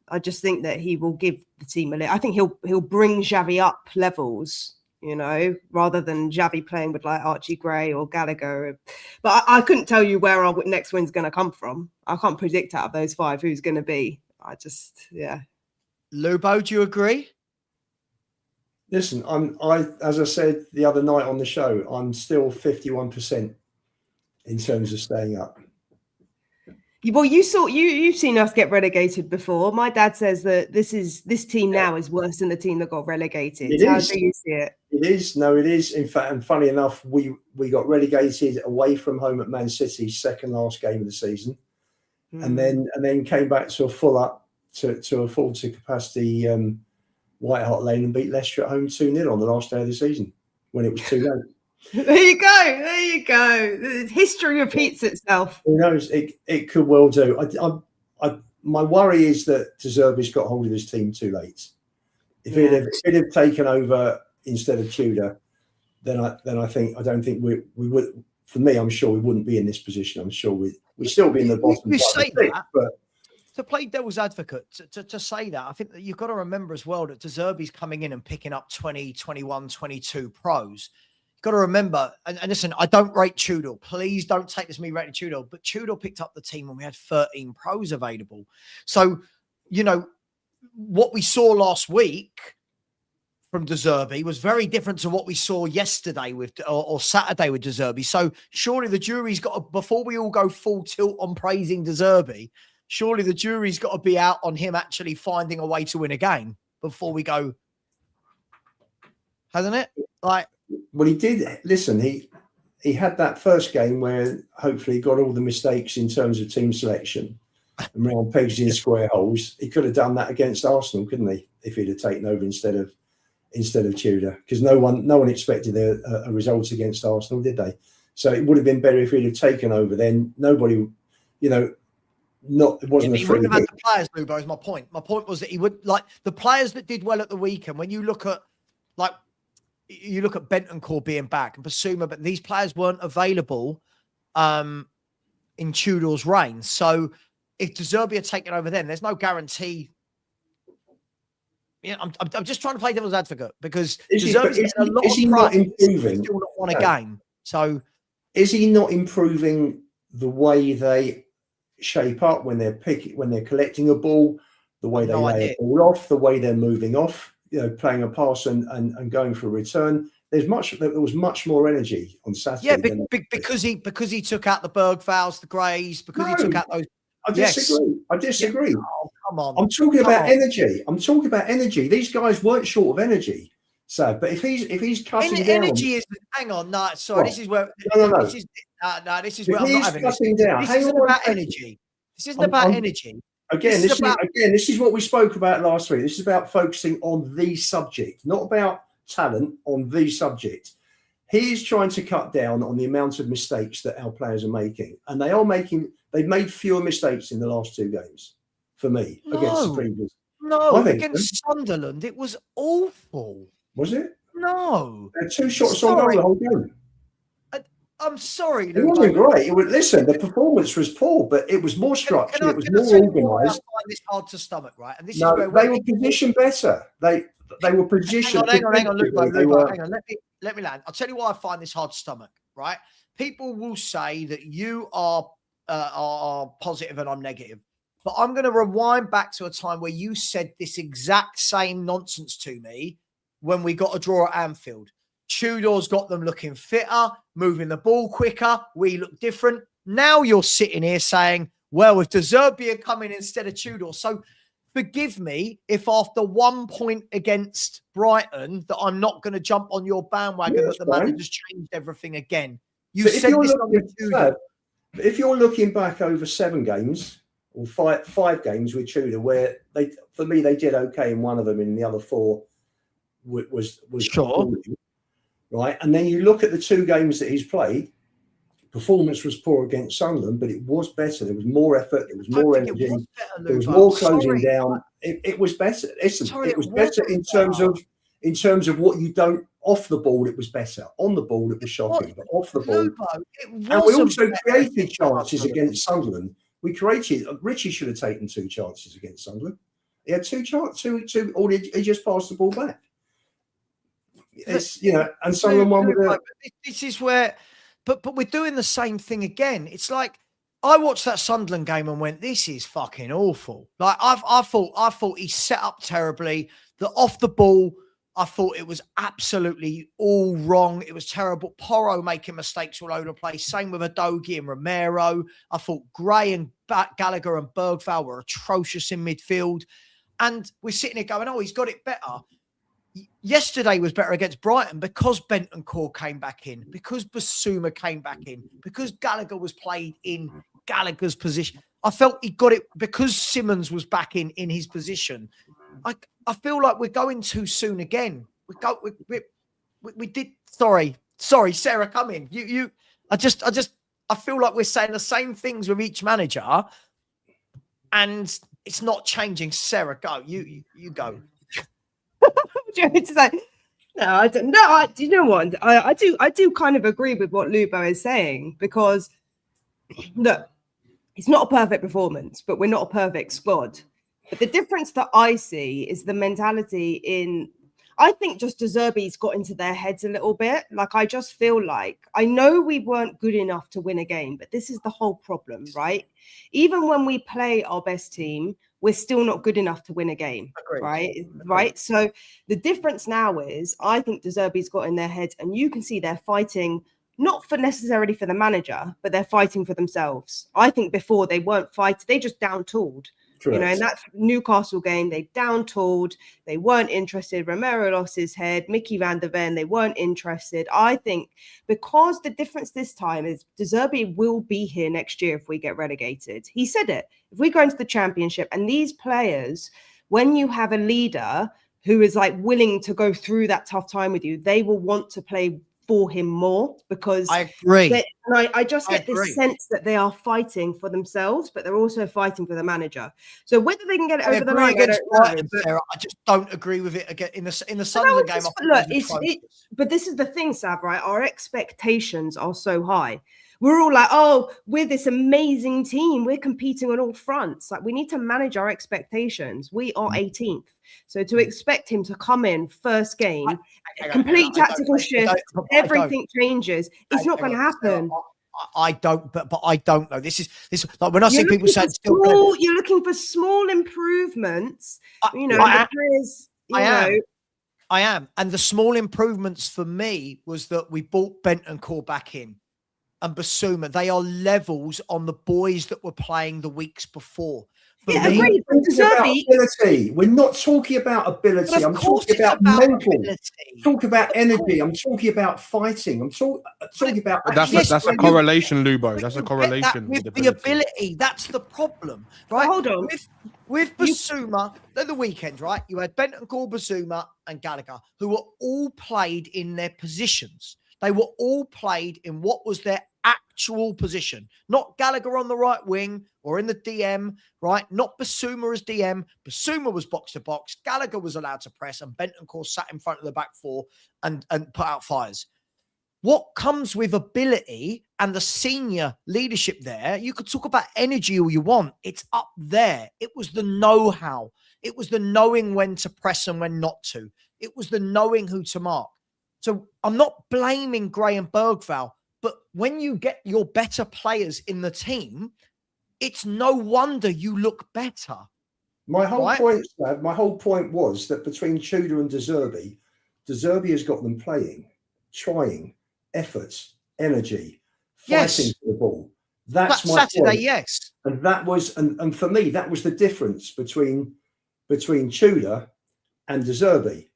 I just think that he will give the team a lift. I think he'll bring Xavi up levels, you know, rather than Xavi playing with like Archie Gray or Gallagher. But I couldn't tell you where our next win's going to come from. I can't predict out of those 5 who's going to be. Yeah. Lubo, do you agree? Listen, as I said the other night on the show, I'm still 51% in terms of staying up. Well, you've seen us get relegated before. My dad says that this team now is worse than the team that got relegated. How do you see it? It is. No, it is. In fact, and funny enough, we got relegated away from home at Man City's second last game of the season, and then came back to a full to capacity White Hart Lane and beat Leicester at home 2-0 on the last day of the season when it was too late. There you go. The history repeats itself. Who knows? It could well do. My worry is that Zerbi's got hold of his team too late. If he'd have taken over instead of Tudor, then I don't think we would. For me, I'm sure we wouldn't be in this position. I'm sure we'd still be in the bottom. You say that, but to play devil's advocate, to say that, I think that you've got to remember as well that Zerbi's coming in and picking up 20, 21, 22 pros. got to remember, and listen, I don't rate Tudor. Please don't take this me rating Tudor, but Tudor picked up the team when we had 13 pros available. So, you know, what we saw last week from Zerbi was very different to what we saw yesterday with or Saturday with Zerbi. So surely the jury's got to, before we all go full tilt on praising Zerbi, surely the jury's got to be out on him actually finding a way to win a game before we go, hasn't it? Like, well, he did. Listen, he had that first game where hopefully he got all the mistakes in terms of team selection and round pegs in square holes. He could have done that against Arsenal, couldn't he? If he'd have taken over instead of Tudor, because no one expected a result against Arsenal, did they? So it would have been better if he'd have taken over. Then nobody, you know, it wasn't. He wouldn't have had the players, Lubo. Is my point. My point was that he would, like, the players that did well at the weekend. When you look at, like, you look at Bentancur being back and Basuma, but these players weren't available in Tudor's reign. So if Zerbi had taken over, then there's no guarantee. You know, I'm just trying to play devil's advocate because is he not improving? Still not won a game. So is he not improving the way they shape up when they're collecting a ball, the way they lay a ball off, the way they're moving off, you know, playing a pass and going for a return? There was much more energy on Saturday. Yeah, because he took out the Bergvals, the Greys, because he took out those. I disagree. I disagree. Yeah. Oh, come on. I'm talking about energy. I'm talking about energy. These guys weren't short of energy. So, but if he's cutting down, energy is. Hang on, no, sorry. What? This is where. No. This is where I'm not having cutting this. Down. This isn't about energy. This isn't about energy. Again, this is what we spoke about last week. This is about focusing on the subject, not about talent, on the subject. He's trying to cut down on the amount of mistakes that our players are making, and they've made fewer mistakes in the last two games for me against the previous. No, against Sunderland, it was awful. Was it? No. There were two shots on goal the whole game. I'm sorry. It wasn't great. Listen, the performance was poor, but it was more structured. It was more organised. I find this hard to stomach, right? And this no, is where they were positioned better. They were positioned. Hang on, Luke, hang on. Let me land. I'll tell you why I find this hard to stomach, right? People will say that you are positive and I'm negative. But I'm going to rewind back to a time where you said this exact same nonsense to me when we got a draw at Anfield. Tudor's got them looking fitter, moving the ball quicker. We look different. Now you're sitting here saying, well, if Zerbi had come in instead of Tudor. So forgive me if after 1 point against Brighton that I'm not going to jump on your bandwagon that the manager's changed everything again. You said this on Tudor. If you're looking back over 7 games or five games with Tudor, where they did okay in one of them, and the other 4 was sure, right. And then you look at the 2 games that he's played. Performance was poor against Sunderland, but it was better. There was more effort. There was more energy. There was more closing down. It was better. It was better in terms of what you don't. Off the ball, it was better. On the ball, it was shocking. But off the ball, and we also created chances against Sunderland. Richie should have taken 2 chances against Sunderland. He had 2 chances, or he just passed the ball back. It's, you know, and Sunderland won with a. This is where, but we're doing the same thing again. It's like I watched that Sunderland game and went, "This is fucking awful." Like I thought he set up terribly. The off the ball, I thought it was absolutely all wrong. It was terrible. Porro making mistakes all over the place. Same with Udogie and Romero. I thought Gray and Gallagher and Bergvall were atrocious in midfield. And we're sitting here going, oh, he's got it better. Yesterday was better against Brighton because Bentancur came back in, because Basuma came back in, because Gallagher was played in Gallagher's position. I felt he got it because Simmons was back in his position. I feel like we're going too soon again. We did. Sorry, Sarah, come in. I feel like we're saying the same things with each manager, and it's not changing. Sarah, go. You go. Do you want me to say? No, I don't. No, do you know what? I do kind of agree with what Lubo is saying, because look, it's not a perfect performance, but we're not a perfect squad. But the difference that I see is the mentality in. I think just Zerbi's got into their heads a little bit. Like, I just feel like, I know we weren't good enough to win a game, but this is the whole problem, right? Even when we play our best team, we're still not good enough to win a game. Agreed. Right. So the difference now is, I think Zerbi's got in their heads, and you can see they're fighting not for necessarily for the manager, but they're fighting for themselves. I think before they weren't fighting, they just down-tooled. Correct. You know, in that Newcastle game, they down-tooled. They weren't interested. Romero lost his head. Mickey van der Ven, they weren't interested. I think because the difference this time is Zerbi will be here next year if we get relegated. He said it. If we go into the Championship, and these players, when you have a leader who is like willing to go through that tough time with you, they will want to play for him more, because I agree. I just get this sense that they are fighting for themselves, but they're also fighting for the manager. So whether they can get it over the line, I just don't agree with it again in the Sunderland game. But this is the thing, Sav, right? Our expectations are so high. We're all like, oh, we're this amazing team. We're competing on all fronts. Like, we need to manage our expectations. We are 18th. So to expect him to come in first game, complete tactical shift, everything changes. It's not going to happen. I don't, but I don't know. This is like when I see people saying you're looking for small improvements. I am. And the small improvements for me was that we brought Bentancur back in. And Basuma, they are levels on the boys that were playing the weeks before. Agreed. Ability. We're not talking about ability. I'm talking about mental. Talk about energy. I'm talking about fighting. I'm talking about. That's a correlation, Lubo. That's a correlation with the ability. That's the problem, right? Hold on. With Basuma, at the weekend, right? You had Bentancur, Basuma, and Gallagher, who were all played in their positions. They were all played in what was their actual position, not Gallagher on the right wing or in the DM, right? Not Basuma as DM. Basuma was box to box. Gallagher was allowed to press, and Bentancur sat in front of the back four and put out fires. What comes with ability and the senior leadership there, you could talk about energy all you want. It's up there. It was the know-how. It was the knowing when to press and when not to. It was the knowing who to mark. So I'm not blaming Gray and Bergvall, but when you get your better players in the team, it's no wonder you look better. My whole point was that between Tudor and De Zerbi has got them playing, trying, efforts, energy, fighting for the ball. That's my Saturday, point. yes. And that was, and for me, that was the difference between Tudor and De Zerbi.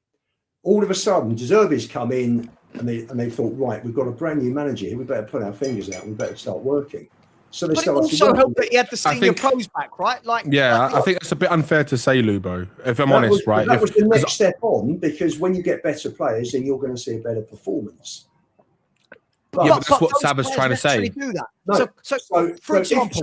All of a sudden, De Zerbi's come in and they thought, right, we've got a brand new manager here. We better put our fingers out. We better start working. So they started. But it also helped that he had the senior pros back, right? I think that's a bit unfair to say, Lubo. If I'm honest, right? That was the next step on, because when you get better players, then you're going to see a better performance. But that's what Savva's trying to say. Do that. No. So for example,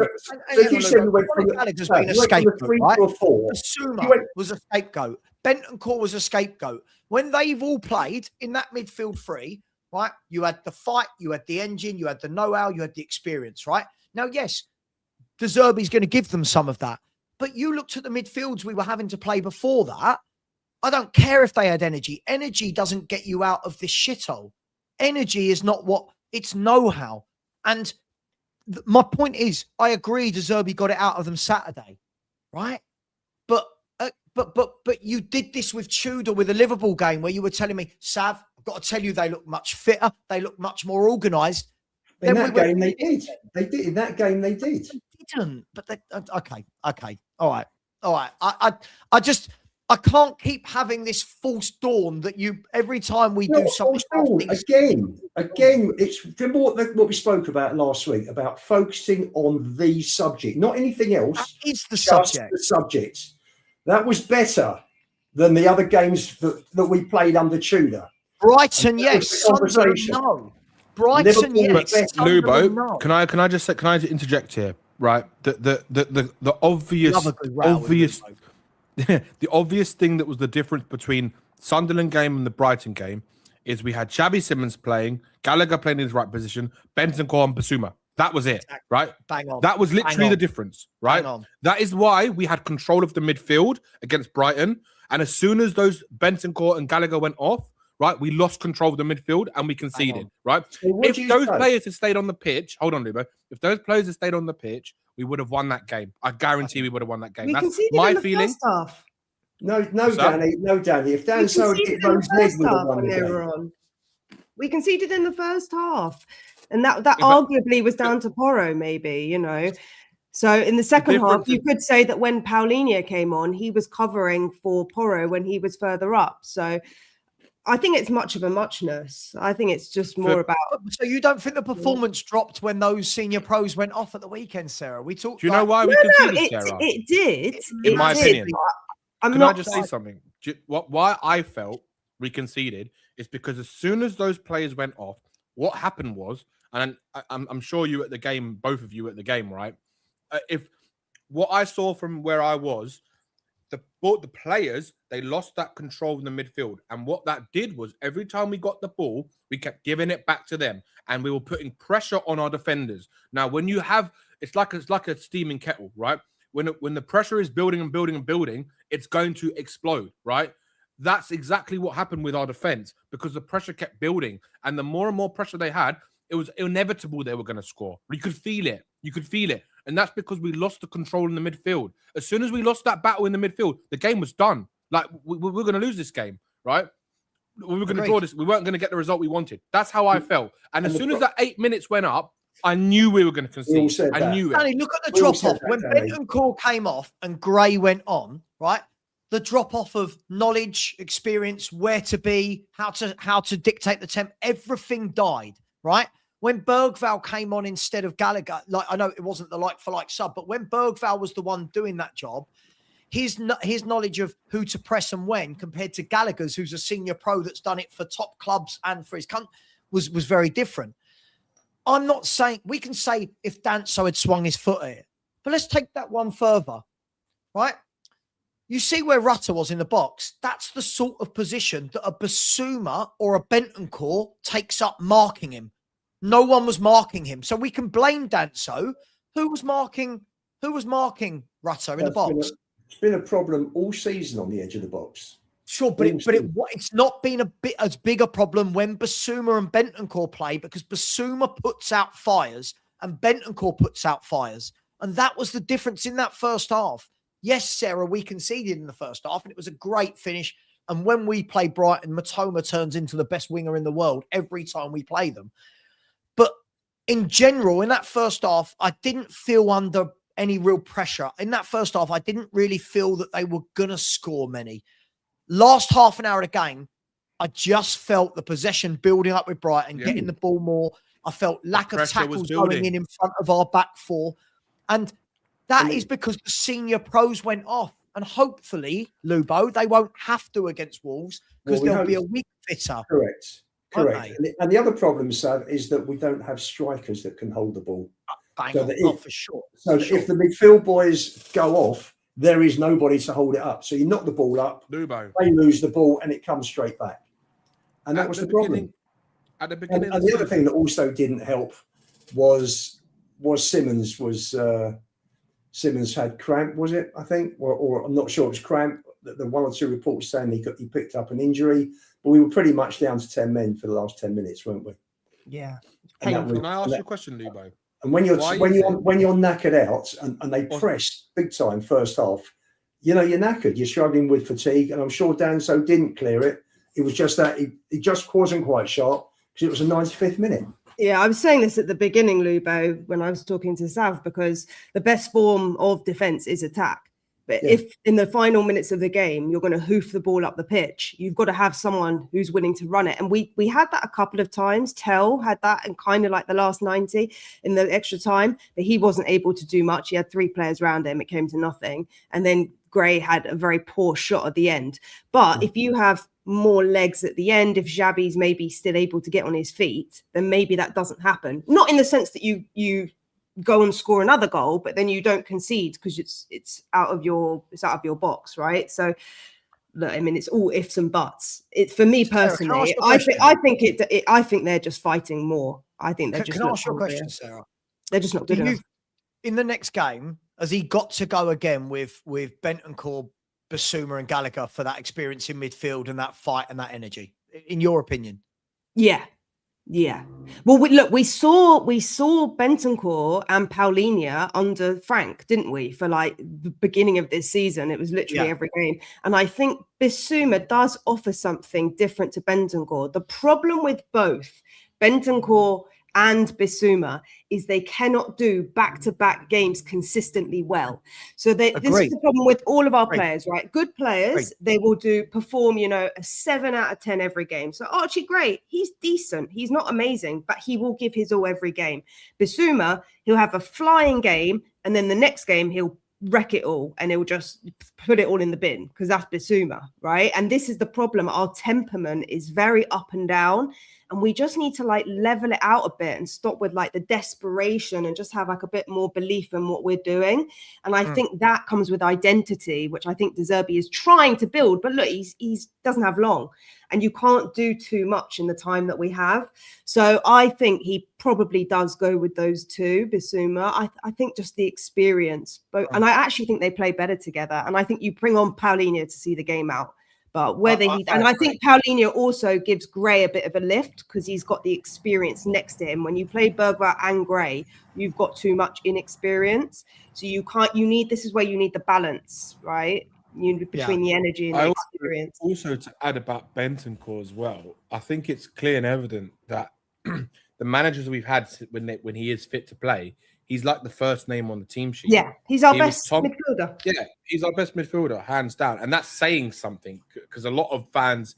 if you said we went from Gallagher's been a scapegoat, right? Basuma was a scapegoat. Bentancur was a scapegoat. When they've all played in that midfield three, right? You had the fight, you had the engine, you had the know-how, you had the experience, right? Now, yes, De Zerbi's going to give them some of that. But you looked at the midfields we were having to play before that. I don't care if they had energy. Energy doesn't get you out of this shithole. Energy is not what, it's know-how. And my point is, I agree De Zerbi got it out of them Saturday, right? But you did this with Tudor with the Liverpool game where you were telling me, Sav, I've got to tell you, they look much fitter. They look much more organised. In that game, they did. They did. In that game, they did. They didn't. But okay. All right. I can't keep having this false dawn that you every time we do something. Again, it's remember what we spoke about last week about focusing on the subject, not anything else. That is the subject. The subject. That was better than the other games that we played under Tudor. Brighton, yes. Sunderland, no. Brighton, yes. Lubo, no. Can I interject here? Right, the obvious thing that was the difference between Sunderland game and the Brighton game is we had Xabi Simons playing, Gallagher playing in his right position, Bentancur and Basuma. That was it, right? Bang on. That was literally the difference, right? That is why we had control of the midfield against Brighton, And as soon as those Bentancur and Gallagher went off, right, we lost control of the midfield and we conceded, right? So If those players had stayed on the pitch, hold on, Lubo. If those players had stayed on the pitch, we would have won that game. I guarantee we would have won that game. We That's conceded my in the feeling. first half. No, What's that? Danny, no, Danny. If Dan We so conceded hit in the Rose Ned, first would have half won when the they game. were on. We conceded in the first half, and that but- arguably was down to Porro, maybe, you know. So in the second half, difference you could say that when Paulinho came on, he was covering for Porro when he was further up. So I think it's much of a muchness. I think it's just more about. So you don't think the performance dropped when those senior pros went off at the weekend, Sarah? We talked. Do you know why we No, conceded, Sarah? it did. In my opinion. I'm Can not. I just say something? Why I felt we conceded is because as soon as those players went off, what happened was, and I'm sure you at the game, both of you at the game, right? If what I saw from where I was, the players, they lost that control in the midfield. And what that did was every time we got the ball, we kept giving it back to them. And we were putting pressure on our defenders. Now, when you have, it's like a steaming kettle, right? When the pressure is building and building and building, it's going to explode, right? That's exactly what happened with our defense because the pressure kept building. And the more and more pressure they had, it was inevitable they were going to score. You could feel it. You could feel it. And that's because we lost the control in the midfield. As soon as we lost that battle in the midfield, the game was done. Like, we're going to lose this game, right? We were going to draw this. We weren't going to get the result we wanted. That's how I felt. And as soon as that 8 minutes went up, I knew we were going to concede. I knew it. Danny, look at the drop-off. When Bentancur came off and Gray went on, right? The drop-off of knowledge, experience, where to be, how to dictate the temp, everything died, right? When Bergvall came on instead of Gallagher, like I know it wasn't the like-for-like sub, but when Bergvall was the one doing that job, his knowledge of who to press and when compared to Gallagher's, who's a senior pro that's done it for top clubs and for his country, was very different. I'm not saying we can say if Danso had swung his foot at it, but let's take that one further, right? You see where Rutter was in the box. That's the sort of position that a Basuma or a Bentancur takes up marking him. No one was marking him. So we can blame Danso. Who was marking Rutter in the box? It's been a problem all season on the edge of the box. Sure, but it's not been a bit as big a problem when Basuma and Bentancur play because Basuma puts out fires and Bentancur puts out fires. And that was the difference in that first half. Yes, Sarah, we conceded in the first half and it was a great finish. And when we play Brighton, Matoma turns into the best winger in the world every time we play them. But in general, in that first half, I didn't feel under any real pressure. In that first half, I didn't really feel that they were going to score many. Last half an hour of the game, I just felt the possession building up with Brighton, getting the ball more. I felt lack of tackles going in front of our back four. And that is because the senior pros went off. And hopefully, Lubo, they won't have to against Wolves because there'll be a week fitter. Correct. And the other problem, Sav, is that we don't have strikers that can hold the ball. For sure. So if the midfield boys go off, there is nobody to hold it up. So you knock the ball up, Lubo. They lose the ball, and it comes straight back. And that was the problem. At the beginning, and the other thing that also didn't help was Simmons Simmons had cramp, was it? I think, or I'm not sure it was cramp. The one or two reports saying he picked up an injury, but we were pretty much down to 10 men for the last 10 minutes, weren't we? Yeah. Can I ask you a question, Lubo? And when you're knackered out and they press big time first half, you're knackered. You're struggling with fatigue, and I'm sure Danso didn't clear it. It was just that he just wasn't quite sharp because it was a 95th minute. Yeah, I was saying this at the beginning, Lubo, when I was talking to Sav, because the best form of defence is attack. But if in the final minutes of the game, you're going to hoof the ball up the pitch, you've got to have someone who's willing to run it. And we had that a couple of times. Tell had that in kind of like the last 90 in the extra time, but he wasn't able to do much. He had 3 players around him. It came to nothing. And then Gray had a very poor shot at the end. But if you have more legs at the end, if Xabi's maybe still able to get on his feet, then maybe that doesn't happen. Not in the sense that you go and score another goal, but then you don't concede because it's out of your box, right? So look, I mean, it's all ifs and buts. For me personally, I think they're just fighting more. I think they're just. Can I ask you a question, Sarah? They're just not good enough. In the next game, has he got to go again with Bentancur Basuma and Gallagher for that experience in midfield and that fight and that energy, in your opinion? Yeah. Well, we saw Bentancur and Paulinho under Frank, didn't we? For like the beginning of this season, it was literally every game. And I think Basuma does offer something different to Bentancur. The problem with both Bentancur and Basuma is they cannot do back-to-back games consistently well. So this is the problem with all of our players, right? Good players, they will perform, a 7 out of 10 every game. So Archie, great. He's decent. He's not amazing, but he will give his all every game. Basuma, he'll have a flying game, and then the next game he'll wreck it all and he'll just put it all in the bin because that's Basuma, right? And this is the problem. Our temperament is very up and down. And we just need to like level it out a bit and stop with like the desperation and just have like a bit more belief in what we're doing. And I think that comes with identity, which I think Zerbi is trying to build. But look, he's doesn't have long, and you can't do too much in the time that we have. So I think he probably does go with those two, Basuma. I think just the experience, and I actually think they play better together. And I think you bring on Paulinho to see the game out. But I think Paulinho also gives Gray a bit of a lift because he's got the experience next to him. When you play Bergwijn and Gray, you've got too much inexperience. So this is where you need the balance, right? Between the energy and the experience. Also, to add about Bentancur as well, I think it's clear and evident that the managers we've had when he is fit to play, he's like the first name on the team sheet. Yeah, he's our best midfielder. Yeah, he's our best midfielder, hands down. And that's saying something because a lot of fans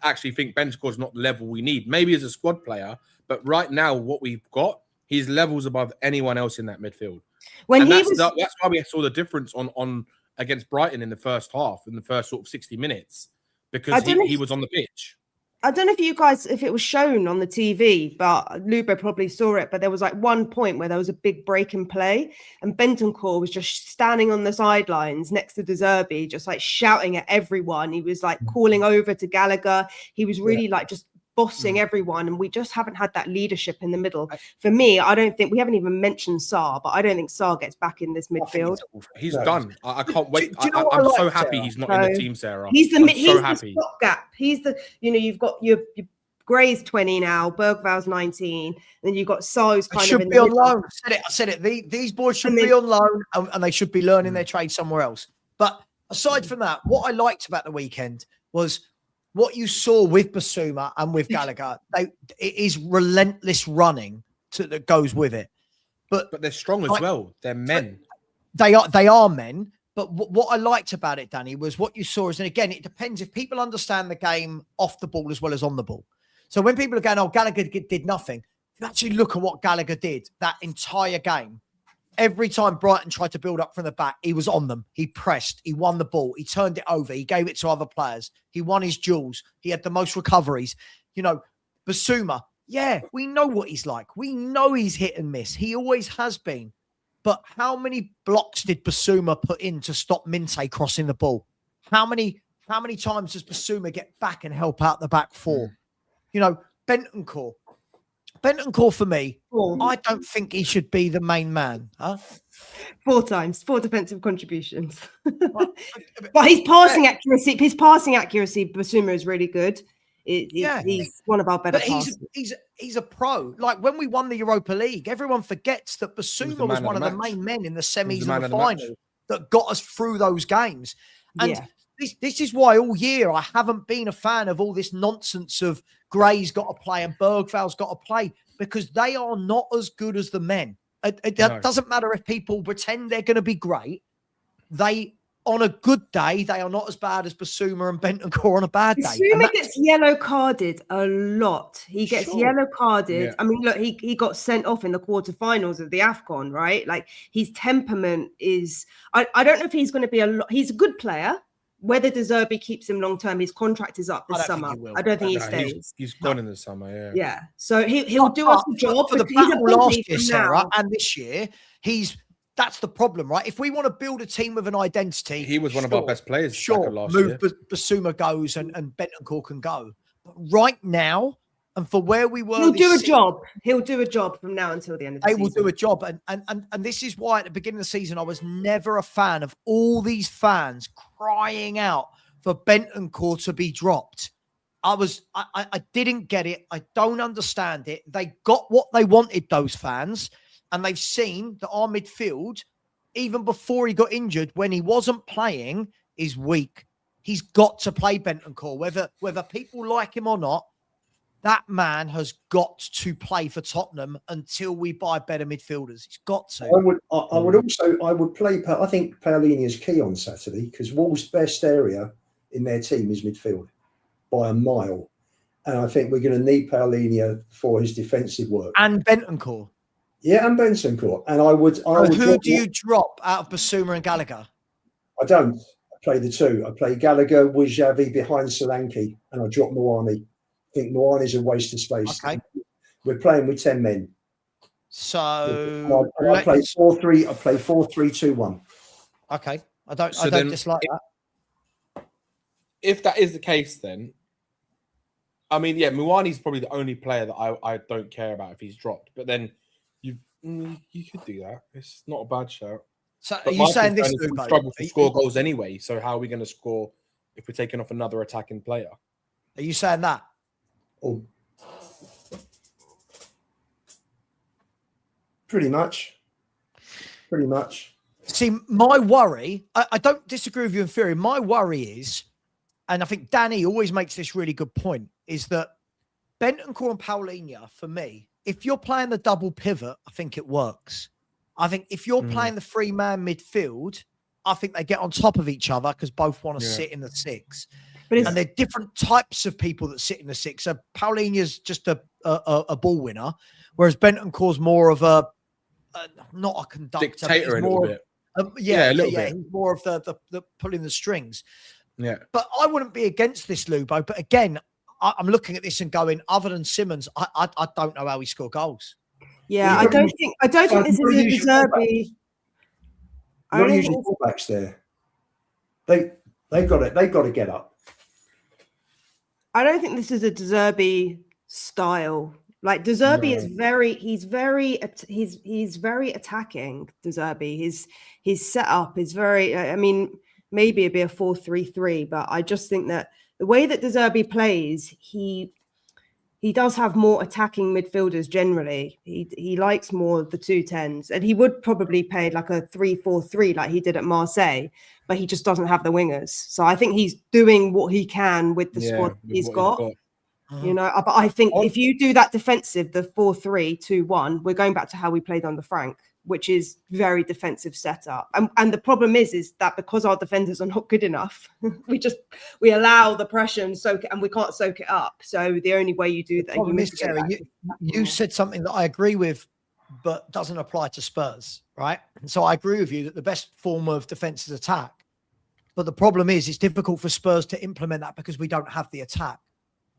actually think Bentancur is not the level we need. Maybe as a squad player, but right now what we've got, he's levels above anyone else in that midfield. That's why we saw the difference on against Brighton in the first half, in the first sort of 60 minutes, because he was on the pitch. I don't know if it was shown on the TV, but Lubo probably saw it. But there was like one point where there was a big break in play, and Bentancur was just standing on the sidelines next to Zerbi, just like shouting at everyone. He was like calling over to Gallagher. He was really like just bossing everyone, and we just haven't had that leadership in the middle. For me, I don't think we haven't even mentioned Sarr, but I don't think Sarr gets back in this midfield. He's done. I can't wait. I'm so happy he's not in the team, Sarah. He's the stopgap. He's the you've got your Gray's 20 now, Bergwijn's 19, and you've got Sarr's kind of in be on loan. I said it. These boys should be on loan, and they should be learning their trade somewhere else. But aside from that, what I liked about the weekend was what you saw with Basuma and with Gallagher. It is relentless running that goes with it. But they're strong as well. They're men. They are men. But what I liked about it, Danny, was what you saw is, and again, it depends if people understand the game off the ball as well as on the ball. So when people are going, oh, Gallagher did nothing, if you actually look at what Gallagher did that entire game, every time Brighton tried to build up from the back, he was on them. He pressed. He won the ball. He turned it over. He gave it to other players. He won his duels. He had the most recoveries. Basuma, yeah, we know what he's like. We know he's hit and miss. He always has been. But how many blocks did Basuma put in to stop Minte crossing the ball? How many times does Basuma get back and help out the back four? Bentancur. Bentancur, for me, I don't think he should be the main man. 4 times, 4 defensive contributions. But his passing accuracy, Basuma is really good. He's one of our better passers. He's a pro. Like when we won the Europa League, everyone forgets that Basuma was one of the main men in the semis and the final that got us through those games. And this is why all year I haven't been a fan of all this nonsense of Gray's got to play and Bergwijn's got to play, because they are not as good as the men. It doesn't matter if people pretend they're going to be great. On a good day, they are not as bad as Basuma and Bentancur on a bad day. Basuma gets yellow carded a lot. He gets yellow carded. Yeah. I mean, look, he got sent off in the quarterfinals of the AFCON, right? Like his temperament is, I don't know if he's going to be he's a good player. Whether Zerbi keeps him long term, his contract is up this summer. I don't think he stays. He's gone in the summer, yeah. Yeah, so he'll do us a job for the battle last year, Sarah, and this year that's the problem, right? If we want to build a team with an identity, he was one of our best players. Sure, last year. Basuma goes and Bentancur can go. But right now, And for where we were, He'll do a job. He'll do a job from now until the end of the season. They will do a job. And this is why at the beginning of the season, I was never a fan of all these fans crying out for Bentancur to be dropped. I didn't get it. I don't understand it. They got what they wanted, those fans. And they've seen that our midfield, even before he got injured, when he wasn't playing, is weak. He's got to play Bentancur, whether people like him or not. That man has got to play for Tottenham until we buy better midfielders. He's got to. I would play. I think Paolini's key on Saturday because Wolves' best area in their team is midfield by a mile, and I think we're going to need Paolini for his defensive work and Bentancur. Yeah, and Bentancur. And I would. Who do you drop out of Basuma and Gallagher? I don't. I play the two. I play Gallagher with Xavi behind Solanke, and I drop Moani. I think Moani's a waste of space. Okay. We're playing with 10 men. So I play 4-3. I play 4-3-2-1. Okay. I don't dislike that. If that is the case, then I mean, yeah, Moani's probably the only player that I don't care about if he's dropped. But then you could do that. It's not a bad shout. So but are you saying this? We struggle to score goals anyway. So how are we going to score if we're taking off another attacking player? Are you saying that? Oh, pretty much. See, my worry, I don't disagree with you in theory. My worry is, and I think Danny always makes this really good point, is that Bentancur and Paulinho, for me, if you're playing the double pivot, I think it works. I think if you're playing the three-man midfield, I think they get on top of each other because both want to sit in the six. And they're different types of people that sit in the six. So Paulinho's just a ball winner, whereas Bentancur's more of a not a conductor, dictator a little bit. A little bit. He's more of the pulling the strings. Yeah. But I wouldn't be against this, Lubo. But again, I'm looking at this and going, other than Simmons, I don't know how he scored goals. Yeah, I don't think this is a Zerbi. I don't usually fullbacks there. They've got to get up. I don't think this is a De Zerbi style. Like De Zerbi is he's very attacking. De Zerbi, his setup is very. I mean, maybe it'd be a 4-3-3, but I just think that the way that De Zerbi plays, he does have more attacking midfielders generally. He likes more of the 2-10s, and he would probably play like a 3-4-3 like he did at Marseille, but he just doesn't have the wingers. So I think he's doing what he can with the squad he's got. You know, but I think if you do that defensive, the 4-3-2-1, we're going back to how we played under Frank, which is very defensive setup. And the problem is that because our defenders are not good enough, we allow the pressure and soak it, and we can't soak it up. So the only way you do that, you said something that I agree with, but doesn't apply to Spurs, right? And so I agree with you that the best form of defense is attack. But the problem is it's difficult for Spurs to implement that because we don't have the attack,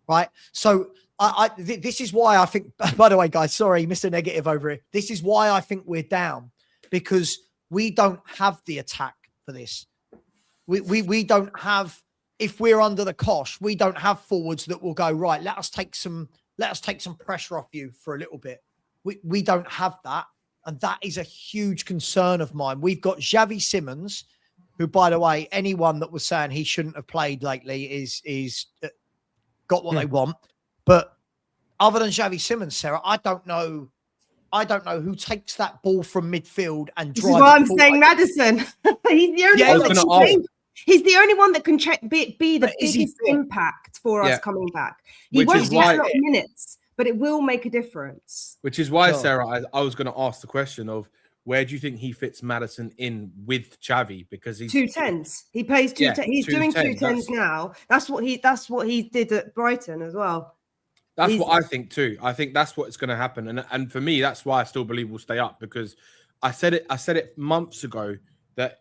right? So this is why I think, by the way, guys, sorry, Mr. Negative over here. This is why I think we're down, because we don't have the attack for this. We don't have, if we're under the cosh, we don't have forwards that will go, right, let us take some pressure off you for a little bit. We don't have that. And that is a huge concern of mine. We've got Xavi Simmons, who, by the way, anyone that was saying he shouldn't have played lately is got what they want. But other than Xavi Simmons, Sarah, I don't know who takes that ball from midfield and drives. This is why I'm saying Maddison. He's the only one that can he's the only one that can be the biggest impact for us coming back. He won't get a lot of minutes, but it will make a difference. Which is why, Sarah, I was going to ask the question of where do you think he fits Maddison in with Xavi? Because he's 2-10s. He plays 2-10s. He's doing 2-10s now. That's what he did at Brighton as well. That's what I think too. I think that's what's going to happen, and for me, that's why I still believe we'll stay up, because I said it months ago that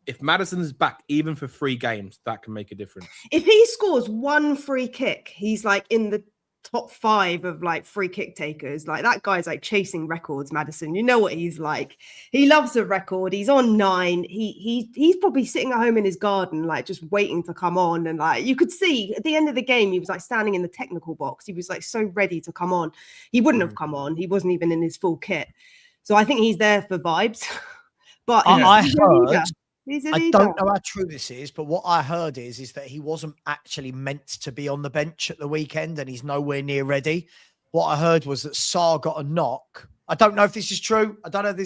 if Maddison's back, even for 3 games, that can make a difference. If he scores one free kick, he's like in the top 5 of like free kick takers. Like that guy's like chasing records, Maddison. You know what he's like. He loves a record. He's on 9. He's probably sitting at home in his garden, like just waiting to come on. And like you could see at the end of the game, he was like standing in the technical box. He was like so ready to come on. He wouldn't have come on. He wasn't even in his full kit. So I think he's there for vibes. But he's a leader. I don't know how true this is, but what I heard is that he wasn't actually meant to be on the bench at the weekend and he's nowhere near ready. What I heard was that Sarr got a knock. I don't know if this is true. I heard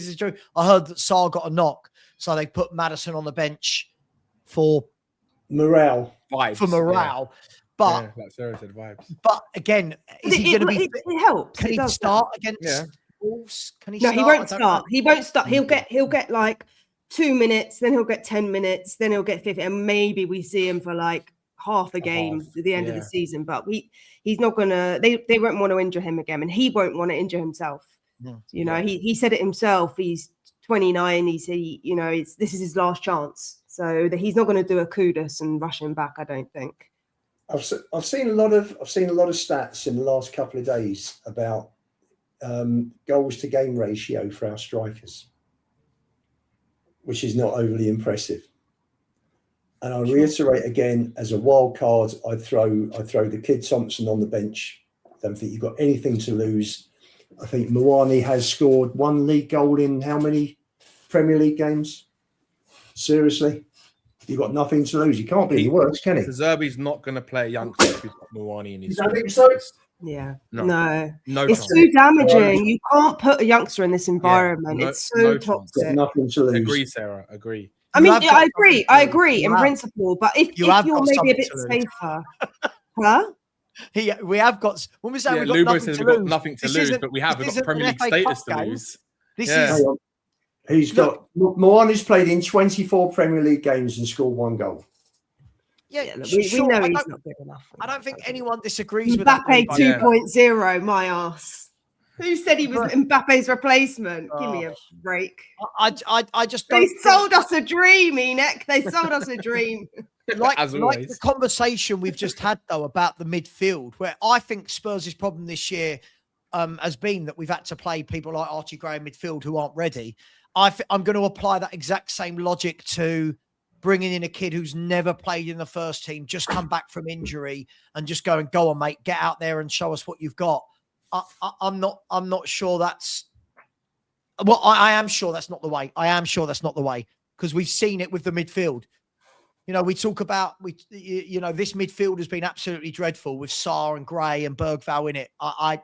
that Sarr got a knock, so they put Maddison on the bench for morale. Vibes, But like Sarah said, vibes. But again, is he going to be? It helps. Can he start against Wolves? Can he? No, start? he won't start. He won't start. He'll get like 2 minutes, then he'll get 10 minutes, then he'll get 50, and maybe we see him for like half a game at the end of the season. But he's not gonna. They won't want to injure him again, and he won't want to injure himself. You know, he said it himself. He's 29. This is his last chance, so that he's not going to do a kudos and rush him back. I don't think. I've seen a lot of stats in the last couple of days about goals to game ratio for our strikers, which is not overly impressive. And I reiterate again, as a wild card, I'd throw the kid Thompson on the bench. Don't think you've got anything to lose. I think Mawani has scored 1 league goal in how many Premier League games? Seriously? You've got nothing to lose. You can't be the worst, can he? Zerbi's not going to play a youngster who's got Mawani in his team. I think so. Yeah. No. It's too damaging. You can't put a youngster in this environment. It's so toxic. Nothing to lose. Agree, Sarah. Agree. I mean, I agree in principle, but if you're maybe a bit safer, huh? We have got. When we say we've got nothing to lose, but we've got Premier League status to lose. He's got Mawani's played in 24 Premier League games and scored 1 goal. Yeah, we know he's not good enough. I don't think anyone disagrees with Mbappe 2.0, my ass. Who said he was Mbappe's replacement? Give me a break. I just don't. They sold us a dream, Enoch. They sold us a dream. like the conversation we've just had, though, about the midfield, where I think Spurs' problem this year has been that we've had to play people like Archie Gray in midfield who aren't ready. I'm going to apply that exact same logic to bringing in a kid who's never played in the first team, just come back from injury, and just go on, mate, get out there and show us what you've got. I'm not sure that's. Well, I am sure that's not the way. I am sure that's not the way, because we've seen it with the midfield. You know, we talk about this midfield has been absolutely dreadful with Sarr and Gray and Bergvall in it. I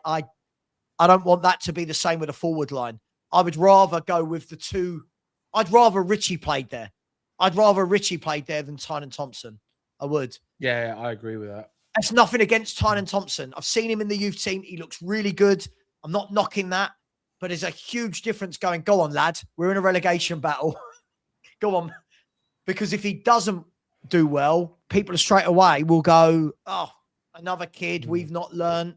don't want that to be the same with a forward line. I would rather go with the two. I'd rather Richie played there. Than Tyne and Thompson. I would. Yeah, I agree with that. That's nothing against Tyne and Thompson. I've seen him in the youth team. He looks really good. I'm not knocking that, but there's a huge difference going, go on, lad. We're in a relegation battle. Go on. Because if he doesn't do well, people straight away will go, oh, another kid we've not learned.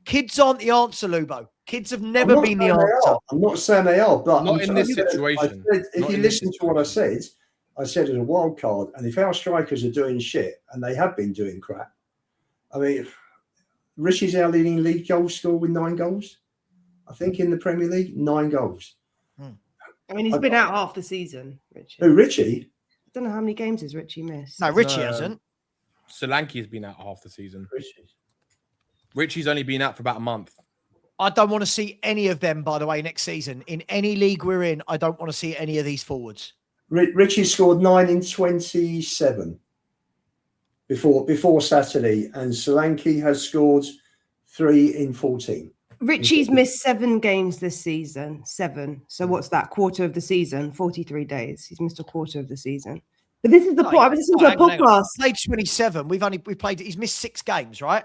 Kids aren't the answer, Lubo. Kids have never been the answer. I'm not saying they are, but not in this situation. If you listen to what I said as a wild card, and if our strikers are doing shit, and they have been doing crap, I mean, Richie's our leading league goal scorer with 9 goals. I think in the Premier League, 9 goals. I mean, he's been out half the season, Richie. Who, Richie? I don't know how many games has Richie missed. No, Richie hasn't. Solanke's been out half the season. Richie's only been out for about a month. I don't want to see any of them, by the way, next season. In any league we're in, I don't want to see any of these forwards. Richie scored 9 in 27 before Saturday, and Solanke has scored 3 in 14. Richie's missed 7 games this season. 7. So what's that? Quarter of the season, 43 days. He's missed a quarter of the season. But this is the point. I was listening to a podcast. Played 27. We played. He's missed 6 games, right?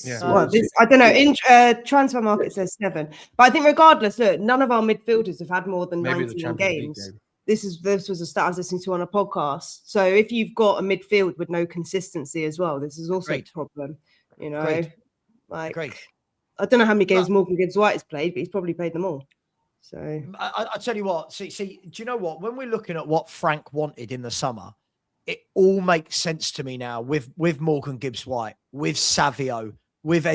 Yeah. Well, I don't know. In transfer market says 7, but I think regardless, look, none of our midfielders have had more than 19 games. This was a stat I was listening to on a podcast. So if you've got a midfield with no consistency as well, this is also a problem. You know, Great. I don't know how many games Morgan Gibbs White has played, but he's probably played them all. So I tell you what. See, do you know what? When we're looking at what Frank wanted in the summer, it all makes sense to me now with Morgan Gibbs White, with Savio, with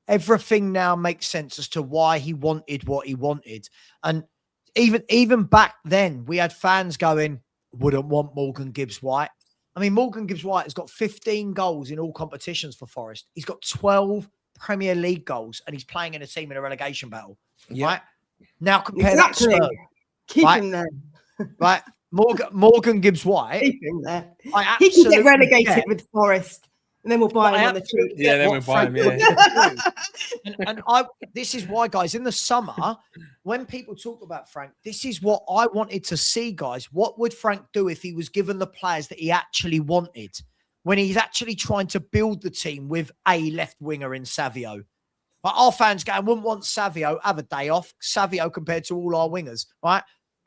everything now makes sense as to why he wanted what he wanted. And even back then, we had fans going, wouldn't want Morgan Gibbs-White. I mean, Morgan Gibbs-White has got 15 goals in all competitions for Forest. He's got 12 Premier League goals, and he's playing in a team in a relegation battle. Yep. Right? Now compare that to Spurs. Keep him there. Right? Morgan Gibbs-White. Keep him there. He can get relegated with Forest. And then we'll buy him on the cheap. Yeah, then we'll buy him, yeah. and this is why, guys, in the summer, when people talk about Frank, this is what I wanted to see, guys. What would Frank do if he was given the players that he actually wanted? When he's actually trying to build the team with a left winger in Savio. Like our fans going, wouldn't want Savio, have a day off. Savio compared to all our wingers, right?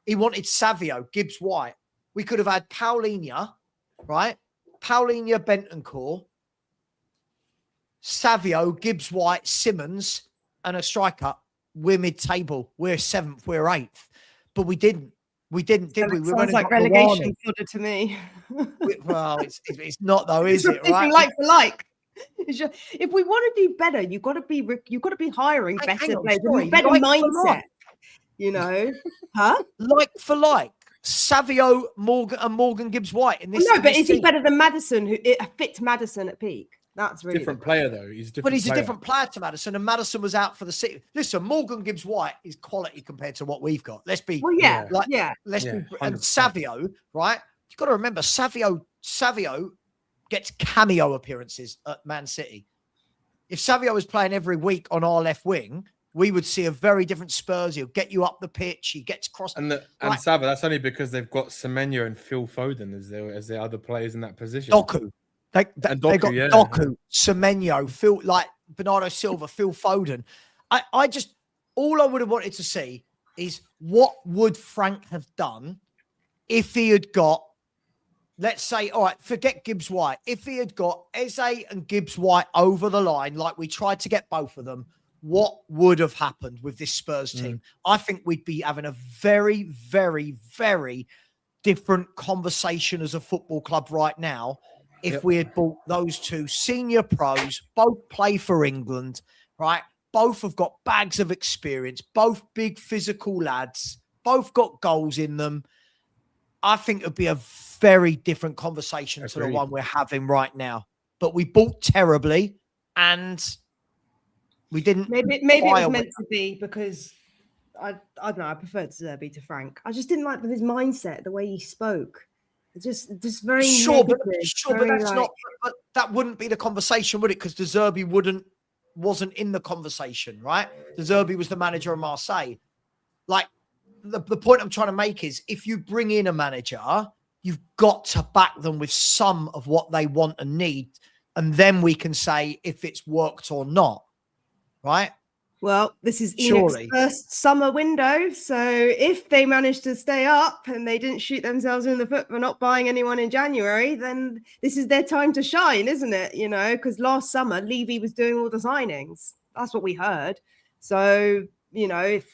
He wanted Savio, Gibbs-White. We could have had Paulinho, right? Paulinho, Bentancur, Savio, Gibbs-White, Simmons, and a striker. We're mid-table. We're 7th. We're 8th. But we didn't. We didn't, did we? We sounds like relegation fodder to me. Well, it's not though, is it? Right? Like for like. Just, if we want to do better, you've got to be hiring better players, with better mindset. You know, huh? Like for like. Savio, Morgan Gibbs-White in this. No, but is he better than Maddison? Who it fit Maddison at peak? That's really different player, though. He's a different. But he's player. a different player to Maddison, and Maddison was out for the City. Listen, Morgan Gibbs-White is quality compared to what we've got. Let's be Let's be. And Savio, right? You've got to remember, Savio gets cameo appearances at Man City. If Savio was playing every week on our left wing, we would see a very different Spurs. He'll get you up the pitch. He gets across. And Savva, that's only because they've got Semenyo and Phil Foden as their other players in that position. Doku. They got Doku, Semenyo, Phil, like Bernardo Silva, Phil Foden. I just, all I would have wanted to see is what would Frank have done if he had got, let's say, all right, forget Gibbs-White. If he had got Eze and Gibbs-White over the line, like we tried to get both of them, what would have happened with this Spurs team? I think we'd be having a very, very, very different conversation as a football club right now if we had bought those two senior pros, both play for England, right? Both have got bags of experience, both big physical lads, both got goals in them. I think it would be a very different conversation to the one we're having right now. But we bought terribly and we didn't. Maybe it was meant to be because I don't know. I preferred Zerbi to Frank. I just didn't like his mindset, the way he spoke. Just very negative, but that's not. But that wouldn't be the conversation, would it? Because De Zerbi wasn't in the conversation, right? De Zerbi was the manager of Marseille. Like the point I'm trying to make is, if you bring in a manager, you've got to back them with some of what they want and need, and then we can say if it's worked or not, right? Well, this is Enix's first summer window. So if they manage to stay up and they didn't shoot themselves in the foot for not buying anyone in January, then this is their time to shine, isn't it? You know, because last summer, Levy was doing all the signings. That's what we heard. So, you know, if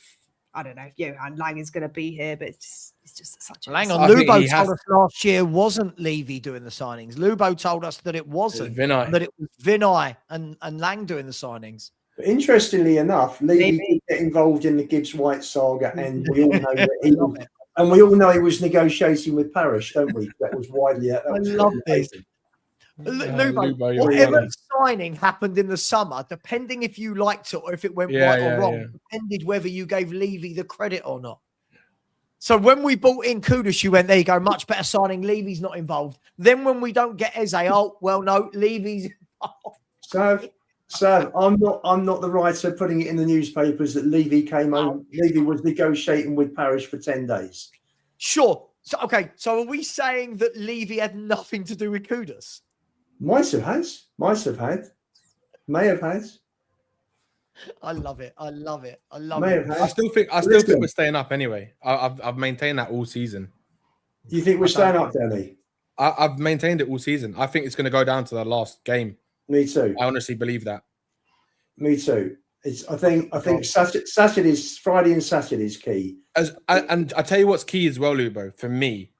I don't know if Johan Lang is going to be here, but it's just such a... Hang on, Lubo told us last year wasn't Levy doing the signings. Lubo told us that it wasn't. That it was Vinay and Lang doing the signings. But interestingly enough, Levy did get involved in the Gibbs-White saga, and we all know that he was negotiating with Parish, don't we? That was widely. I love this. Lubo, whatever signing happened in the summer, depending if you liked it or if it went right or wrong, depended whether you gave Levy the credit or not. So when we bought in Kudus, you went, there you go, much better signing. Levy's not involved. Then when we don't get Eze, oh well, no, Levy's involved. So I'm not the writer putting it in the newspapers that Levy came home. Levy was negotiating with Parish for 10 days. Sure. So okay. So are we saying that Levy had nothing to do with Kudus? Might have had. May have had. I love it. I still think we're staying up anyway. I've maintained that all season. Do you think we're staying up, Danny? I've maintained it all season. I think it's going to go down to the last game. Me too. I honestly believe that. Me too. I think Saturday's Friday and Saturday's key. And I tell you what's key as well, Lubo. For me,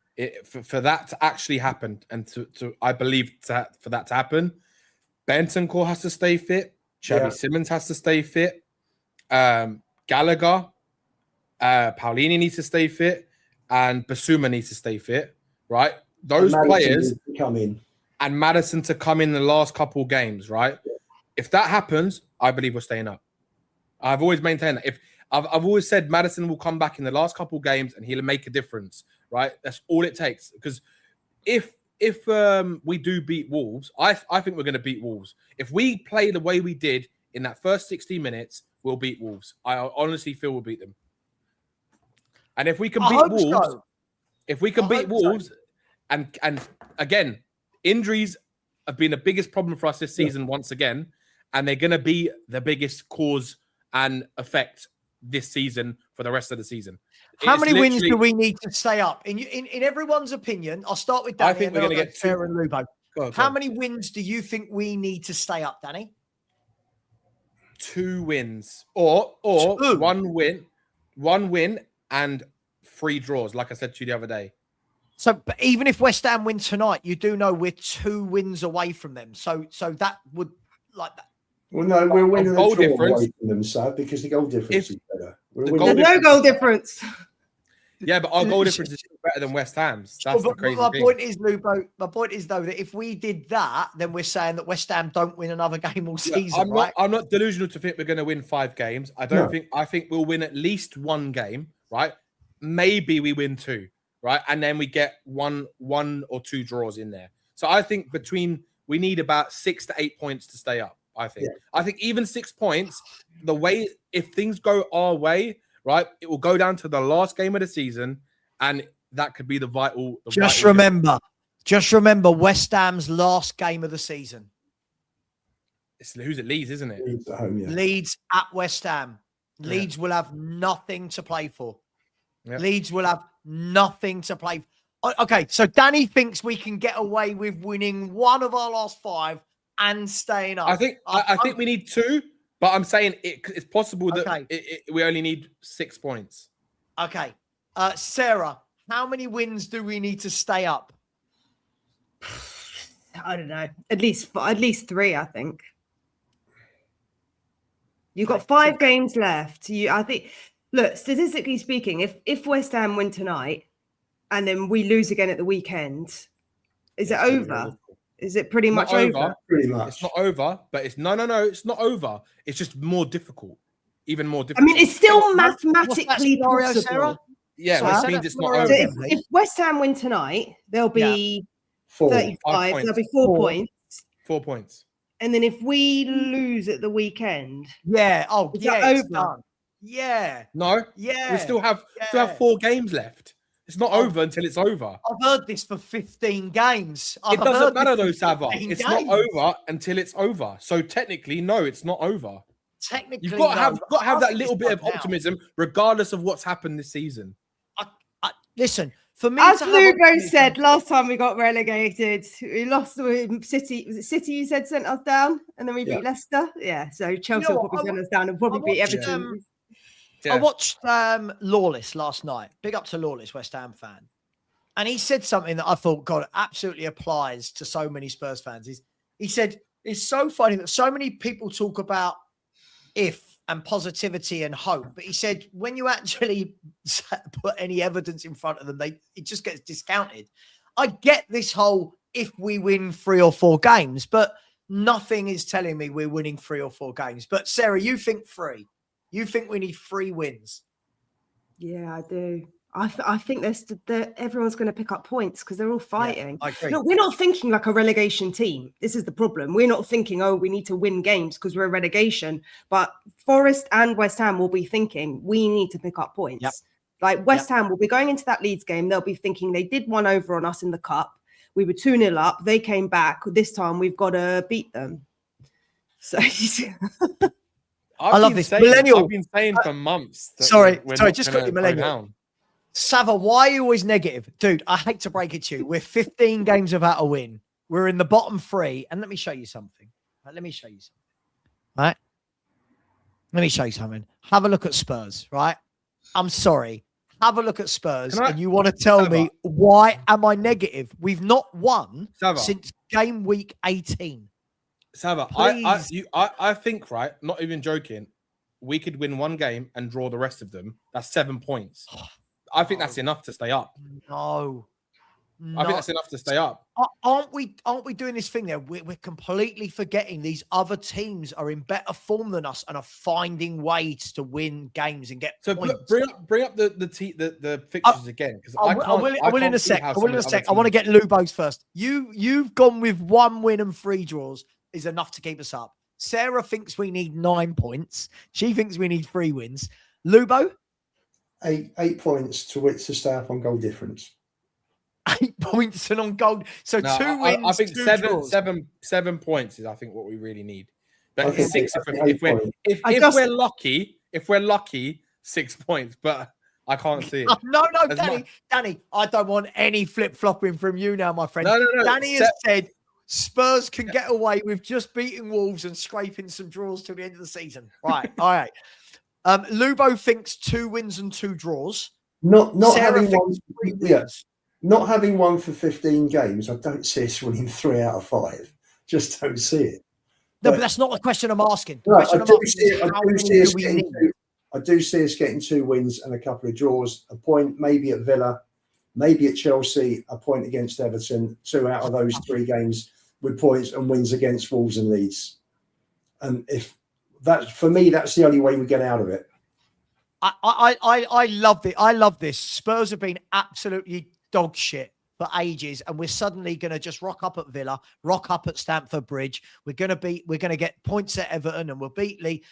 for that to actually happen, and to I believe for that to happen, Bentancur has to stay fit. Xavi Simmons has to stay fit. Gallagher, Paulini needs to stay fit, and Basuma needs to stay fit. Right, those players come in, and Maddison to come in the last couple games. Right, if that happens, I believe we're staying up. I've always maintained that. If I've always said Maddison will come back in the last couple games and he'll make a difference. Right, that's all it takes. Because if we do beat Wolves, I think we're going to beat Wolves. If we play the way we did in that first 60 minutes, we'll beat Wolves. I honestly feel we'll beat them. And if we can beat Wolves, and again, injuries have been the biggest problem for us this season once again, and they're going to be the biggest cause and effect this season for the rest of the season. How many wins do we need to stay up? In everyone's opinion, I'll start with Danny. I think we're going to get 2. And Lubo. How many wins do you think we need to stay up, Danny? 2 wins, or 2. 1 win and 3 draws, like I said to you the other day. So, but even if West Ham win tonight, you do know we're 2 wins away from them. So that would like that. Well, no, we're winning goal the difference away from them, so because the goal difference is better. There's no goal difference. Yeah, but our goal difference is better than West Ham's. That's the crazy thing. Point is, Lubo, my point is, though, that if we did that, then we're saying that West Ham don't win another game all season, right? I'm not delusional to think we're going to win 5 games. I think we'll win at least 1 game, right? Maybe we win 2, right? And then we get one or 2 draws in there. So I think we need about 6 to 8 points to stay up. I think even 6 points, if things go our way, right, it will go down to the last game of the season, and that could be the vital. Just remember West Ham's last game of the season. Who's at Leeds, isn't it? Leeds at home, yeah. Leeds at West Ham. Leeds will have nothing to play for. Yep. Leeds will have nothing to play for. Okay, so Danny thinks we can get away with winning 1 of our last 5 and staying up. I think we need 2. But I'm saying it's possible that we only need 6 points. Okay. Sarah, how many wins do we need to stay up? I don't know. At least 3, I think. You've got 5 games left. I think, look, statistically speaking, if West Ham win tonight and then we lose again at the weekend, is it over? Is it pretty much over? Pretty much. It's not over, but it's no. It's not over. It's just more difficult, even more difficult. I mean, it's still mathematically possible. Sarah? Yeah, so which means it's not over. So if West Ham win tonight, there'll be 35. There'll be 4 points. 4 points. And then if we lose at the weekend, it's done. Yeah. No. Yeah. We still have 4 games left. It's not over until it's over. I've heard this for 15 games. It doesn't matter though, Savva. It's not over until it's over. So technically, no, it's not over. Technically, you've got to have that little bit of optimism, regardly of what's happened this season. Listen, for me, as Lugo said last time we got relegated, we lost to City. Was it City you said sent us down, and then we beat Leicester? Yeah. So Chelsea will probably sent us down and probably beat Everton. I watched Lawless last night. Big up to Lawless, West Ham fan. And he said something that I thought, God, absolutely applies to so many Spurs fans. He said, it's so funny that so many people talk about if and positivity and hope. But he said, when you actually put any evidence in front of them, it just gets discounted. I get this whole if we win 3 or 4 games, but nothing is telling me we're winning 3 or 4 games. But Sarah, you think 3. You think we need 3 wins? Yeah, I do. I think everyone's going to pick up points because they're all fighting. Yeah, I agree. Look, we're not thinking like a relegation team. This is the problem. We're not thinking, we need to win games because we're a relegation. But Forest and West Ham will be thinking, we need to pick up points. Yep. Like West Ham will be going into that Leeds game. They'll be thinking they did 1 over on us in the cup. We were 2-0 up. They came back. This time we've got to beat them. So I love this. Millennial. I've been saying for months. Sorry, just quickly, Millennial. Savva, why are you always negative? Dude, I hate to break it to you. We're 15 games without a win. We're in the bottom 3. And let me show you something. Right, let me show you something. Have a look at Spurs, right? I'm sorry. Have a look at Spurs. And you want to tell me, why am I negative? We've not won since game week 18. Savva, Please. I think, right, not even joking, we could win one game and draw the rest of them. That's 7 points. I think that's enough to stay up. No. I think that's enough to stay up. Aren't we doing this thing there? We're completely forgetting these other teams are in better form than us and are finding ways to win games and get points. Bring up the fixtures again, because I will in a sec. I want to get Lubo's first. You've gone with 1 win and 3 draws is enough to keep us up. Sarah thinks we need 9 points. She thinks we need 3 wins. Lubo? 8 points to stay up on goal difference. 8 points and on goal. So no, 2 wins. I think 2 draws. 7 points is I think what we really need. But Okay, 6 if we're lucky, 6 points. But I can't see it. No, Danny, I don't want any flip-flopping from you now, my friend. No. Danny has said Spurs can get away with just beating Wolves and scraping some draws till the end of the season. Right, all right. Lubo thinks 2 wins and 2 draws. Not Sarah having one. thinks 3 wins. Yeah, not having one for 15 games. I don't see us winning 3 out of 5. Just don't see it. No, but that's not the question I'm asking. The No, question I'm asking is how many do we need? I do see us getting 2 wins and a couple of draws, a point maybe at Villa, maybe at Chelsea, a point against Everton, 2 out of those 3 games with points and wins against Wolves and Leeds. And if that's, for me, that's the only way we get out of it. I love it. I love this. Spurs have been absolutely dog shit for ages, and we're suddenly going to just rock up at Villa, rock up at Stamford Bridge. We're going to get points at Everton, and we'll beat Lee.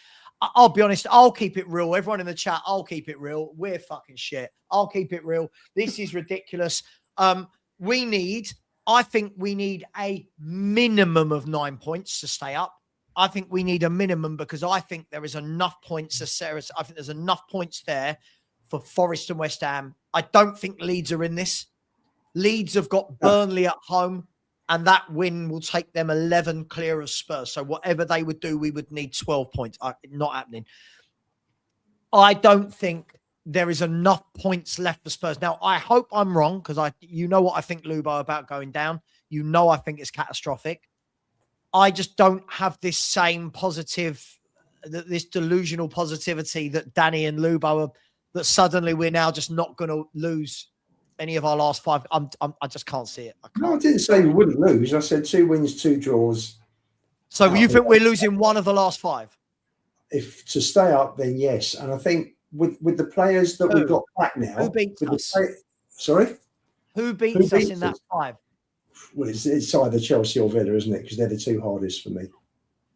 I'll be honest. I'll keep it real. Everyone in the chat, I'll keep it real. We're fucking shit. I'll keep it real. This is ridiculous. I think we need a minimum of 9 points to stay up. I think we need a minimum because I think there is enough points. I think there's enough points there for Forest and West Ham. I don't think Leeds are in this. Leeds have got Burnley at home, and that win will take them 11 clear of Spurs. So whatever they would do, we would need 12 points. Not happening. I don't think there is enough points left for Spurs. Now, I hope I'm wrong because you know what I think, Lubo, about going down. You know I think it's catastrophic. I just don't have this same this delusional positivity that Danny and Lubo are, that suddenly we're now just not going to lose any of our last 5. I just can't see it. No, I didn't say we wouldn't lose. I said 2 wins, 2 draws. So you think we're losing 1 of the last 5? If to stay up, then yes. And I think with the players that we've got back now, who beats us? Sorry, who beats us in that 5? Well, it's either Chelsea or Villa, isn't it? Because they're the 2 hardest for me.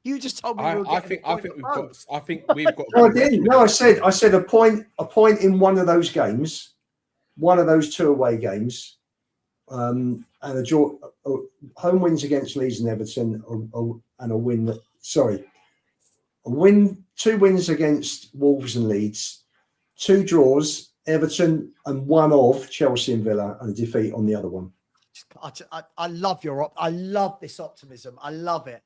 You just told me. I think we've got. No, I didn't. No, I said a point in one of those games, one of those 2 away games, and a draw, home wins against Leeds and Everton, and a win. Sorry, a win, 2 wins against Wolves and Leeds, 2 draws, Everton, and 1 of Chelsea and Villa, and a defeat on the other one. I love I love this optimism. I love it.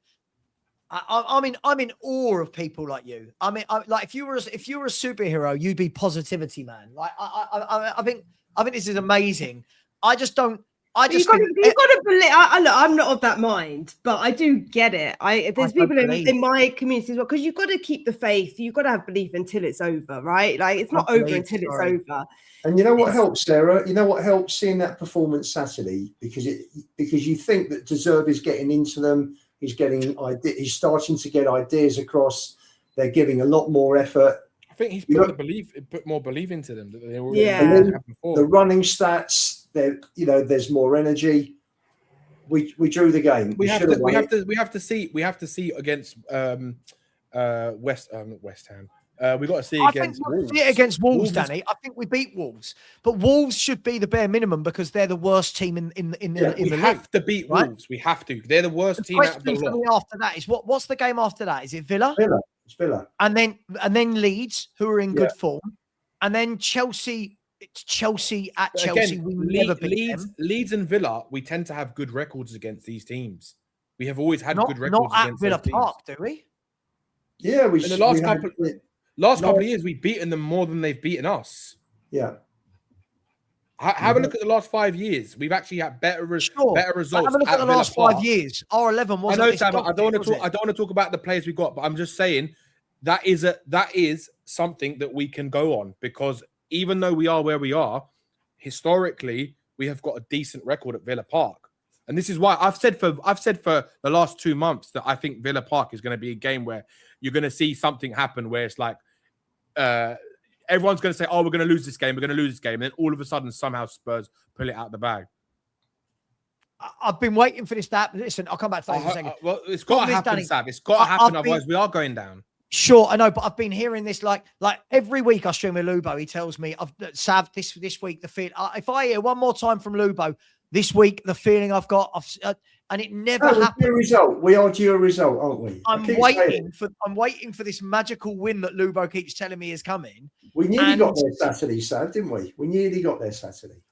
I'm in awe of people like you. I mean, like if you were a superhero, you'd be positivity, man. Like I think this is amazing. I just don't. You've got to believe. Look, I'm not of that mind, but I do get it. There's people in my community as well, because you've got to keep the faith. You've got to have belief until it's over, right? Like it's not over until it's over. And you know what helps, Sarah? You know what helps, seeing that performance Saturday, because you think that Zerbi is getting into them. He's starting to get ideas across. They're giving a lot more effort. I think he's put more belief into them that they already had before. The running stats, there's more energy. We drew the game. We have to see against West Ham. We've got to see against Wolves. See it against Wolves, Danny. I think we beat Wolves, but Wolves should be the bare minimum because they're the worst team in the league. We have to beat Wolves. We have to. They're the worst team out of the lot. After that is what's the game after that? Is it Villa? It's Villa. And then Leeds, who are in good form, and then Chelsea. It's Chelsea at Chelsea. Again, we never beat them. Leeds and Villa. We tend to have good records against these teams. We have always had good records not against at Villa those Park, teams. do we? Yeah, in the last couple of years, we've beaten them more than they've beaten us. Yeah. Have a look at the last 5 years. We've actually had better results. Have a look at the last 5 years. R11 wasn't. I know, Sam. I don't want to talk about the players we got, but I'm just saying that is something that we can go on, because even though we are where we are, historically we have got a decent record at Villa Park, and this is why I've said for the last 2 months that I think Villa Park is going to be a game where you're going to see something happen where it's like. Everyone's going to say, "Oh, we're going to lose this game. We're going to lose this game," and then all of a sudden, somehow Spurs pull it out the bag. I've been waiting for this to happen. Listen, I'll come back to that in a second. Well, it's got to happen, Sav. It's got to happen, otherwise we are going down. Sure, I know, but I've been hearing this like every week I stream with Lubo. He tells me, "Sav, this week the feel." If I hear one more time from Lubo this week, the feeling I've got, and it never happened. We are due a result, aren't we? I'm waiting for this magical win that Lubo keeps telling me is coming. We nearly got there Saturday, Sav, didn't we? We nearly got there Saturday.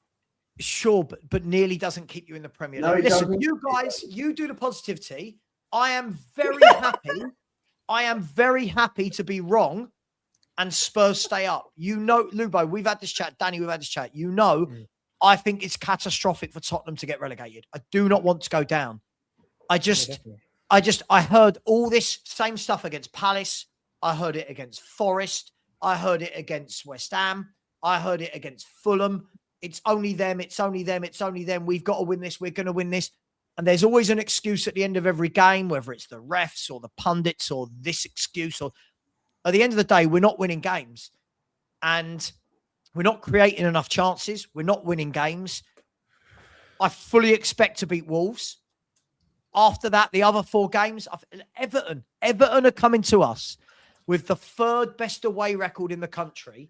Sure, but nearly doesn't keep you in the Premier League. Listen, you guys, you do the positivity. I am very happy. I am very happy to be wrong and Spurs stay up. You know, Lubo, we've had this chat. Danny, we've had this chat. You know, I think it's catastrophic for Tottenham to get relegated. I do not want to go down. I heard all this same stuff against Palace. I heard it against Forest. I heard it against West Ham. I heard it against Fulham. It's only them. It's only them. It's only them. We've got to win this. We're going to win this. And there's always an excuse at the end of every game, whether it's the refs or the pundits or this excuse. Or at the end of the day, we're not winning games. And we're not creating enough chances. We're not winning games. I fully expect to beat Wolves. After that, the other 4 games, Everton are coming to us with the 3rd best away record in the country,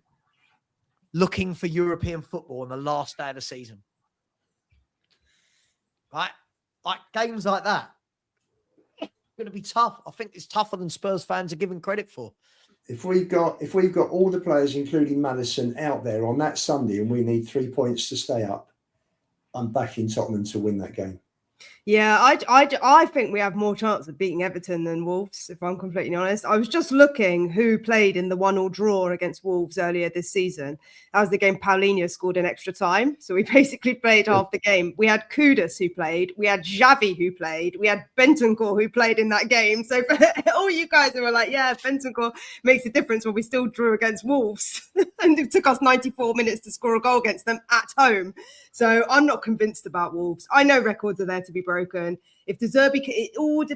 looking for European football on the last day of the season. Right? Like games like that, it's going to be tough. I think it's tougher than Spurs fans are given credit for. If we've got all the players, including Maddison, out there on that Sunday, and we need 3 points to stay up, I'm backing Tottenham to win that game. Yeah, I think we have more chance of beating Everton than Wolves, if I'm completely honest. I was just looking who played in the 1-1 draw against Wolves earlier this season. That was the game Paulinho scored in extra time. So we basically played half the game. We had Kudus who played. We had Xavi who played. We had Bentancur who played in that game. So for all you guys who were like, yeah, Bentancur makes a difference when we still drew against Wolves. And it took us 94 minutes to score a goal against them at home. So I'm not convinced about Wolves. I know records are there to be broken. If the Zerbi,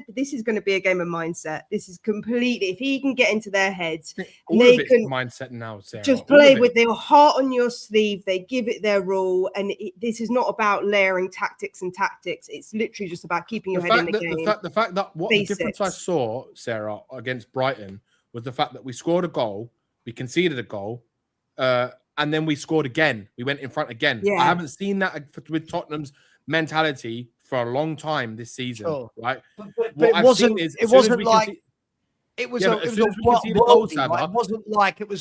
this is going to be a game of mindset. This is completely, if he can get into their heads, they can mindset now, Sarah. Just play with their heart on your sleeve. They give it their all. And this is not about layering tactics and tactics. It's literally just about keeping your head in the game. The fact that the difference I saw, Sarah, against Brighton was the fact that we scored a goal, we conceded a goal, and then we scored again. We went in front again. Yeah. I haven't seen that with Tottenham's mentality for a long time this season, right? But it wasn't like it was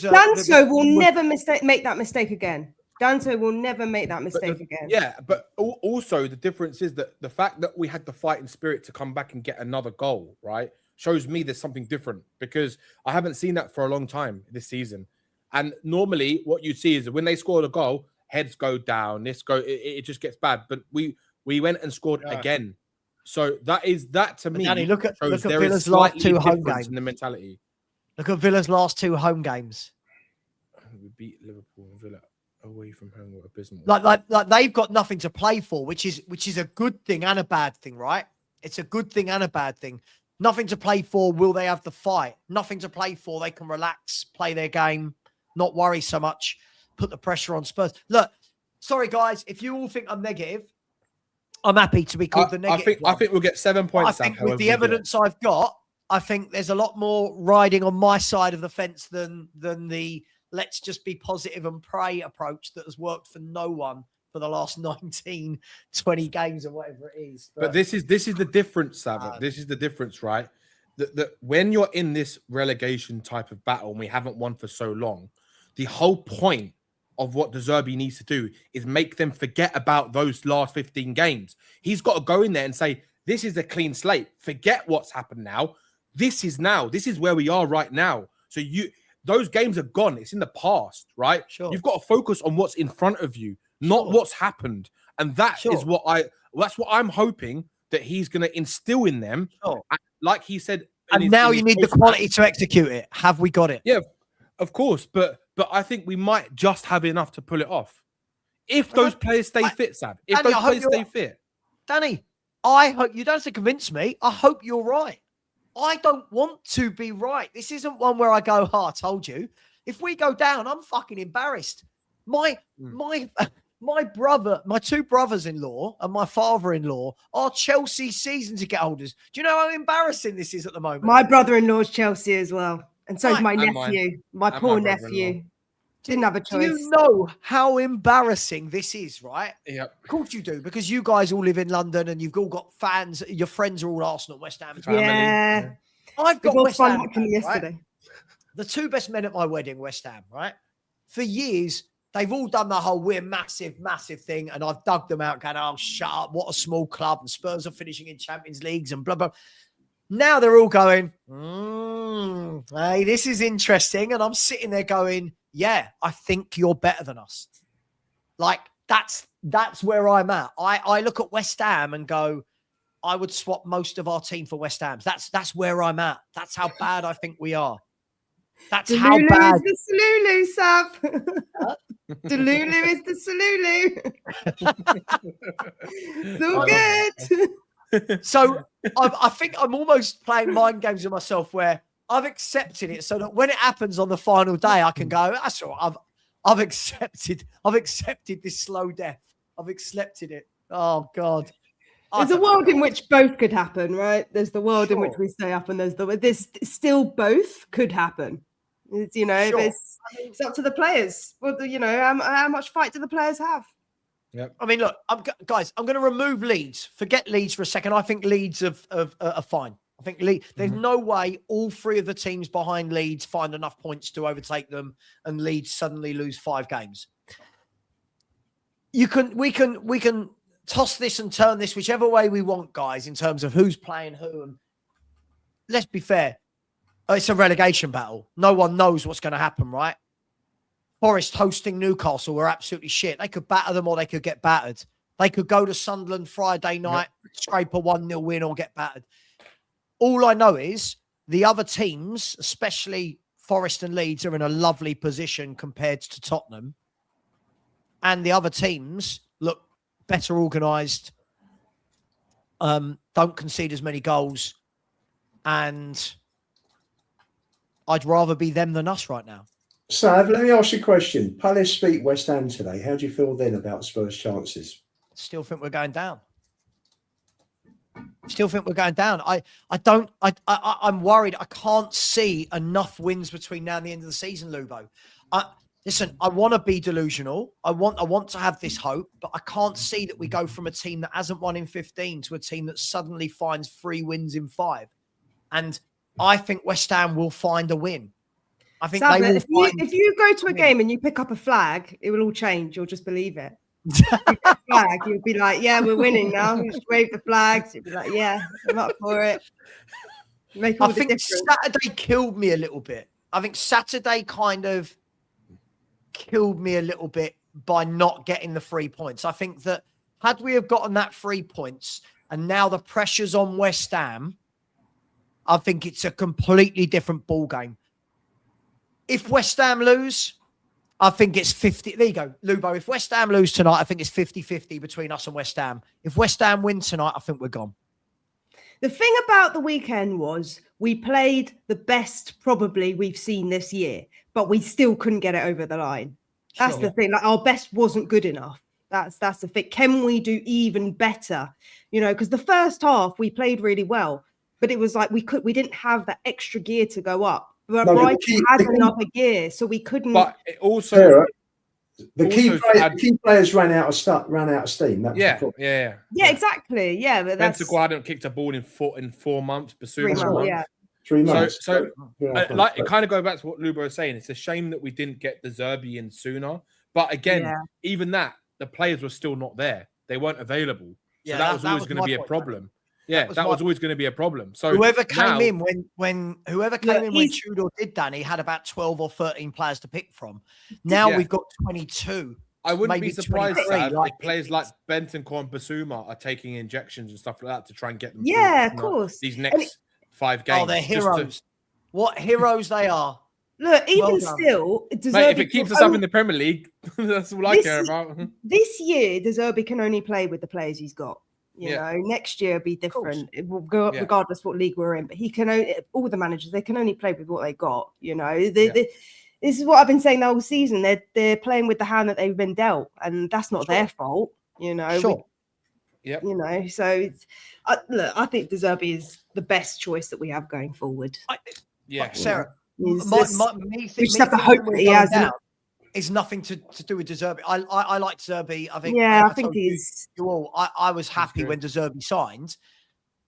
a Danso will never make that mistake again. Danso will never make that mistake again. Yeah, but also the difference is that the fact that we had the fighting spirit to come back and get another goal, right, shows me there's something different, because I haven't seen that for a long time this season. And normally what you see is that when they score a goal, heads go down, it just gets bad. But we went and scored again. So that to me, Danny, look at Villa's last 2 home games in the mentality. Look at Villa's last 2 home games. We beat Liverpool and Villa away from home with abysmal. Like they've got nothing to play for, which is a good thing and a bad thing, right? It's a good thing and a bad thing. Nothing to play for. Will they have the fight? Nothing to play for. They can relax, play their game, not worry so much, put the pressure on Spurs. Look, sorry guys, if you all think I'm negative, I'm happy to be called the negative. I think we'll get 7 points. I think with the evidence I've got, I think there's a lot more riding on my side of the fence than the let's just be positive and pray approach that has worked for no one for the last 19, 20 games or whatever it is. But this is the difference, Savva. This is the difference, right? That when you're in this relegation type of battle and we haven't won for so long, the whole point of what the Zerbi needs to do is make them forget about those last 15 games. He's got to go in there and say, this is a clean slate. Forget what's happened now. This is where we are right now. So those games are gone. It's in the past, right? Sure. You've got to focus on what's in front of you. not Sure. what's happened. And that's what I'm hoping that he's going to instill in them. Sure. Like he said. And now you need the quality to execute it. Have we got it? Yeah, of course. But I think we might just have enough to pull it off. If those players stay fit, Sav. If Danny, those players stay fit. Danny, I hope you don't have to convince me. I hope you're right. I don't want to be right. This isn't one where I go, I told you. If we go down, I'm fucking embarrassed. My brother, my two brothers-in-law and my father-in-law are Chelsea season ticket holders. Do you know how embarrassing this is at the moment? My brother-in-law's Chelsea as well. And so is my And nephew. My poor nephew. Didn't have a choice. Do you know how embarrassing this is, right? Yeah. Of course you do, because you guys all live in London and you've all got fans. Your friends are all Arsenal, West Ham. Yeah. I've got West Ham fans, yesterday. Right? The two best men at my wedding, West Ham, right? For years, they've all done the whole we're massive, massive thing. And I've dug them out going, oh, shut up. What a small club. And Spurs are finishing in Champions Leagues and blah, blah. Now they're all going, hey, this is interesting. And I'm sitting there going, yeah, I think you're better than us. Like, that's where I'm at. I look at West Ham and go, I would swap most of our team for West Ham's. That's where I'm at. That's how bad I think we are. That's how bad. Is the Salulu, Sav. Delulu is the Salulu. It's all good. So I think I'm almost playing mind games with myself where I've accepted it so that when it happens on the final day, I can go, that's all right. I've accepted this slow death. I've accepted it. Oh God. There's a world in which both could happen, right? There's the world in which we stay up, and there's still both could happen. It's, it's up to the players. Well, how much fight do the players have? Yep. I mean, look, guys, I'm going to remove Leeds. Forget Leeds for a second. I think Leeds are fine. I think there's no way all three of the teams behind Leeds find enough points to overtake them and Leeds suddenly lose 5 games. We can toss this and turn this whichever way we want, guys, in terms of who's playing who. And let's be fair. It's a relegation battle. No one knows what's going to happen, right? Forest hosting Newcastle were absolutely shit. They could batter them or they could get battered. They could go to Sunderland Friday night, scrape a 1-0 win or get battered. All I know is the other teams, especially Forest and Leeds, are in a lovely position compared to Tottenham. And the other teams look better organised, don't concede as many goals. And I'd rather be them than us right now. Sav, let me ask you a question. Palace beat West Ham today. How do you feel then about Spurs' chances? Still think we're going down. I'm worried. I can't see enough wins between now and the end of the season, Lubo. Listen, I want to be delusional. I want to have this hope, but I can't see that we go from a team that hasn't won in 15 to a team that suddenly finds 3 wins in 5. And I think West Ham will find a win. I think Savva, they will if you go to a game and you pick up a flag, it will all change. You'll just believe it. Flag, you'll be like, yeah, we're winning now. You just wave the flags. You'll be like, yeah, I'm up for it. Make all I the think difference. Saturday killed me a little bit. I think Saturday kind of killed me a little bit by not getting the 3 points. I think that had we have gotten that 3 points and now the pressure's on West Ham, I think it's a completely different ball game. If West Ham lose, I think it's 50. There you go, Lubo. If West Ham lose tonight, I think it's 50-50 between us and West Ham. If West Ham win tonight, I think we're gone. The thing about the weekend was we played the best probably we've seen this year, but we still couldn't get it over the line. That's the thing. Like, our best wasn't good enough. That's the thing. Can we do even better? Because the first half we played really well, but it was like we didn't have that extra gear to go up. But Brighton had another gear, so we couldn't. But it also the key players ran out of steam. That was yeah, exactly. Yeah, but that's Benteke hadn't kicked a ball in 4 months. Basuma 3 months, yeah. 3 months. So it kind of go back to what Lubo was saying. It's a shame that we didn't get the Zerbi in sooner. But again, even that, the players were still not there. They weren't available. So that was always going to be a problem. Yeah, that was always going to be a problem. So whoever came in when Tudor did, Danny, had about 12 or 13 players to pick from. Now we've got 22. I wouldn't maybe be surprised 23, Sav, like, if players like Bentancur and Basuma are taking injections and stuff like that to try and get them Yeah, through, of course. these next 5 games. Oh, they're just to- heroes. What heroes they are. Look, even Well done. still, Mate, if it keeps us up in the Premier League, that's all I This care is- about. this year, De Zerbi can only play with the players he's got. You Yeah. know, next year will be different. It will go up Yeah. regardless what league we're in. But he can only, all the managers, they can only play with what they got. You know, Yeah. this is what I've been saying the whole season. They're playing with the hand that they've been dealt, and that's not their fault. You know, Sure. Yep. you know. So it's, look, I think De Zerbi is the best choice that we have going forward. Yeah. Sarah, He's me just- me we just have to hope that he has. It's nothing to do with De Zerbi. I like De Zerbi. I think. Yeah, I told think you- he's. you all. I was happy good. when De Zerbi signed.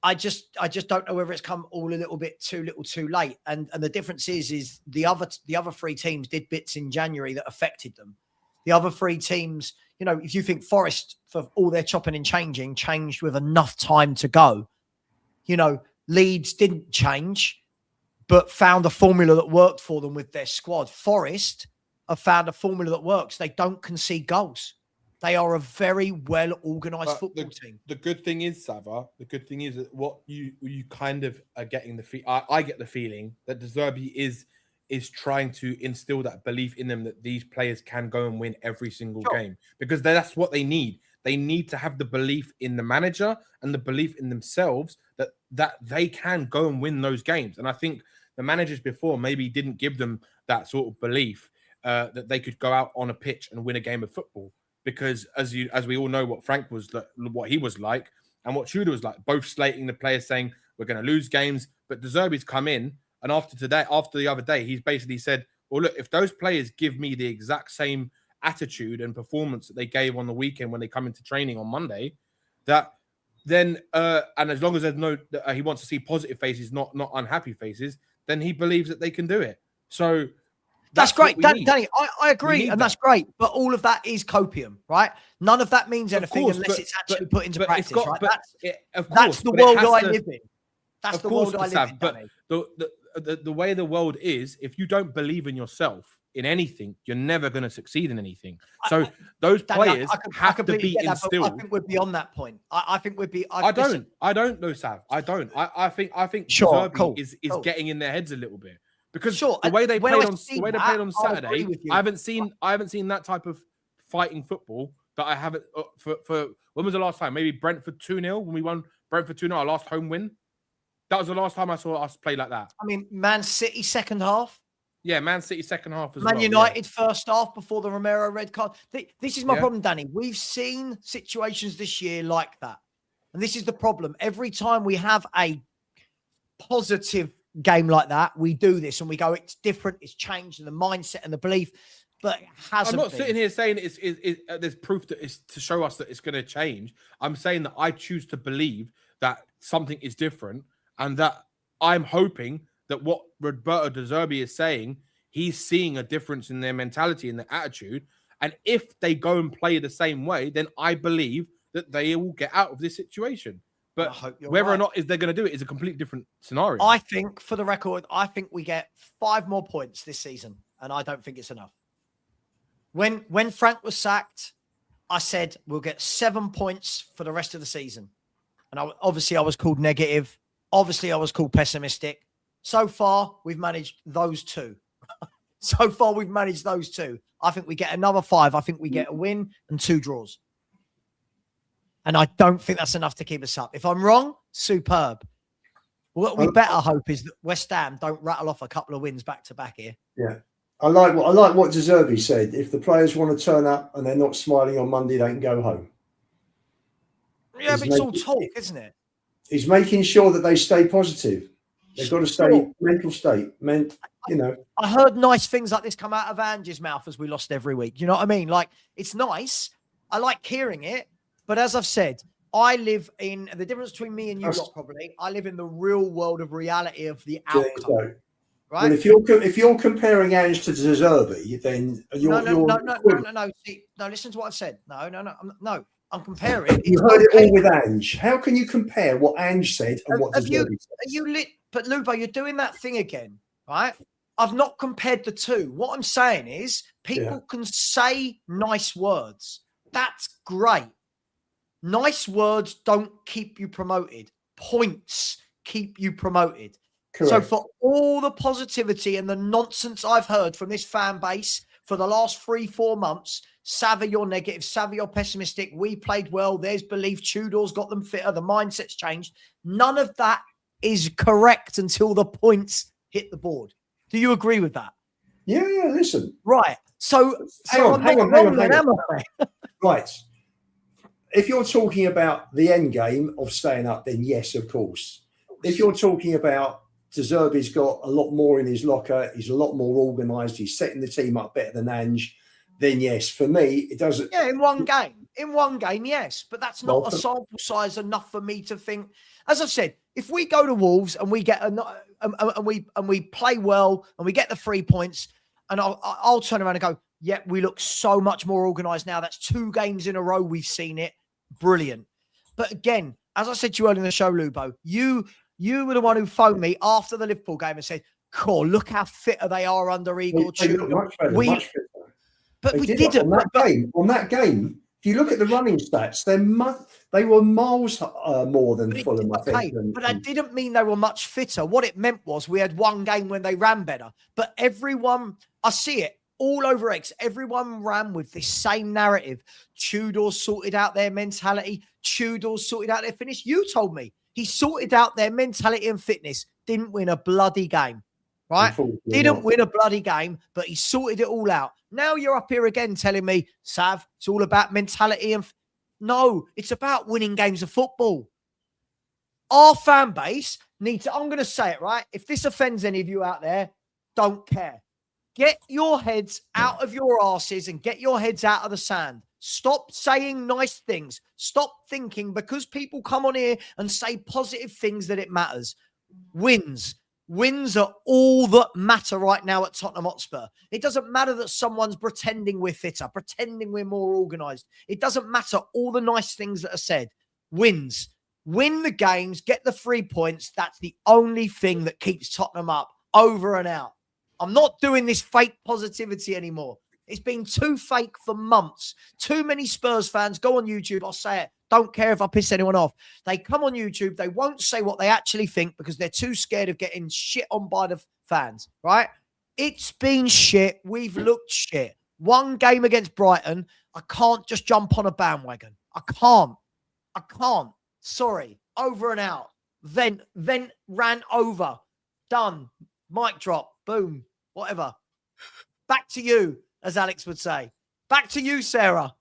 I just don't know whether it's come all a little bit too late. And the difference is the other 3 teams did bits in January that affected them. The other 3 teams, you know, if you think Forest, for all their chopping and changing, changed with enough time to go. You know, Leeds didn't change, but found a formula that worked for them with their squad. Forest have found a formula that works. They don't concede goals. They are a very well-organised But football team. The good thing is, Savva, the good thing is that what you kind of are getting I get the feeling that De Zerbi is trying to instill that belief in them that these players can go and win every single game, because that's what they need. They need to have the belief in the manager and the belief in themselves that they can go and win those games. And I think the managers before maybe didn't give them that sort of belief that they could go out on a pitch and win a game of football. Because as we all know, what Frank was, what he was like, and what Tudor was like, both slating the players, saying we're going to lose games. But De Zerbi's come in, and after the other day, he's basically said, "Well, look, if those players give me the exact same attitude and performance that they gave on the weekend when they come into training on Monday, then and as long as there's no, he wants to see positive faces, not unhappy faces, then he believes that they can do it." So. That's great, Danny. I agree, and that's great. But all of that is copium, right? None of that means anything unless it's actually put into practice, right? That's the world I live in. That's the world I live in, Danny. The way the world is, if you don't believe in yourself in anything, you're never going to succeed in anything. So those players have to be instilled. I think we're beyond that point. I think we'd be. I don't know, Sav. I don't. I think sure, Zerbi is getting in their heads a little bit. Because sure, the way they played on Saturday, I haven't seen that type of fighting football that I haven't for when was the last time? Maybe Brentford 2-0 when we won Brentford 2-0, our last home win. That was the last time I saw us play like that. I mean, Man City second half. Yeah, Man City second half as Man well. United first half before the Romero red card. This is my Yeah. problem, Danny. We've seen situations this year like that. And this is the problem. Every time we have a positive game like that, we do this and we go, it's different, it's changed, and the mindset and the belief, but it hasn't. I'm not sitting here saying there's proof that it's to show us that it's going to change. I'm saying that I choose to believe that something is different, and that I'm hoping that what Roberto De Zerbi is saying, he's seeing a difference in their mentality and their attitude. And if they go and play the same way, then I believe that they will get out of this situation. But whether or not they're going to do it is a completely different scenario. I think, for the record, I think we get 5 more points this season, and I don't think it's enough. When Frank was sacked, I said we'll get 7 points for the rest of the season. And obviously I was called negative. Obviously I was called pessimistic. So far, we've managed those 2. So far, we've managed those 2. I think we get another 5. I think we get a win and 2 draws. And I don't think that's enough to keep us up. If I'm wrong, superb. What we better hope is that West Ham don't rattle off a couple of wins back to back here. Yeah. I like what De Zerbi said. If the players want to turn up and they're not smiling on Monday, they can go home. Yeah, but it's all talk, isn't it? He's making sure that they stay positive. They've got to stay mental state. You know. I heard nice things like this come out of Ange's mouth as we lost every week. You know what I mean? Like, it's nice. I like hearing it. But as I've said, I live in the difference between me and you lot, probably. I live in the real world of reality of the outcome. Right? Well, if you're comparing Ange to De Zerbi, then you're no. See, no, listen to what I've said. No. I'm comparing. You heard it all with Ange. How can you compare what Ange said and what De Zerbi said? But Lubo, you're doing that thing again, right? I've not compared the two. What I'm saying is People can say nice words. That's great. Nice words don't keep you promoted. Points keep you promoted. Correct. So for all the positivity and the nonsense I've heard from this fan base for the last 3-4 months, Savva, you're negative, Savva, you're pessimistic, we played well, there's belief, Tudor's got them fitter, the mindset's changed. None of that is correct until the points hit the board. Do you agree with that? Yeah, listen. Right. So Hang on. Right. If you're talking about the end game of staying up, then yes, of course. If you're talking about Zerbi's got a lot more in his locker, he's a lot more organised, he's setting the team up better than Ange, then yes. For me, it doesn't. Yeah, in one game, yes. But that's not a sample size enough for me to think. As I said, if we go to Wolves and we get and we play well and we get the 3 points, and I'll turn around and go, yeah, we look so much more organised now. That's 2 games in a row we've seen it. Brilliant. But again, as I said to you earlier in the show, Lubo, you were the one who phoned me after the Liverpool game and said, "Cool, look how fitter they are under Igor Tudor." Much better. But we didn't. On that game, if you look at the running stats, they were miles more than Fulham. But I didn't mean they were much fitter. What it meant was we had one game when they ran better. But everyone, I see it all over X. Everyone ran with this same narrative. Tudor sorted out their mentality. Tudor sorted out their fitness. You told me he sorted out their mentality and fitness. Didn't win a bloody game, right? Didn't win a bloody game, but he sorted it all out. Now you're up here again telling me, Sav, it's all about mentality and no, it's about winning games of football. Our fan base needs to, I'm going to say it, right? If this offends any of you out there, don't care. Get your heads out of your arses and get your heads out of the sand. Stop saying nice things. Stop thinking because people come on here and say positive things that it matters. Wins are all that matter right now at Tottenham Hotspur. It doesn't matter that someone's pretending we're fitter, pretending we're more organised. It doesn't matter all the nice things that are said. Wins. Win the games, get the 3 points. That's the only thing that keeps Tottenham up over and out. I'm not doing this fake positivity anymore. It's been too fake for months. Too many Spurs fans go on YouTube. I'll say it. Don't care if I piss anyone off. They come on YouTube. They won't say what they actually think because they're too scared of getting shit on by the fans, right? It's been shit. We've looked shit. One game against Brighton. I can't just jump on a bandwagon. I can't. Sorry. Over and out. Vent ran over. Done. Mic drop. Boom. Whatever. Back to you, as Alex would say. Back to you, Sarah.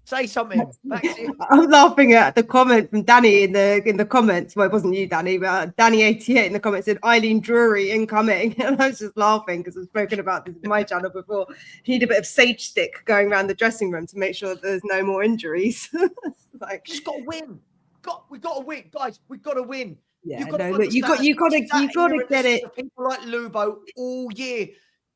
Say something. Back to you. I'm laughing at the comment from Danny in the comments. Well, it wasn't you, Danny, but Danny88 in the comments said Eileen Drury incoming. And I was just laughing because I've spoken about this in my channel before. You need a bit of sage stick going around the dressing room to make sure that there's no more injuries. Just got to win. We've got to win, guys. We've got to win. Yeah, you got to get it. People like Lubo all year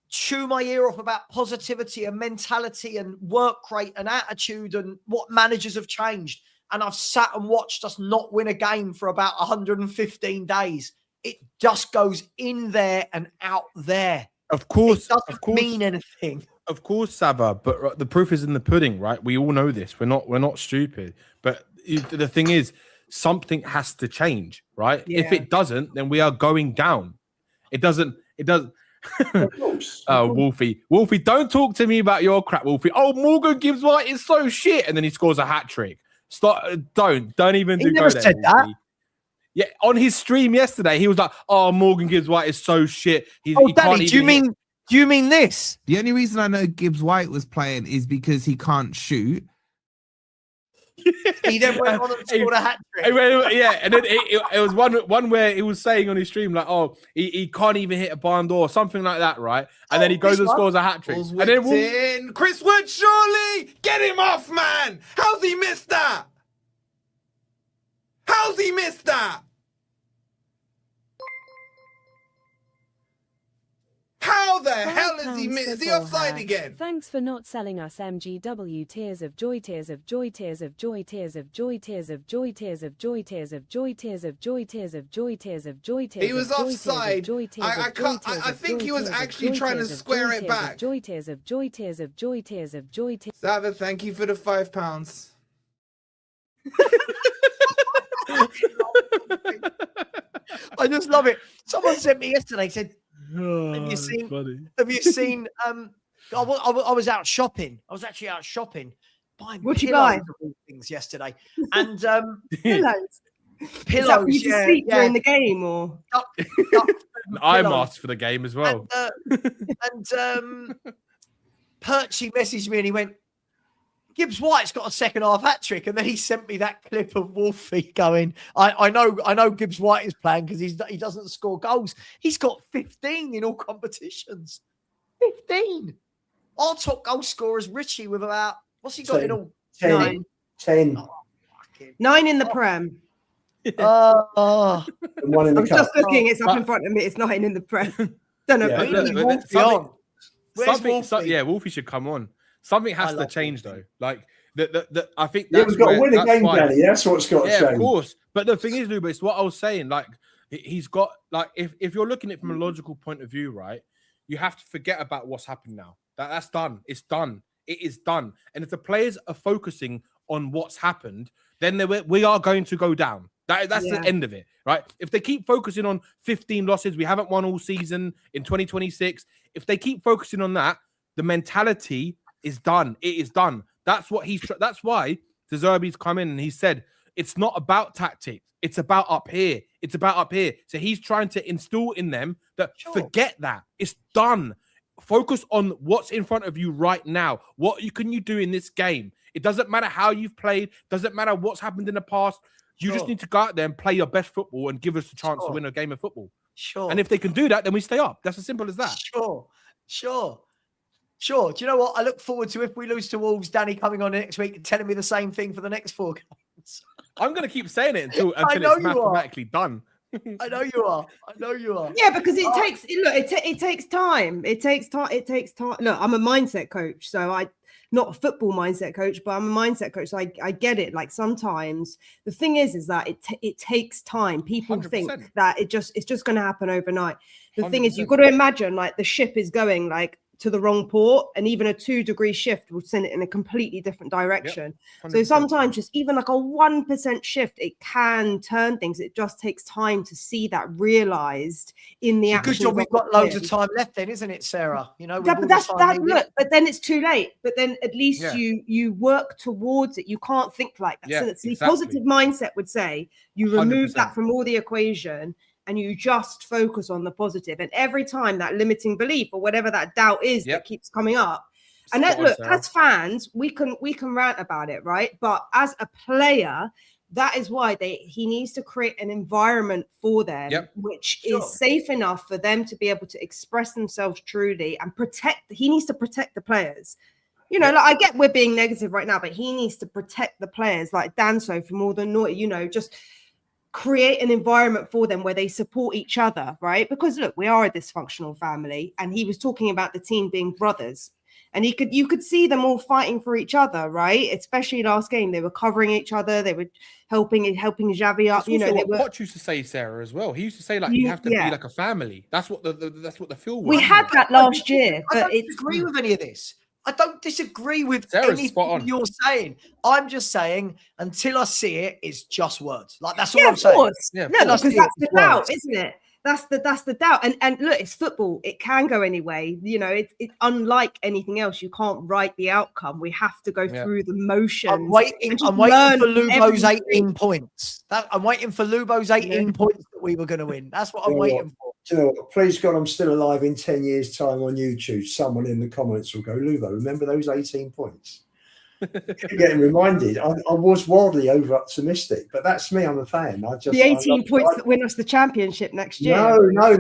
chew my ear off about positivity and mentality and work rate and attitude and what managers have changed. And I've sat and watched us not win a game for about 115 days. It just goes in there and out there. Of course, it doesn't mean anything. Of course, Savva, but the proof is in the pudding, right? We all know this. We're not stupid. But the thing is, something has to change, right? Yeah. If it doesn't, then we are going down. It doesn't. Oh, Wolfie, don't talk to me about your crap, Wolfie. Oh, Morgan Gibbs White is so shit, and then he scores a hat trick. Stop! Don't even he never said that. Yeah, on his stream yesterday, he was like, "Oh, Morgan Gibbs White is so shit." Danny, do you mean this? The only reason I know Gibbs White was playing is because he can't shoot. He then went on and scored a hat trick. Yeah, and then it was one where he was saying on his stream like, "Oh, he can't even hit a barn door," something like that, right? And then he goes and scores a hat trick. And then Chris Wood, surely get him off, man. How's he missed that? How the the hell is he missing? Is he offside again? Thanks for not selling us MGW. Tears of joy, tears of joy, tears of joy, tears of joy, tears of joy, tears of joy, tears of joy, tears of joy, tears of joy, tears of joy, tears of joy. He was offside. I think he was actually trying to square it back. Joy, tears of joy, tears of joy, tears of joy. Savva, thank you for the £5. I just love it. Someone sent me yesterday, said, have you seen I was out shopping. I was actually out shopping buying What you buy? Things yesterday. And Pillows. pillows, Is that for you to sleep during the game or I masked for the game as well. And Perchy messaged me and he went, Gibbs White's got a second half hat trick, and then he sent me that clip of whufc going. I know Gibbs White is playing because he doesn't score goals. He's got 15 in all competitions. 15. Our top goal scorer is Richie with about what's he got 10. in all? 10. 10. Oh, 9 in the Prem? And one in the I'm cup. just looking. It's up in front of me. It's 9 in the Prem. Don't know. Yeah. But Wolfie should come on. Something has to change though. Like I think Yeah, we've got to win a game, Danny. That's what's got to change. Yeah, of course. But the thing is, Luba, it's what I was saying. Like he's got like if you're looking at it from a logical point of view, right? You have to forget about what's happened now. That's done. It's done. It is done. And if the players are focusing on what's happened, then we are going to go down. That's the end of it, right? If they keep focusing on 15 losses, we haven't won all season in 2026. If they keep focusing on that, the mentality is done. It is done. That's what that's why Zerbi's come in and he said it's not about tactics. It's about up here. It's about up here. So he's trying to instill in them that forget that. It's done. Focus on what's in front of you right now. What can you do in this game? It doesn't matter how you've played. Doesn't matter what's happened in the past. You just need to go out there and play your best football and give us a chance to win a game of football. Sure. And if they can do that, then we stay up. That's as simple as that. Sure. Do you know what? I look forward to if we lose to Wolves, Danny coming on next week and telling me the same thing for the next 4 games. I'm going to keep saying it until it's mathematically done. I know you are. Yeah, because it takes time. It takes time. Look, I'm a mindset coach, so not a football mindset coach, but I'm a mindset coach. So I get it. Like sometimes the thing is that it takes time. People 100%. think that it's just going to happen overnight. The 100%. thing is, you've got to imagine like the ship is going like to the wrong port, and even a 2-degree shift will send it in a completely different direction. Yep, so sometimes just even like a 1% shift, it can turn things. It just takes time to see that realized in the action. Good job we've got loads of time left then, isn't it, Sarah? You know, but but then it's too late. But then at least you work towards it. You can't think like that. Yeah, so that's the positive mindset would say you remove 100%. That from all the equation, and you just focus on the positive. And every time that limiting belief or whatever that doubt is that keeps coming up. And that, look, as fans, we can rant about it, right? But as a player, that is why he needs to create an environment for them, which is safe enough for them to be able to express themselves truly and he needs to protect the players. You know, like I get we're being negative right now, but he needs to protect the players like Danso from all the noise, just create an environment for them where they support each other, right? Because look, we are a dysfunctional family, and he was talking about the team being brothers, and you could see them all fighting for each other, right? Especially last game, they were covering each other, they were helping Xavi up. Poch used to say, Sarah, as well. He used to say like you have to be like a family. That's what the feel was. We had that last year, but I don't agree with any of this. I don't disagree with anything you're saying. I'm just saying until I see it, it's just words. Like that's all I'm saying. Yeah, because that's the doubt, isn't it? That's the doubt. And look, it's football. It can go any way. It's unlike anything else. You can't write the outcome. We have to go through the motions. I'm waiting for Lubo's 18 points. I'm waiting for Lubo's 18 points that we were going to win. That's what I'm waiting for. Do you know what? Please God, I'm still alive in 10 years' time on YouTube. Someone in the comments will go, Lubo, remember those 18 points? Keep getting reminded. I was wildly over optimistic, but that's me. I'm a fan. The 18 points that win us the championship next year. No,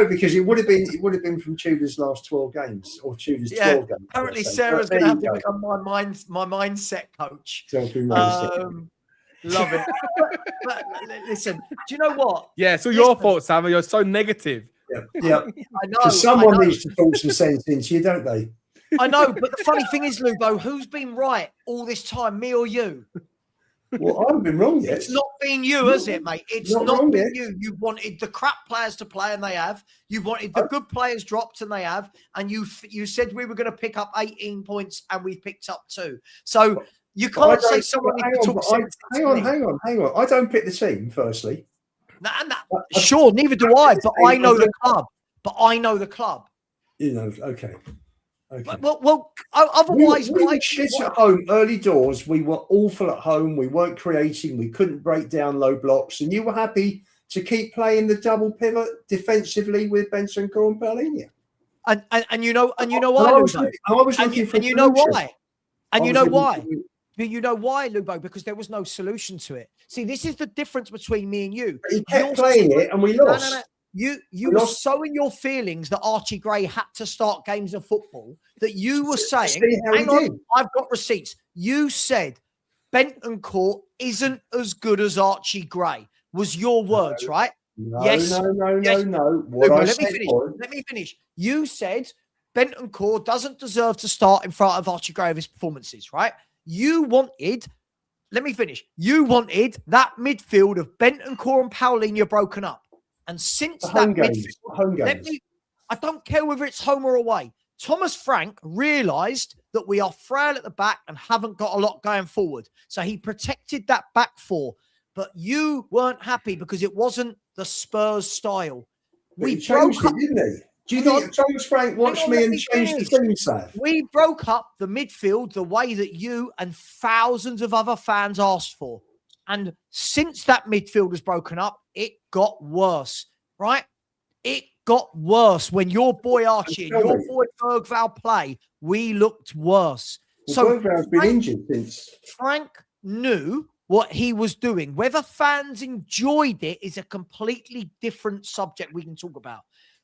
because it would have been from Tudor's last 12 games or Tudor's 12 games. Apparently, Sarah's going to have to become my mindset coach. Love it. But listen, do you know what? Yeah, so your fault, Savva. You're so negative. Yeah. I know. Because someone needs to talk some sense into you, don't they? I know, but the funny thing is, Lubo, who's been right all this time, me or you? Well, I haven't been wrong yet. It's not been you, has it, mate? It's not been you. You wanted the crap players to play, and they have. You wanted the good players dropped, and they have. And you said we were going to pick up 18 points, and we've picked up 2. So you can't say someone needs to talk sense. Hang on. I don't pick the team, firstly. Sure, neither do I, but I know the club. You know, okay. Well, otherwise, we were shit at home early doors. We were awful at home. We weren't creating. We couldn't break down low blocks, and you were happy to keep playing the double pivot defensively with Benson, Core, and Paulinho. And you know why, Lubo? You know why, Lubo? Because there was no solution to it. See, this is the difference between me and you. He kept playing it, and we lost. No. You were so in your feelings that Archie Gray had to start games of football that you were saying, hang on, I've got receipts. You said Bentancur isn't as good as Archie Gray, was your words, right? No. Yes. No. Let me finish. You said Bentancur doesn't deserve to start in front of Archie Gray of his performances, right? You wanted that midfield of Bentancur and Paulinho broken up. And since that midfield, I don't care whether it's home or away. Thomas Frank realised that we are frail at the back and haven't got a lot going forward. So he protected that back four. But you weren't happy because it wasn't the Spurs style. We changed it, didn't he? Do you think Thomas Frank watched me and changed the team, Sav? We broke up the midfield the way that you and thousands of other fans asked for. And since that midfield was broken up, it got worse, right? It got worse. When your boy Archie and your boy Bergvall play, we looked worse. Well, so Bergvall's been injured since. Frank knew what he was doing. Whether fans enjoyed it is a completely different subject we can talk about.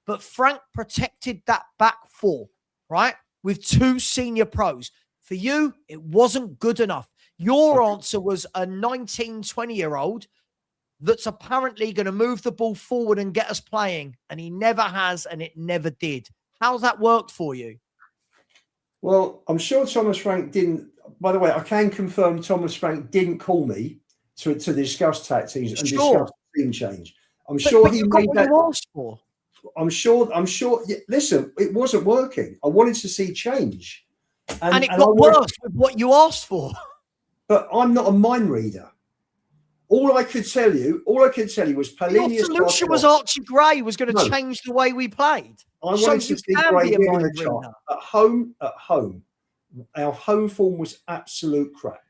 But Frank protected that back four, right? With 2 senior pros. For you, it wasn't good enough. Your answer was a 19, 20-year-old that's apparently going to move the ball forward and get us playing. And he never has, and it never did. How's that worked for you? Well, I'm sure Thomas Frank didn't. By the way, I can confirm Thomas Frank didn't call me to discuss tactics and discuss team change. I'm sure he made that. You asked for. I'm sure. Yeah, listen, it wasn't working. I wanted to see change. And it got worse with what you asked for. But I'm not a mind reader. All I could tell you was Paulinho. Your solution was Archie Gray was going to change the way we played. I wanted to see Gray in the chart. At home, our home form was absolute crap.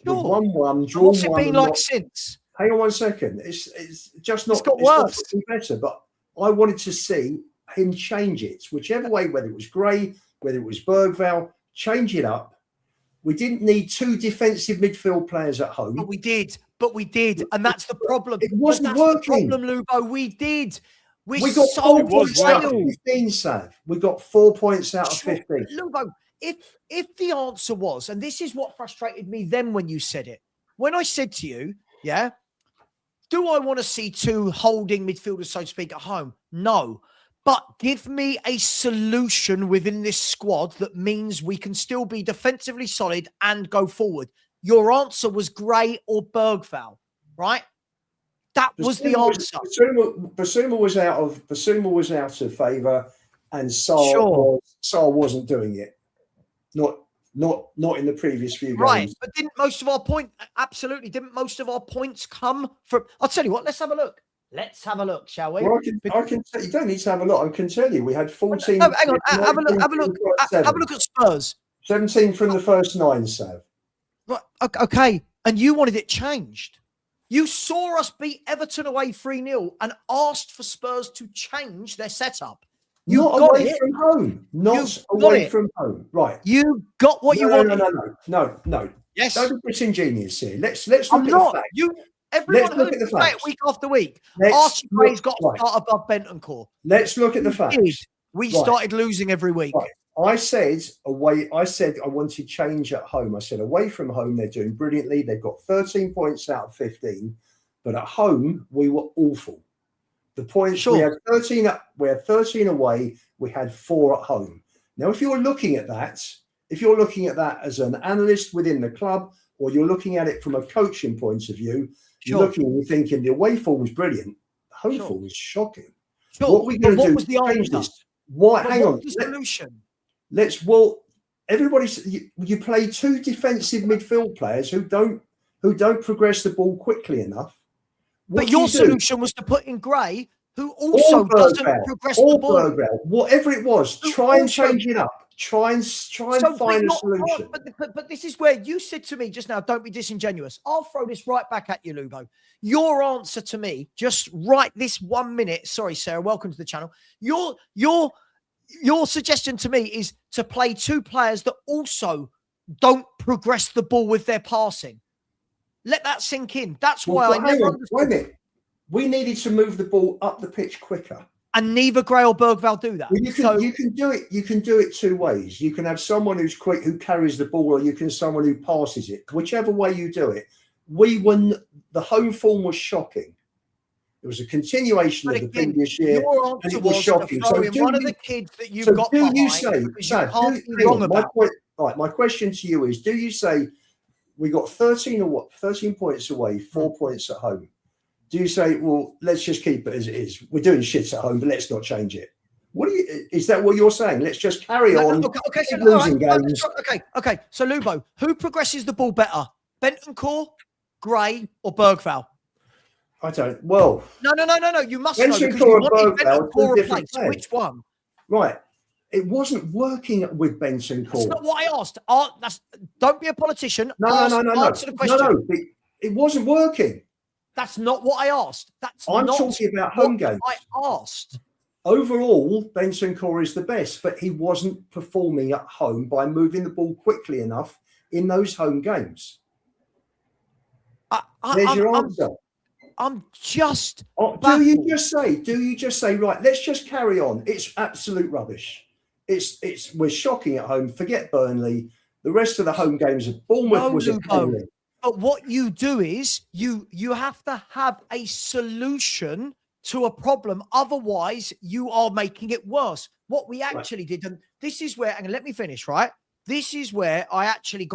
Sure. 1-1, drawn 1. What's it been like since? Hang on 1 second. It's just not. It's got worse. It's not better, but I wanted to see him change it, whichever way, whether it was Gray, whether it was Bergvall, change it up. We didn't need 2 defensive midfield players at home. But we did. And that's the problem. It wasn't working. The problem, Lubo. We did. We got 4 points out of 15, Sav. We got 4 points out of 15. Lubo, if the answer was, and this is what frustrated me then when you said it, when I said to you, yeah, do I want to see 2 holding midfielders, so to speak, at home? No. But give me a solution within this squad that means we can still be defensively solid and go forward. Your answer was Gray or Bergvall, right? That was the answer. Basuma was out of favour, and Saar wasn't doing it. Not in the previous few games. Right, but didn't most of our points come from? I'll tell you what. Let's have a look. Let's have a look, shall we? Well, I can. You don't need to have a look. I can tell you, we had 14. No, hang on. Have a look. Have a look at Spurs. 17 from the first 9, Sav. Right. Okay. And you wanted it changed. You saw us beat Everton away 3-0 and asked for Spurs to change their setup. You Not got away it from home. Not away from home. Right. You got what you wanted. No. Yes. Don't be disingenuous here. Let's look at the facts. Everyone heard you say it week after week. Archie Gray's got to start above Bentancur. Let's look at the facts. We started losing every week. Right. I said away. I said I wanted change at home. I said away from home they're doing brilliantly. They've got 13 points out of 15, but at home we were awful. The points Sure. we had 13. We had 13 away. We had 4 at home. Now, if you're looking at that as an analyst within the club, or you're looking at it from a coaching point of view, you're looking and you're thinking the away form was brilliant, the home form was shocking. Sure. What are we going to do was the to change answer? this? Why? Hang on. What's the solution? You play 2 defensive midfield players who don't progress the ball quickly enough. But your solution was to put in Gray, who also doesn't progress the ball. Bergvall, whatever it was, try and change it up. Try and find a solution. But this is where you said to me just now, don't be disingenuous. I'll throw this right back at you, Lubo. Your answer to me, just right this 1 minute. Sorry, Sarah, welcome to the channel. Your suggestion to me is to play 2 players that also don't progress the ball with their passing. Let that sink in. That's why I never understood. Wait a minute. We needed to move the ball up the pitch quicker. And neither Gray or Bergvall do that. Well, you can do it. You can do it 2 ways. You can have someone who's quick, who carries the ball, or you can have someone who passes it. Whichever way you do it, the home form was shocking. It was a continuation of the previous year. Your answer was shocking. So one of the kids that you've got behind, my question to you is: do you say we got 13 points away, 4 points at home? Do you say, well, let's just keep it as it is? We're doing shit at home, but let's not change it. Is that what you're saying? Let's just carry on losing games. Okay. So Lubo, who progresses the ball better? Bentancur, Gray, or Bergvall? I don't. Well, no. You must know because you wanted Bentancur replaced. Which one? Right. It wasn't working with Bentancur. That's not what I asked. Don't be a politician. No. Answer the question. No. It wasn't working. That's not what I asked. I'm talking about home games. I asked. Overall, Bentancur is the best, but he wasn't performing at home by moving the ball quickly enough in those home games. There's your answer. I'm just. Do you just say, right, let's just carry on? It's absolute rubbish. We're shocking at home. Forget Burnley. The rest of the home games, Bournemouth was a penalty. But what you do is you have to have a solution to a problem. Otherwise, you are making it worse. What we actually did, and this is where, and let me finish, right? This is where I actually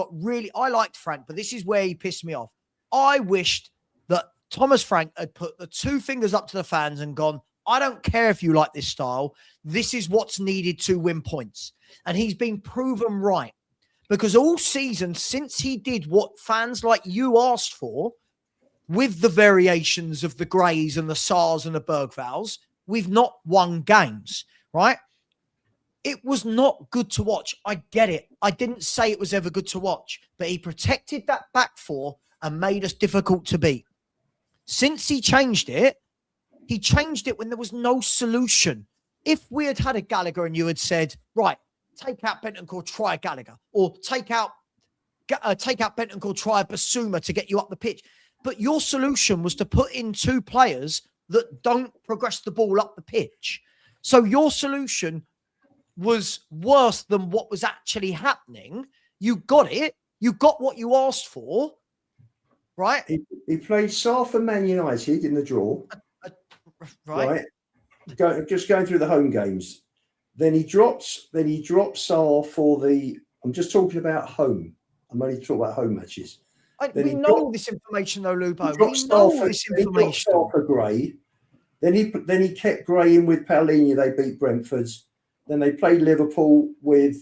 I liked Frank, but this is where he pissed me off. I wished that Thomas Frank had put the 2 fingers up to the fans and gone, I don't care if you like this style. This is what's needed to win points. And he's been proven right. Because all season, since he did what fans like you asked for, with the variations of the Greys and the Sars and the Bergvalls, we've not won games, right? It was not good to watch. I get it. I didn't say it was ever good to watch, but he protected that back 4 and made us difficult to beat. Since he changed it when there was no solution. If we had had a Gallagher and you had said, right, take out Bentancur, try Gallagher, or take out Bentancur, try Basuma to get you up the pitch. But your solution was to put in 2 players that don't progress the ball up the pitch. So your solution was worse than what was actually happening. You got it. You got what you asked for, right? He played Sarr for Man United in the draw. Right. Just going through the home games. Then he drops Sarr for I'm just talking about home. I'm only talking about home matches. We know all this information though, Lubo. We know all this information. For Gray. Then he kept Gray in with Paulinho. They beat Brentford. Then they played Liverpool with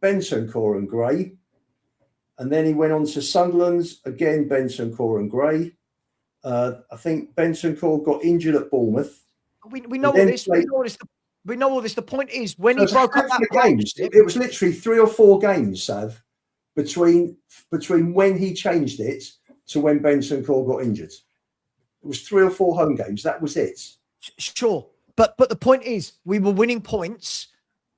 Bentancur and Gray. And then he went on to Sunderland, again, Bentancur and Gray. I think Bentancur got injured at Bournemouth. We know all this. We know all this. The point is, when he broke up that games, it was literally 3 or 4 games, Sav, between when he changed it to when Bentancur got injured. It was 3 or 4 home games. That was it. Sure. But the point is, we were winning points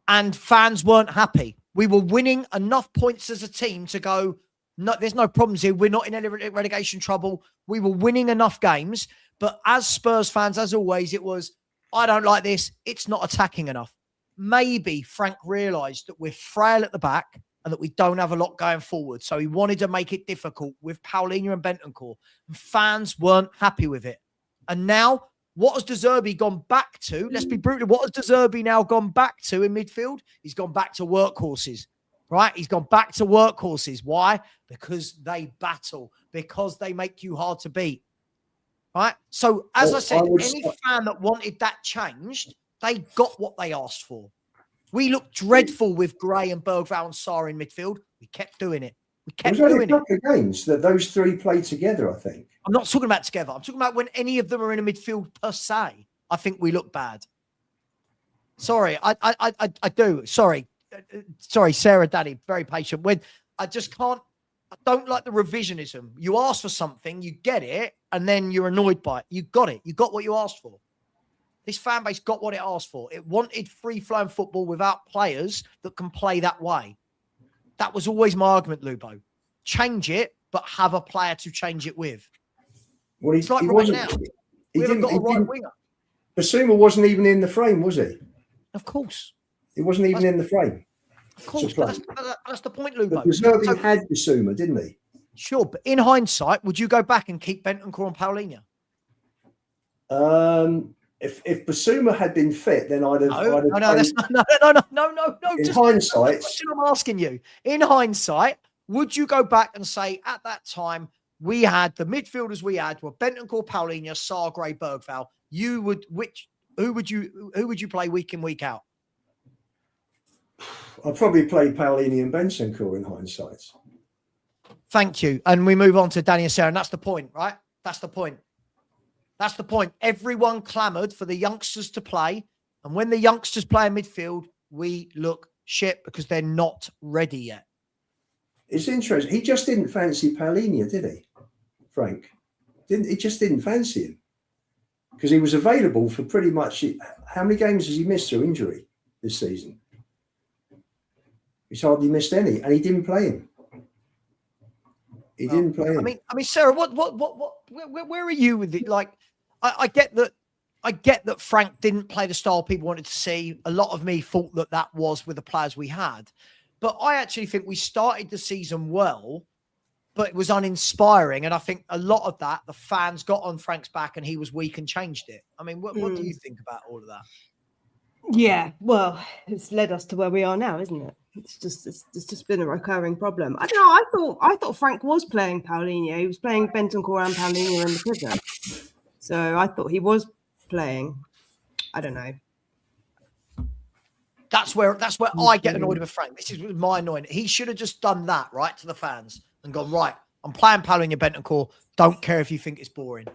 and fans weren't happy. We were winning enough points as a team to go, no, there's no problems here. We're not in any relegation trouble. We were winning enough games. But as Spurs fans, as always, it was, I don't like this. It's not attacking enough. Maybe Frank realised that we're frail at the back and that we don't have a lot going forward. So he wanted to make it difficult with Paulinho and Bentancur. And fans weren't happy with it. And now What has De Zerbi gone back to? Let's be brutal. What has De Zerbi now gone back to in midfield? He's gone back to workhorses, right? He's gone back to workhorses. Why? Because they battle, because they make you hard to beat, right? So, as I said, any fan that wanted that changed, they got what they asked for. We looked dreadful with Gray and Bergvall and Sarr in midfield. We kept doing it. We kept doing it. There's only a couple of games that those three played together, I think. I'm not talking about together. I'm talking about when any of them are in a midfield per se. I think we look bad. Sorry, I do. Sorry, Sarah, Daddy, very patient. When I just can't. I don't like the revisionism. You ask for something, you get it, and then you're annoyed by it. You got it. You got what you asked for. This fan base got what it asked for. It wanted free-flowing football without players that can play that way. That was always my argument, Lubo. Change it, but have a player to change it with. Well, it's like right now. We haven't got a right winger. Basuma wasn't even in the frame, was he? Of course. He wasn't even in the frame. Of course. That's the point, Lubo. Zerbi had Basuma, didn't he? Sure, but in hindsight, would you go back and keep Bentancur and Paulinho? If Basuma had been fit, then I'd have. No. In hindsight, I'm asking you. In hindsight, would you go back and say at that time we had the midfielders we had were Bentancur, Paulinho, Sarr, Gray, Bergvall? Who would you play week in, week out? I'd probably play Paulinho and Bentancur in hindsight. Thank you. And we move on to Danny and Sarah, and that's the point, right? That's the point. That's the point. Everyone clamoured for the youngsters to play. And when the youngsters play in midfield, we look shit because they're not ready yet. It's interesting. He just didn't fancy Paulinho, did he, Frank? He just didn't fancy him. Because he was available for pretty much... How many games has he missed through injury this season? He's hardly missed any. And he didn't play him. He didn't play him. I mean, Sarah, where are you with it? Like, I get that Frank didn't play the style people wanted to see. A lot of me thought that was with the players we had. But I actually think we started the season well, but it was uninspiring. And I think a lot of that, the fans got on Frank's back and he was weak and changed it. I mean, what do you think about all of that? Yeah, well, it's led us to where we are now, isn't it? It's just been a recurring problem. I don't know. I thought Frank was playing Paulinho. He was playing Bentancur and Paulinho in the prison. So I thought he was playing. I don't know. That's where I get annoyed with Frank. This is my annoying. He should have just done that, right, to the fans and gone, right, I'm playing Paulinho Bentancur. Don't care if you think it's boring.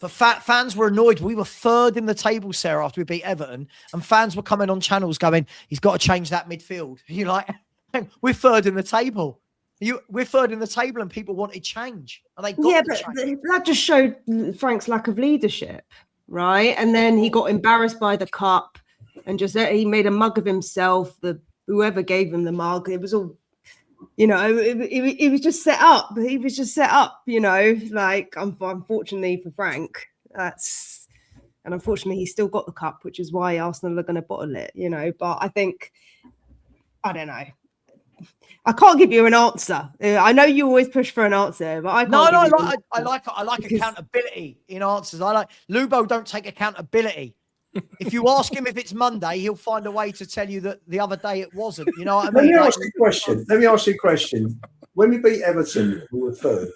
But fans were annoyed. We were third in the table, Sarah, after we beat Everton. And fans were coming on channels going, he's got to change that midfield. You're like, we're third in the table. We're third in the table and people wanted change. And they got that just showed Frank's lack of leadership, right? And then he got embarrassed by the cup and he made a mug of himself. Whoever gave him the mug, it was all... it was just set up. He was just set up, like, unfortunately for Frank, and unfortunately he still got the cup, which is why Arsenal are going to bottle it, but I think, I don't know. I can't give you an answer. I know you always push for an answer, but I can't. I like accountability in answers. I like Lubo don't take accountability. If you ask him if it's Monday, he'll find a way to tell you that the other day it wasn't. You know what I mean? Let me ask you a question. When we beat Everton, we were third.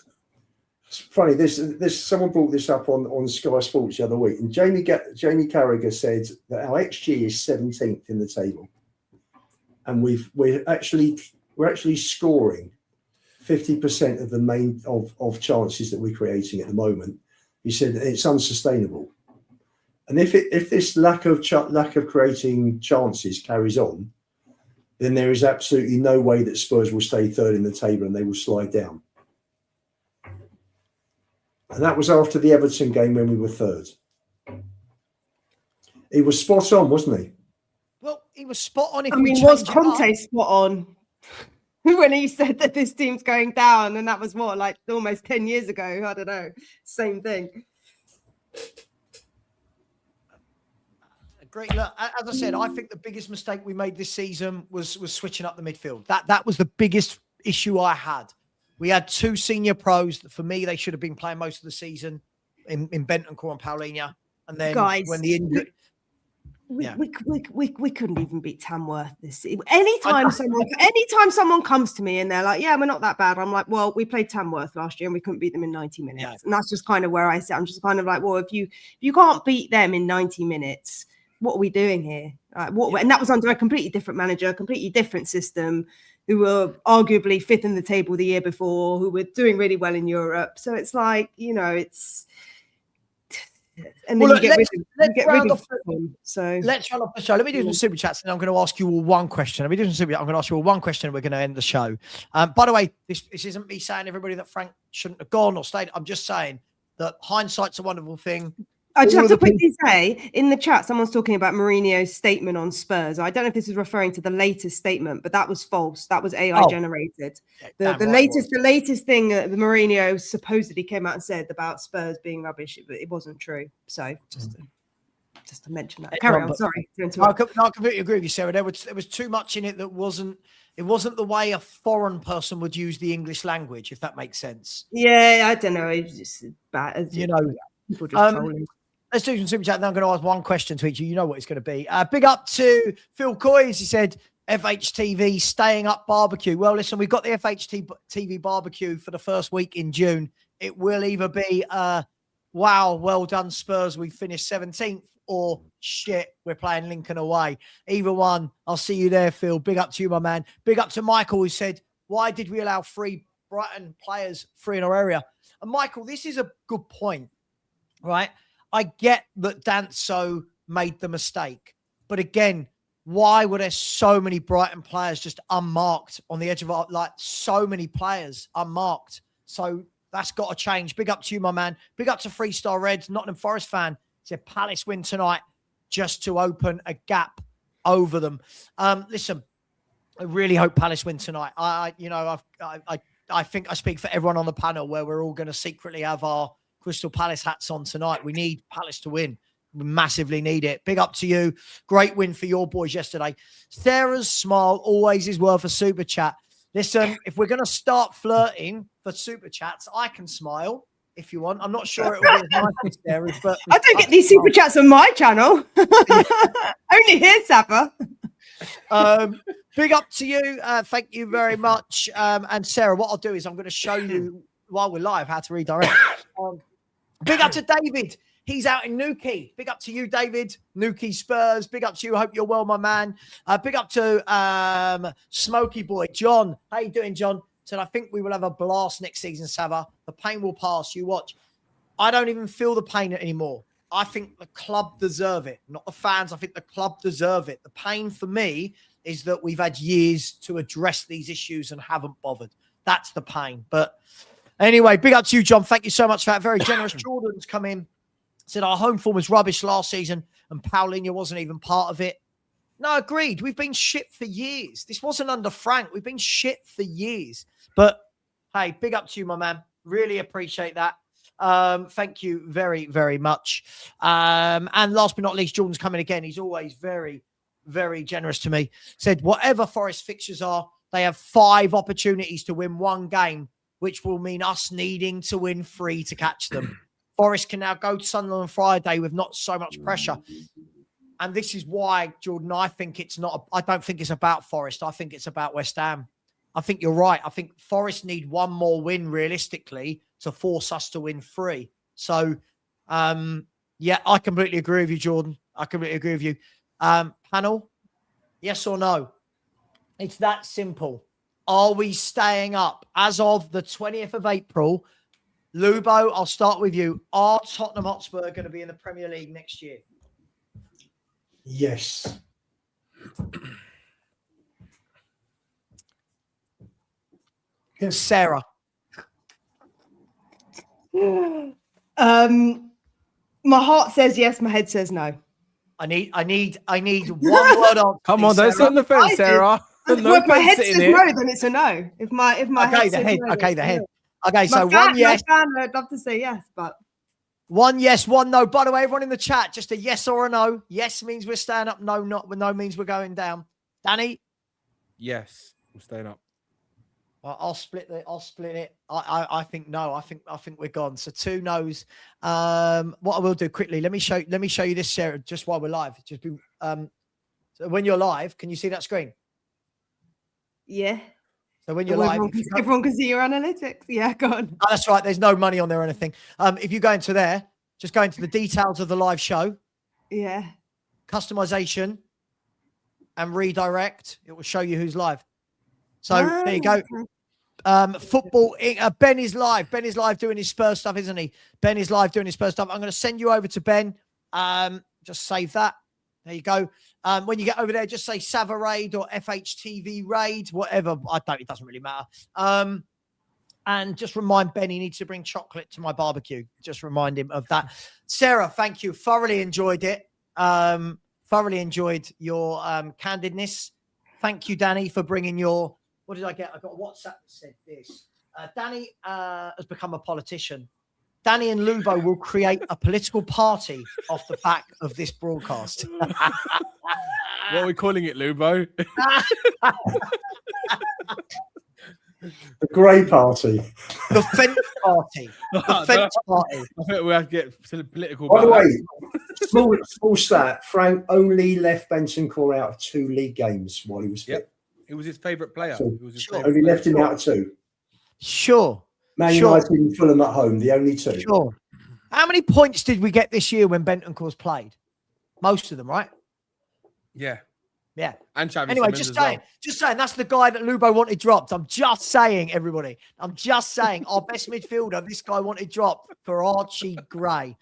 It's funny. This someone brought this up on Sky Sports the other week, and Jamie Carragher said that our XG is 17th in the table, and we're actually scoring 50% of the main of chances that we're creating at the moment. He said it's unsustainable. And if this lack of creating chances carries on, then there is absolutely no way that Spurs will stay third in the table and they will slide down. And that was after the Everton game when we were third. He was spot on, wasn't he? Well, he was spot on. Was Conte spot on when he said that this team's going down? And that was like almost 10 years ago. I don't know. Same thing. Great. Look, as I said, I think the biggest mistake we made this season was switching up the midfield. That was the biggest issue I had. We had two senior pros. For me, they should have been playing most of the season in Bentancur and Paulinho. And then Guys, when the injury, we couldn't even beat Tamworth this season. I Anytime someone comes to me and they're like, "Yeah, we're not that bad," I'm like, "Well, we played Tamworth last year and we couldn't beat them in 90 minutes." Yeah. And that's just kind of where I sit. I'm just kind of like, "Well, if you can't beat them in 90 minutes, what are we doing here?" And that was under a completely different manager, a completely different system, who were arguably fifth in the table the year before, who were doing really well in Europe. So it's like, it's. And then let's round off the show. Let me do some super chats, and I'm going to ask you all one question. I'm going to ask you all one question, and we're going to end the show. By the way, this isn't me saying everybody that Frank shouldn't have gone or stayed. I'm just saying that hindsight's a wonderful thing. I just have to quickly say, in the chat, someone's talking about Mourinho's statement on Spurs. I don't know if this is referring to the latest statement, but that was false. That was AI generated. The latest thing that the Mourinho supposedly came out and said about Spurs being rubbish, it wasn't true. So just to mention that. Carry on. Sorry. I completely agree with you, Sarah. There was too much in it that wasn't. It wasn't the way a foreign person would use the English language, if that makes sense. Yeah, I don't know. It's just bad. People just trolling. Let's do some super chat. Now I'm going to ask one question to each of you. You know what it's going to be. Big up to Phil Coys. He said, FHTV staying up barbecue. Well, listen, we've got the FHTV barbecue for the first week in June. It will either be, wow, well done, Spurs, we finished 17th, or shit, we're playing Lincoln away. Either one, I'll see you there, Phil. Big up to you, my man. Big up to Michael, who said, why did we allow 3 Brighton players free in our area? And Michael, this is a good point, right? I get that Danso made the mistake. But again, why were there so many Brighton players just unmarked on the edge of our, so many players unmarked? So that's got to change. Big up to you, my man. Big up to 3-Star Reds, Nottingham Forest fan. Said Palace win tonight just to open a gap over them. Listen, I really hope Palace win tonight. I think I speak for everyone on the panel where we're all going to secretly have our Crystal Palace hats on tonight. We need Palace to win. We massively need it. Big up to you. Great win for your boys yesterday. Sarah's smile always is worth a super chat. Listen, if we're going to start flirting for super chats, I can smile if you want. I'm not sure it will be as nice as Sarah's, but I don't get these super chats on my channel. Only here, Savva. Big up to you. Thank you very much. And Sarah, what I'll do is I'm going to show you while we're live how to redirect. Big up to David. He's out in Newquay. Big up to you, David. Newquay Spurs. Big up to you. Hope you're well, my man. Big up to Smoky Boy. John. How you doing, John? Said, I think we will have a blast next season, Savva. The pain will pass. You watch. I don't even feel the pain anymore. I think the club deserve it. Not the fans. I think the club deserve it. The pain for me is that we've had years to address these issues and haven't bothered. That's the pain. But anyway, big up to you, John. Thank you so much for that. Very generous. Jordan's come in. Said our home form was rubbish last season and Paulinho wasn't even part of it. No, agreed. We've been shit for years. This wasn't under Frank. We've been shit for years. But, hey, big up to you, my man. Really appreciate that. Thank you very, very much. And last but not least, Jordan's coming again. He's always very, very generous to me. Said, whatever Forest fixtures are, they have 5 opportunities to win 1 game, which will mean us needing to win 3 to catch them. Forest can now go to Sunderland on Friday with not so much pressure. And this is why, Jordan, I think it's not, I don't think it's about Forest. I think it's about West Ham. I think you're right. I think Forest need 1 more win realistically to force us to win 3. So, yeah, I completely agree with you, Jordan. I completely agree with you. Panel, yes or no? It's that simple. Are we staying up? As of the 20th of April, Lubo, I'll start with you. Are Tottenham Hotspur going to be in the Premier League next year? Yes. Sarah. My heart says yes, my head says no. I need 1 word on. Come on, don't sit on the fence, Sarah. No, if my head says no, then it's a no. If my okay, head says no, the head. No. Okay, so 1 yes. I'd love to say yes, but 1 yes, 1 no. By the way, everyone in the chat, just a yes or a no. Yes means we're staying up. No means we're going down. Danny? Yes, we're staying up. I'll split it. I think no. I think we're gone. So 2 no's. What I will do quickly. Let me show you this, Sarah, just while we're live. Just be so when you're live, can you see that screen? Yeah. So when you're live, everyone can see your analytics. Yeah, go on. Oh, that's right. There's no money on there or anything. If you go into there, just go into the details of the live show. Yeah. Customization and redirect. It will show you who's live. So there you go. Football. Ben is live. Ben is live doing his Spurs stuff, isn't he? Ben is live doing his Spurs stuff. I'm going to send you over to Ben. Just save that. There you go. When you get over there, just say Savva raid or fhtv raid, whatever. It doesn't really matter. And just remind Ben he needs to bring chocolate to my barbecue. Just remind him of that. Sarah, thank you. Thoroughly enjoyed it. Thoroughly enjoyed your candidness. Thank you, Danny, for bringing your... What did I get? I got a WhatsApp that said this. Danny has become a politician. Danny and Lubo will create a political party off the back of this broadcast. What are we calling it, Lubo? The Grey Party. The Fence Party. The Fence Party. I think we have to get political. By the way, small stat, Frank only left Bentancur out of 2 league games while he was fit. Yep. He was his favourite player. So, he was his only left him out of 2. Sure. Man United and Fulham at home, the only 2. Sure. How many points did we get this year when Bentancur's played? Most of them, right? Yeah. Yeah. And Xavi anyway, Simons just saying, that's the guy that Lubo wanted dropped. I'm just saying, everybody. I'm just saying, our best midfielder, this guy wanted dropped for Archie Gray.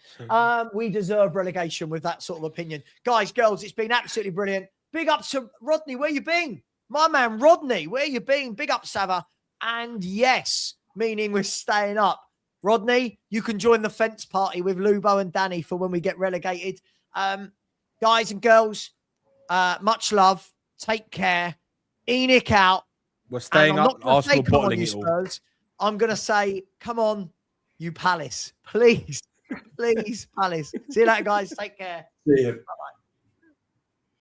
We deserve relegation with that sort of opinion. Guys, girls, it's been absolutely brilliant. Big up to Rodney. Where you been? My man, Rodney, where you been? Big up, Savva. And yes, meaning we're staying up. Rodney, you can join the fence party with Lubo and Danny for when we get relegated. Guys and girls, much love. Take care. Enoch out. We're staying up. Arsenal bottling it all. I'm going to say, come on, you Palace. Please, please, Palace. See you later, guys. Take care. See you. Bye-bye.